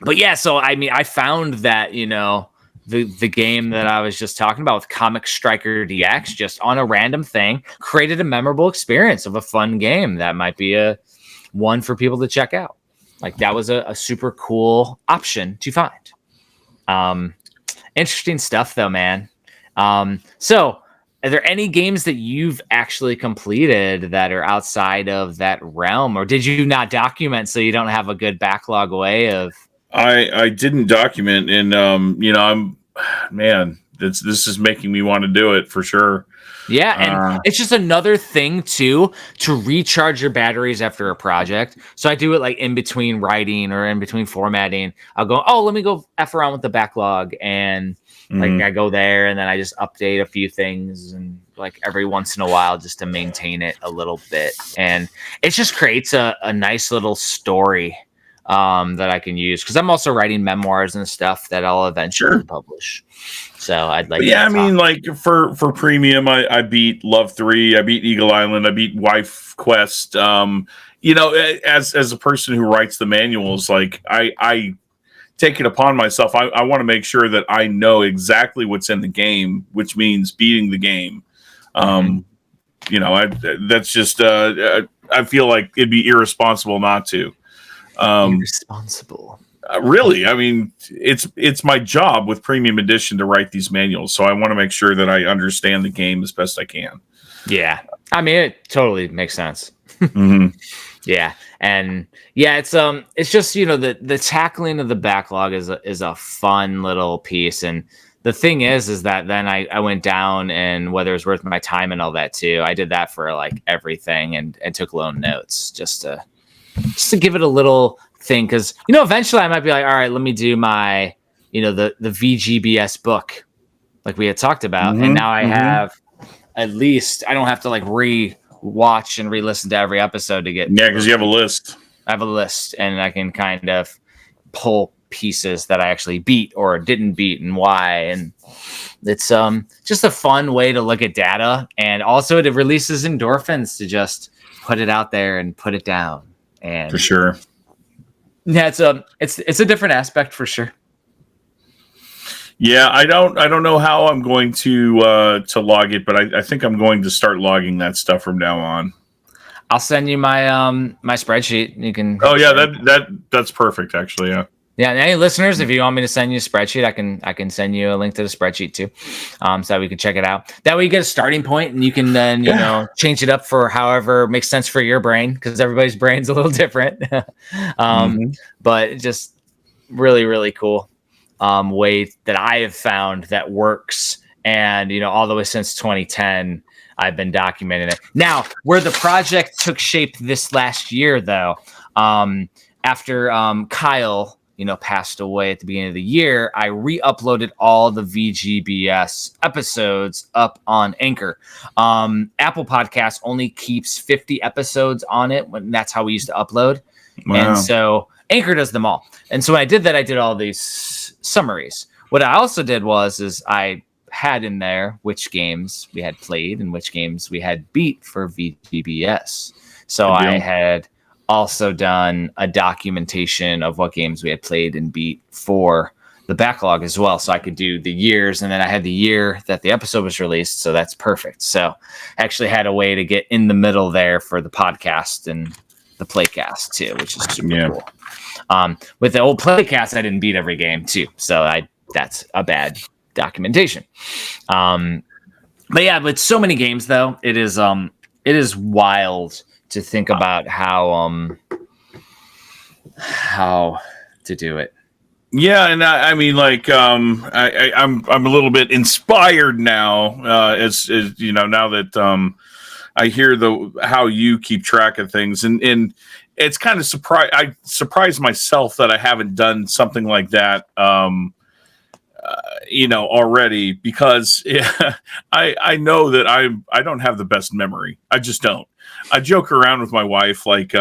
Speaker 3: But yeah, so I mean, I found that, the game that I was just talking about with Comic Striker DX, just on a random thing, created a memorable experience of a fun game that might be a one for people to check out. Like that was a super cool option to find. Interesting stuff though, man. So are there any games that you've actually completed that are outside of that realm, or did you not document so you don't have a good backlog way of?
Speaker 4: I didn't document, and this is making me want to do it for sure.
Speaker 3: Yeah, and it's just another thing too to recharge your batteries after a project. So I do it like in between writing or in between formatting. I'll go, let me go F around with the backlog, and like I go there and then I just update a few things, and like every once in a while just to maintain it a little bit. And it just creates a nice little story that I can use, because I'm also writing memoirs and stuff that I'll eventually publish. So I'd like,
Speaker 4: I mean, like for premium, I beat Love 3, I beat Eagle Island, I beat Wife Quest. As a person who writes the manuals, like I take it upon myself. I want to make sure that I know exactly what's in the game, which means beating the game. That's just I feel like it'd be irresponsible not to.
Speaker 3: Irresponsible.
Speaker 4: Really, I mean, it's my job with Premium Edition to write these manuals, so I want to make sure that I understand the game as best I can.
Speaker 3: Yeah, I mean, it totally makes sense. Yeah, and yeah, it's just the tackling of the backlog is a fun little piece, and the thing is that then I went down, and whether it was worth my time and all that too, I did that for like everything, and took loan notes just to give it a little thing, because eventually I might be like, all right, let me do my the VGBS book like we had talked about, and now I have at least, I don't have to like re-watch and re-listen to every episode to get
Speaker 4: because you have a list.
Speaker 3: I have a list, and I can kind of pull pieces that I actually beat or didn't beat and why. And it's just a fun way to look at data, and also it releases endorphins to just put it out there and put it down. And
Speaker 4: for sure.
Speaker 3: Yeah, it's a different aspect for sure.
Speaker 4: Yeah, I don't know how I'm going to log it, but I think I'm going to start logging that stuff from now on.
Speaker 3: I'll send you my my spreadsheet. You can.
Speaker 4: Oh yeah, that's perfect actually. Yeah.
Speaker 3: Yeah, and any listeners, if you want me to send you a spreadsheet, I can send you a link to the spreadsheet too, so that we can check it out. That way, you get a starting point, and you can then change it up for however makes sense for your brain, because everybody's brain's a little different. But just really, really cool way that I have found that works, and all the way since 2010, I've been documenting it. Now, where the project took shape this last year, though, after Kyle passed away at the beginning of the year, I re-uploaded all the VGBS episodes up on Anchor. Apple Podcasts only keeps 50 episodes on it, when that's how we used to upload. Wow. And so Anchor does them all. And so when I did that, I did all these summaries. What I also did is I had in there which games we had played and which games we had beat for VGBS. So I had also done a documentation of what games we had played and beat for the backlog as well, so I could do the years, and then I had the year that the episode was released, so that's perfect. So I actually had a way to get in the middle there for the podcast and the playcast too, which is super cool. With the old playcast, I didn't beat every game too, so that's a bad documentation. But yeah, with so many games though, it is wild to think about how to do it.
Speaker 4: Yeah, and I mean, like, I'm a little bit inspired now, as now that I hear how you keep track of things, and it's kind of I surprise myself that I haven't done something like that, already, because I know that I don't have the best memory. I just don't. I joke around with my wife, like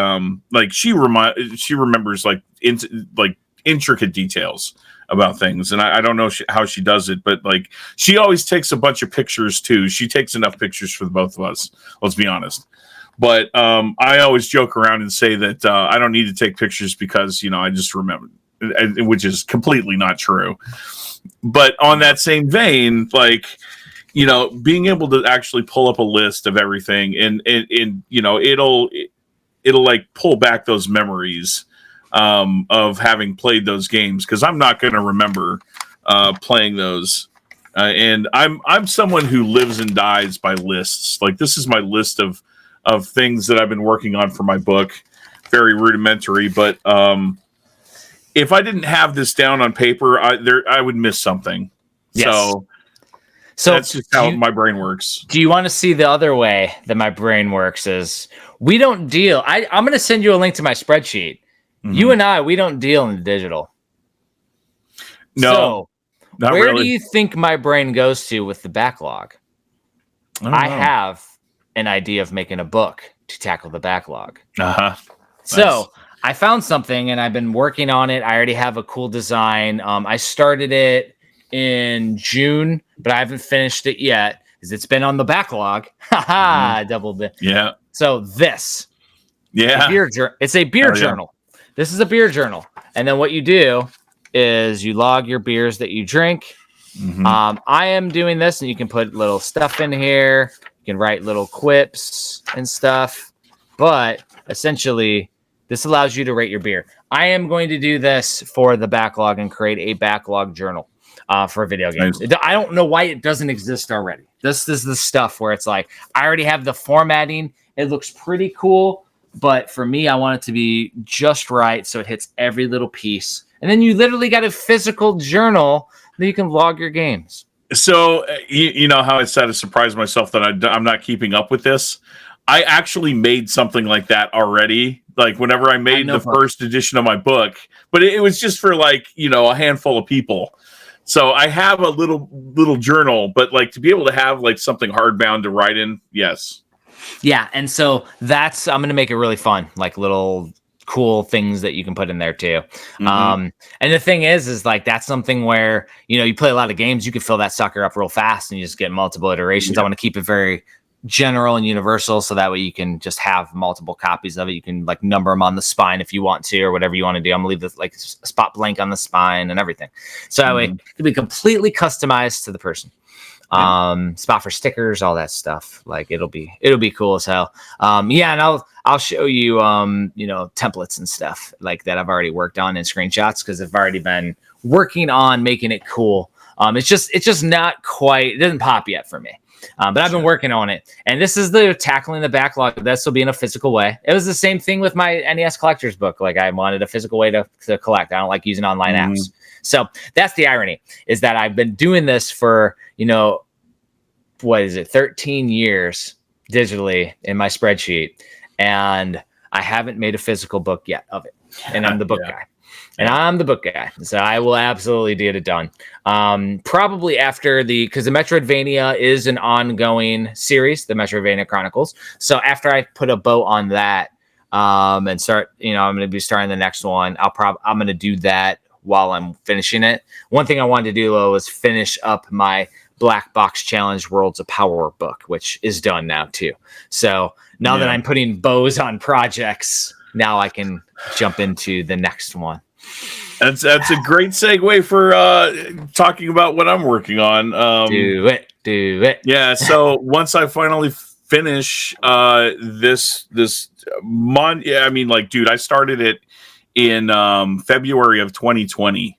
Speaker 4: she remembers like intricate details about things, and I don't know how she does it, but like she always takes a bunch of pictures too. She takes enough pictures for the both of us. Let's be honest. But I always joke around and say that I don't need to take pictures because I just remember, which is completely not true. But on that same vein, like, being able to actually pull up a list of everything and it'll like pull back those memories of having played those games, because I'm not going to remember playing those. And I'm someone who lives and dies by lists. Like, this is my list of things that I've been working on for my book. Very rudimentary, but if I didn't have this down on paper, I would miss something. Yes. So that's just how my brain works.
Speaker 3: Do you want to see the other way that my brain works? Is we don't deal. I'm going to send you a link to my spreadsheet. Mm-hmm. You and we don't deal in the digital.
Speaker 4: No,
Speaker 3: so where do you think my brain goes to with the backlog? I have an idea of making a book to tackle the backlog. So nice. I found something and I've been working on it. I already have a cool design. I started it in June, but I haven't finished it yet because it's been on the backlog. Double bit.
Speaker 4: Yeah.
Speaker 3: So this.
Speaker 4: Yeah.
Speaker 3: It's a beer journal. This is a beer journal. And then what you do is you log your beers that you drink. Mm-hmm. I am doing this, and you can put little stuff in here. You can write little quips and stuff. But essentially, this allows you to rate your beer. I am going to do this for the backlog and create a backlog journal for video games. Nice. I don't know why it doesn't exist already. This is the stuff where it's like, I already have the formatting. It looks pretty cool. But for me, I want it to be just right so it hits every little piece. And then you literally got a physical journal that you can log your games.
Speaker 4: So, you know how I said to surprise myself that I'm not keeping up with this? I actually made something like that already. Like whenever I made the first edition of my book, but it was just for like, a handful of people. So I have a little journal, but like to be able to have like something hardbound to write in. Yes.
Speaker 3: Yeah. And so I'm going to make it really fun, like little cool things that you can put in there too. And the thing is like that's something where, you know, you play a lot of games, you can fill that sucker up real fast and you just get multiple iterations. I want to keep it very general and universal, so that way you can just have multiple copies of it. You can like number them on the spine if you want to, or whatever you want to do. I'm gonna leave this like spot blank on the spine and everything, so that way it can be completely customized to the person. Spot for stickers, all that stuff. Like it'll be cool as hell. And I'll show you you know, templates and stuff like that I've already worked on and screenshots, because I've already been working on making it cool. It's just not quite, it doesn't pop yet for me. But I've been working on it, and this is the tackling the backlog. This will be in a physical way. It was the same thing with my NES collector's book. Like I wanted a physical way to collect. I don't like using online apps. So that's the irony, is that I've been doing this for, you know, what is it, 13 years digitally in my spreadsheet, and I haven't made a physical book yet of it. And I'm the book guy. And I'm the book guy, so I will absolutely get it done. Probably after because the Metroidvania is an ongoing series, the Metroidvania Chronicles. So after I put a bow on that and start, you know, I'm going to be starting the next one. I'm going to do that while I'm finishing it. One thing I wanted to do though was finish up my Black Box Challenge Worlds of Power book, which is done now too. So now that I'm putting bows on projects, now I can jump into the next one.
Speaker 4: That's a great segue for talking about what I'm working on.
Speaker 3: Do it.
Speaker 4: Yeah. So once I finally finish this month, I mean, like, dude, I started it in February of 2020.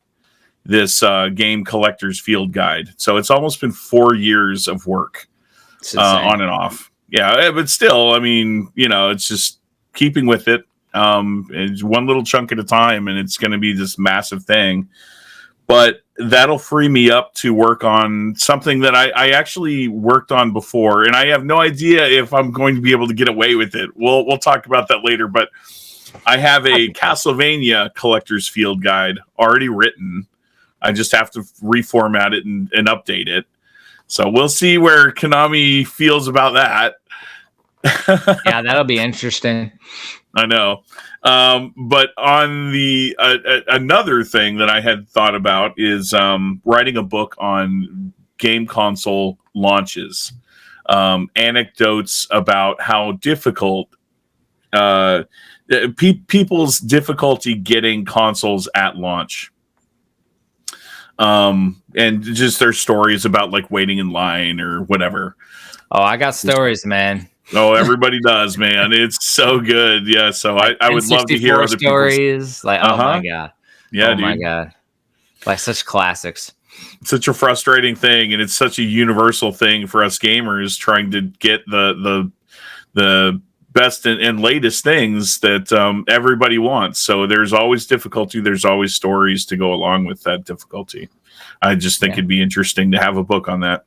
Speaker 4: This game collector's field guide. So it's almost been 4 years of work on and off. Yeah, but still, I mean, you know, it's just keeping with it. It's one little chunk at a time, and it's going to be this massive thing. But that'll free me up to work on something that I actually worked on before, and I have no idea if I'm going to be able to get away with it. We'll talk about that later. But I have a Castlevania collector's field guide already written. I just have to reformat it and update it. So we'll see where Konami feels about that.
Speaker 3: Yeah, that'll be interesting.
Speaker 4: I know. But on the another thing that I had thought about is writing a book on game console launches. Anecdotes about how difficult people's difficulty getting consoles at launch. And just their stories about like waiting in line or whatever.
Speaker 3: Oh, I got stories, man.
Speaker 4: Oh, everybody does, man. It's so good. Yeah. So I would love to hear other
Speaker 3: stories. Like, oh my God.
Speaker 4: Yeah,
Speaker 3: oh
Speaker 4: dude.
Speaker 3: My God. Like such classics.
Speaker 4: Such a frustrating thing, and it's such a universal thing for us gamers trying to get the best and latest things that everybody wants. So there's always difficulty. There's always stories to go along with that difficulty. I just think it'd be interesting to have a book on that.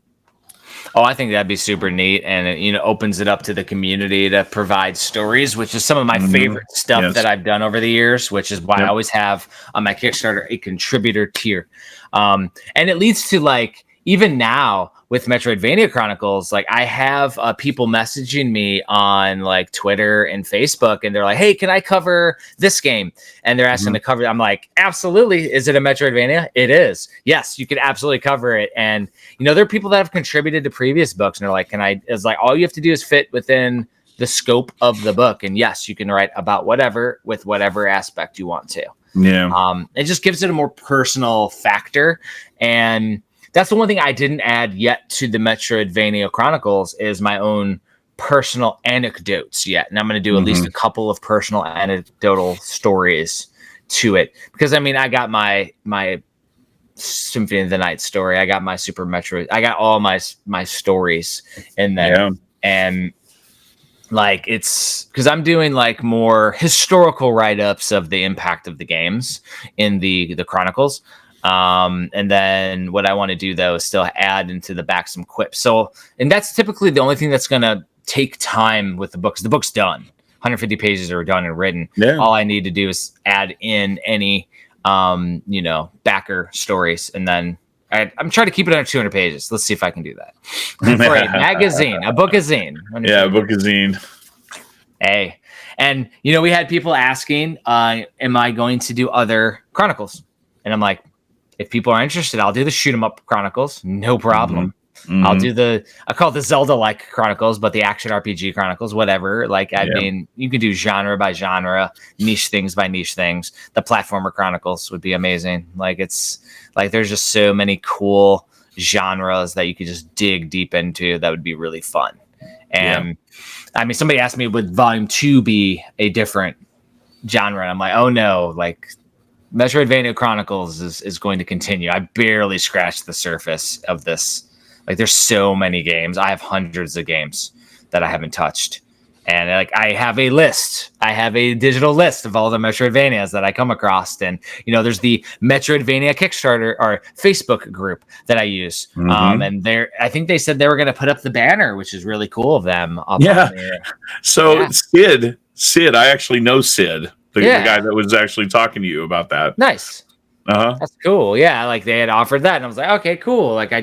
Speaker 3: Oh, I think that'd be super neat, and it, you know, opens it up to the community to provide stories, which is some of my favorite stuff that I've done over the years, which is why I always have on my Kickstarter a contributor tier. And it leads to, like, even now with Metroidvania Chronicles, like I have people messaging me on like Twitter and Facebook, and they're like, hey, can I cover this game? And they're asking to cover it. I'm like, absolutely. Is it a Metroidvania? It is. Yes, you can absolutely cover it. And, you know, there are people that have contributed to previous books, and they're like, it's like, all you have to do is fit within the scope of the book. And yes, you can write about whatever with whatever aspect you want to.
Speaker 4: Yeah.
Speaker 3: It just gives it a more personal factor. And that's the one thing I didn't add yet to the Metroidvania Chronicles is my own personal anecdotes yet. And I'm going to do at least a couple of personal anecdotal stories to it. Because, I mean, I got my Symphony of the Night story. I got my Super Metroid. I got all my stories in there. Yeah. And, like, it's because I'm doing, like, more historical write-ups of the impact of the games in the Chronicles. And then what I want to do though is still add into the back some quips. So, and that's typically the only thing that's going to take time with the book. 'Cause the book's done. 150 pages are done and written. Yeah. All I need to do is add in any, you know, backer stories. And then I'm trying to keep it under 200 pages. Let's see if I can do that. For a magazine, a bookazine.
Speaker 4: Yeah, a bookazine.
Speaker 3: Hey. And, we had people asking, am I going to do other Chronicles? And I'm like, if people are interested, I'll do the shoot 'em up Chronicles. No problem. I'll do I call it the Zelda-like Chronicles, but the action RPG Chronicles, whatever. Like, I mean, you could do genre by genre, niche things by niche things. The platformer Chronicles would be amazing. Like, it's like, there's just so many cool genres that you could just dig deep into. That would be really fun. And I mean, somebody asked me, would Volume 2 be a different genre? And I'm like, oh no, like, Metroidvania Chronicles is going to continue. I barely scratched the surface of this. Like, there's so many games. I have hundreds of games that I haven't touched. And like, I have a list. I have a digital list of all the Metroidvanias that I come across. And, there's the Metroidvania Kickstarter or Facebook group that I use. And I think they said they were going to put up the banner, which is really cool of them.
Speaker 4: So Sid, I actually know Sid, the guy that was actually talking to you about that.
Speaker 3: Nice. That's cool. Yeah, like they had offered that, and I was like, okay, cool. Like, I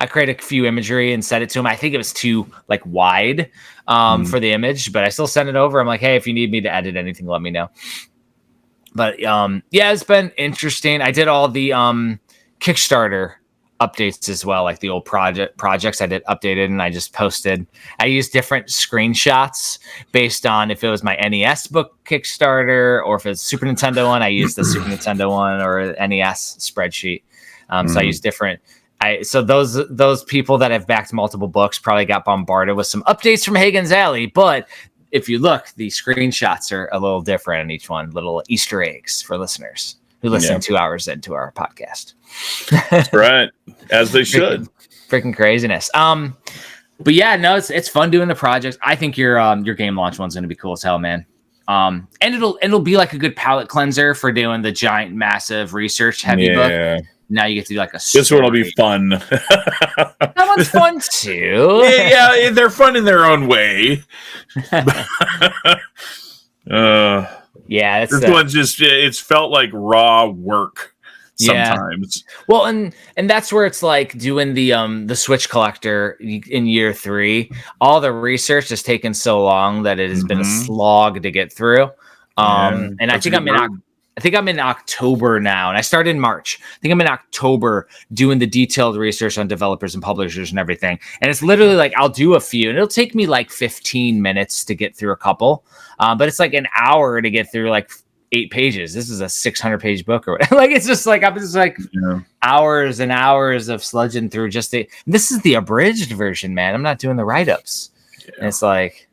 Speaker 3: created a few imagery and sent it to him. I think it was too like wide for the image, but I still sent it over. I'm like, hey, if you need me to edit anything, let me know. But it's been interesting. I did all the Kickstarter updates as well, like the old projects I did updated, and I just posted. I used different screenshots based on if it was my NES book Kickstarter or if it's Super Nintendo one. I used the Super Nintendo one or NES spreadsheet. So I use different. So those people that have backed multiple books probably got bombarded with some updates from Hagens Alley, but if you look, the screenshots are a little different in each one, little Easter eggs for listeners who listen 2 hours into our podcast.
Speaker 4: That's right. As they should.
Speaker 3: Freaking craziness. But yeah, no, it's fun doing the projects. I think your game launch one's gonna be cool as hell, man. And it'll be like a good palate cleanser for doing the giant, massive research heavy book. Now you get to do like a
Speaker 4: this one will be fun.
Speaker 3: That one's fun too.
Speaker 4: Yeah, they're fun in their own way. This one's just it's felt like raw work sometimes.
Speaker 3: Well, and that's where it's like doing the Switch collector in year 3. All the research has taken so long that it has been a slog to get through. And I think I'm in October now, and I started in March. I think I'm in October doing the detailed research on developers and publishers and everything. And it's literally like I'll do a few, and it'll take me like 15 minutes to get through a couple. But it's like an hour to get through like 8 pages. This is a 600-page book or whatever. Like, it's just like I'm just like hours and hours of sludging through this is the abridged version, man. I'm not doing the write-ups. And it's like,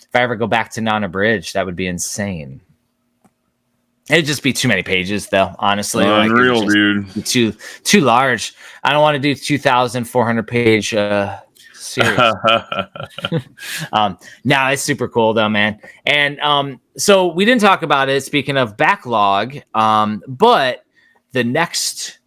Speaker 3: if I ever go back to non-abridged, that would be insane. It'd just be too many pages, though. Honestly,
Speaker 4: unreal, dude.
Speaker 3: Too large. I don't want to do 2,400-page series. No, it's super cool, though, man. And so we didn't talk about it. Speaking of Backlog, but the next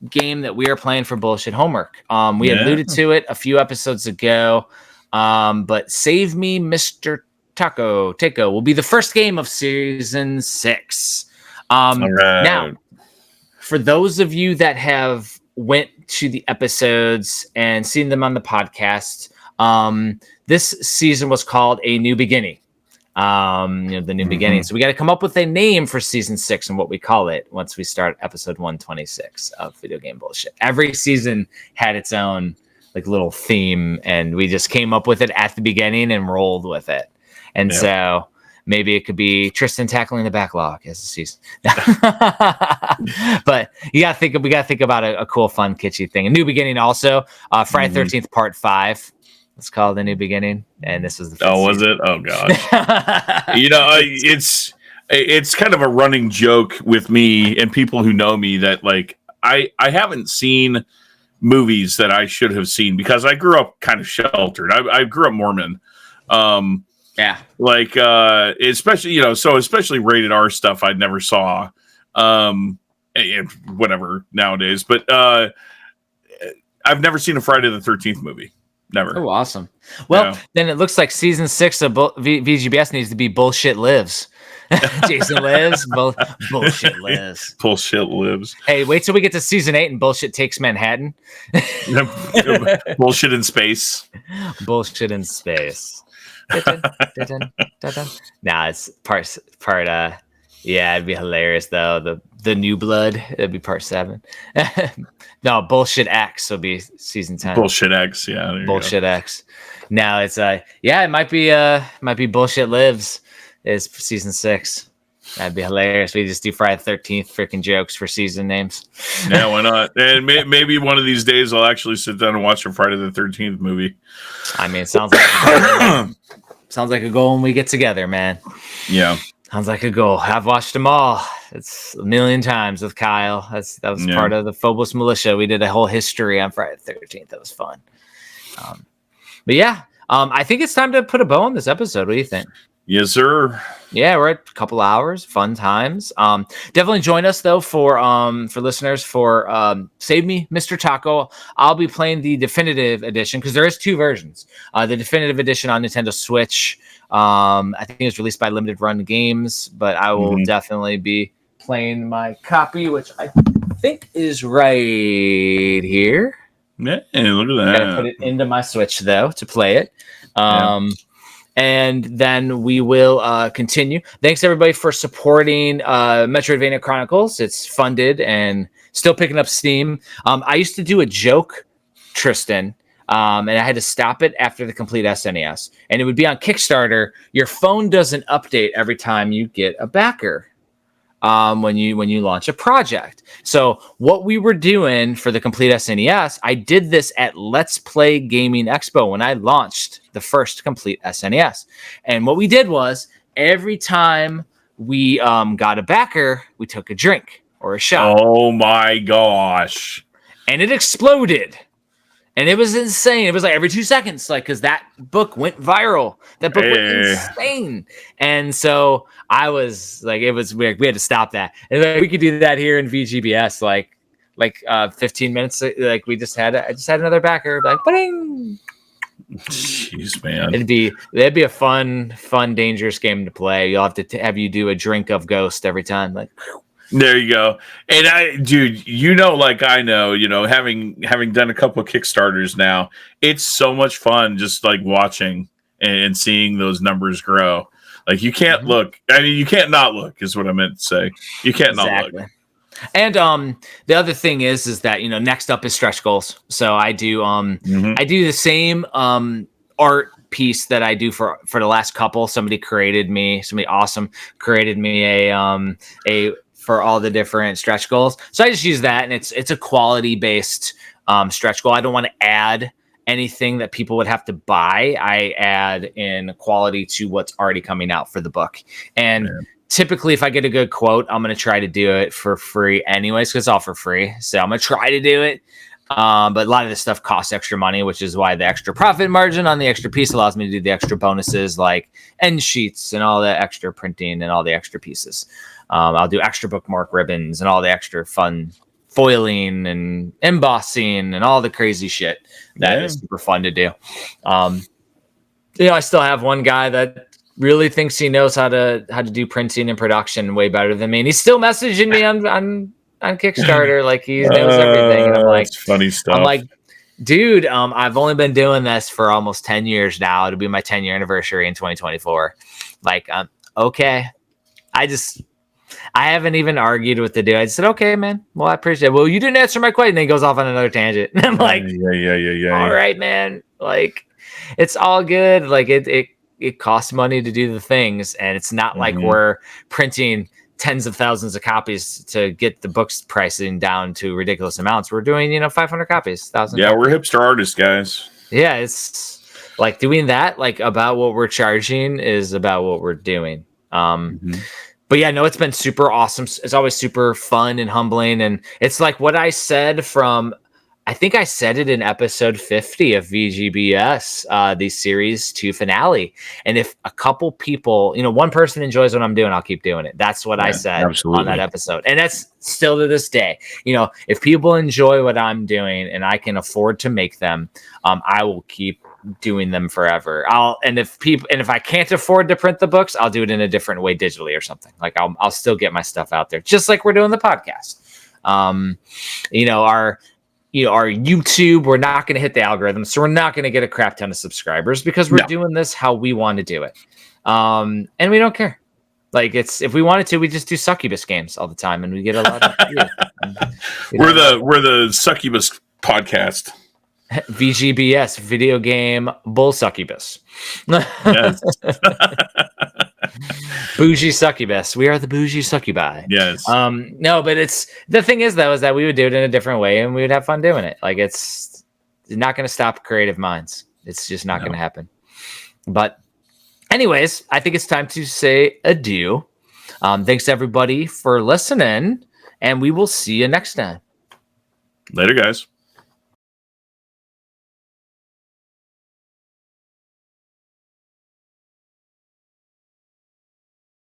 Speaker 3: game that we are playing for Bullshit Homework, we alluded to it a few episodes ago. But Save Me, Mr. Taco will be the first game of season 6. Now, for those of you that have went to the episodes and seen them on the podcast, this season was called A New Beginning. The New Beginning. So we got to come up with a name for season 6 and what we call it once we start episode 126 of Video Game Bullshit. Every season had its own like little theme, and we just came up with it at the beginning and rolled with it. And so maybe it could be Tristan tackling the backlog as a season. But we got to think about a cool, fun, kitschy thing. A New Beginning also. Friday 13th Part 5. It's called A New Beginning, and this was the.
Speaker 4: Oh, was it? Oh God! It's kind of a running joke with me and people who know me that like I haven't seen movies that I should have seen because I grew up kind of sheltered. I grew up Mormon. Like especially especially rated R stuff I never saw. And whatever nowadays, but I've never seen a Friday the 13th movie. Never.
Speaker 3: Oh, awesome. Well, then it looks like season 6 of VGBS needs to be Bullshit Lives. Jason lives. Bullshit lives.
Speaker 4: Bullshit lives.
Speaker 3: Hey, wait till we get to season 8 and Bullshit takes Manhattan.
Speaker 4: Bullshit in space.
Speaker 3: Bullshit in space. Nah, it's part. Yeah, it'd be hilarious though. The new blood. It'd be part 7. No, bullshit X will be season 10.
Speaker 4: Bullshit X. Yeah, there
Speaker 3: Bullshit X. Now it's yeah, it might be bullshit lives is season 6. That'd be hilarious. We just do Friday the 13th freaking jokes for season names.
Speaker 4: Yeah, why not? And maybe one of these days I'll actually sit down and watch a Friday the 13th movie.
Speaker 3: I mean, it sounds like a goal when we get together, man.
Speaker 4: Yeah.
Speaker 3: Sounds like a goal. I've watched them all. It's a million times with Kyle. That was part of the Phobos Militia. We did a whole history on Friday the 13th. That was fun. But yeah, I think it's time to put a bow on this episode. What do you think?
Speaker 4: Yes, sir.
Speaker 3: Yeah, we're at a couple hours, fun times. Definitely join us though for listeners for Save Me, Mr. Taco. I'll be playing the definitive edition because there is 2 versions. The definitive edition on Nintendo Switch. I think it was released by Limited Run Games, but I will definitely be playing my copy, which I think is right here.
Speaker 4: Yeah, look at that.
Speaker 3: I gotta put it into my Switch though to play it. And then we will continue. Thanks everybody for supporting Metroidvania Chronicles. It's funded and still picking up steam. I used to do a joke, Tristan, and I had to stop it after the complete SNES. And it would be on Kickstarter. Your phone doesn't update every time you get a backer when you launch a project. So what we were doing for the complete SNES, I did this at Let's Play Gaming Expo when I launched the first complete SNES. And what we did was every time we got a backer, we took a drink or a shot.
Speaker 4: Oh my gosh.
Speaker 3: And it exploded. And it was insane. It was like every 2 seconds, like, because that book went viral. That book went insane. And so I was like, it was weird. We had to stop that. And like, we could do that here in VGBS, like 15 minutes. Like I just had another backer, like, ba-ding.
Speaker 4: Jeez, man.
Speaker 3: That'd be a fun, dangerous game to play. You'll have to have you do a drink of Ghost every time, like.
Speaker 4: There you go. And dude, like I know, having done a couple of Kickstarters now, it's so much fun just like watching and seeing those numbers grow. Like you can't look. I mean, you can't not look is what I meant to say. You can't not look.
Speaker 3: And the other thing is that next up is stretch goals. So I do I do the same art piece that I do for the last couple. Somebody awesome created me a for all the different stretch goals. So I just use that, and it's a quality based stretch goal. I don't want to add anything that people would have to buy. I add in quality to what's already coming out for the book. And typically if I get a good quote, I'm going to try to do it for free anyways, because it's all for free. So I'm going to try to do it. But a lot of this stuff costs extra money, which is why the extra profit margin on the extra piece allows me to do the extra bonuses like end sheets and all the extra printing and all the extra pieces. I'll do extra bookmark ribbons and all the extra fun foiling and embossing and all the crazy shit that is super fun to do. I still have one guy that really thinks he knows how to do printing and production way better than me, and he's still messaging me on Kickstarter like he knows everything. And I'm like,
Speaker 4: it's funny stuff.
Speaker 3: I'm like, dude, I've only been doing this for almost 10 years now. It'll be my 10-year anniversary in 2024. Like, okay. I haven't even argued with the dude. I just said, okay, man. Well, I appreciate it. Well, you didn't answer my question. And then he goes off on another tangent. And I'm like, all right, man. Like, it's all good. Like, it costs money to do the things. And it's not like we're printing tens of thousands of copies to get the book's pricing down to ridiculous amounts. We're doing, 500 copies, 1,000.
Speaker 4: Yeah, we're hipster artists, guys.
Speaker 3: Yeah, it's like doing that, like about what we're charging is about what we're doing. But yeah, no, it's been super awesome. It's always super fun and humbling. And it's like what I said I think I said it in episode 50 of VGBS, the series 2 finale. And if a couple people, one person enjoys what I'm doing, I'll keep doing it. That's what I said on that episode. And that's still to this day. If people enjoy what I'm doing and I can afford to make them, I will keep doing them forever. And if I can't afford to print the books, I'll do it in a different way digitally or something. Like I'll still get my stuff out there, just like we're doing the podcast. our YouTube. We're not going to hit the algorithm, so we're not going to get a crap ton of subscribers because we're doing this how we want to do it, and we don't care. Like if we wanted to, we just do succubus games all the time, and we get a lot of.
Speaker 4: We're the succubus podcast.
Speaker 3: VGBS, video game bull succubus.
Speaker 4: Yes.
Speaker 3: Bougie succubus. We are the bougie succubi.
Speaker 4: Yes.
Speaker 3: No, but the thing is though, is that we would do it in a different way and we would have fun doing it. Like it's not going to stop creative minds. It's just not going to happen. But anyways, I think it's time to say adieu. Thanks everybody for listening, and we will see you next time.
Speaker 4: Later, guys.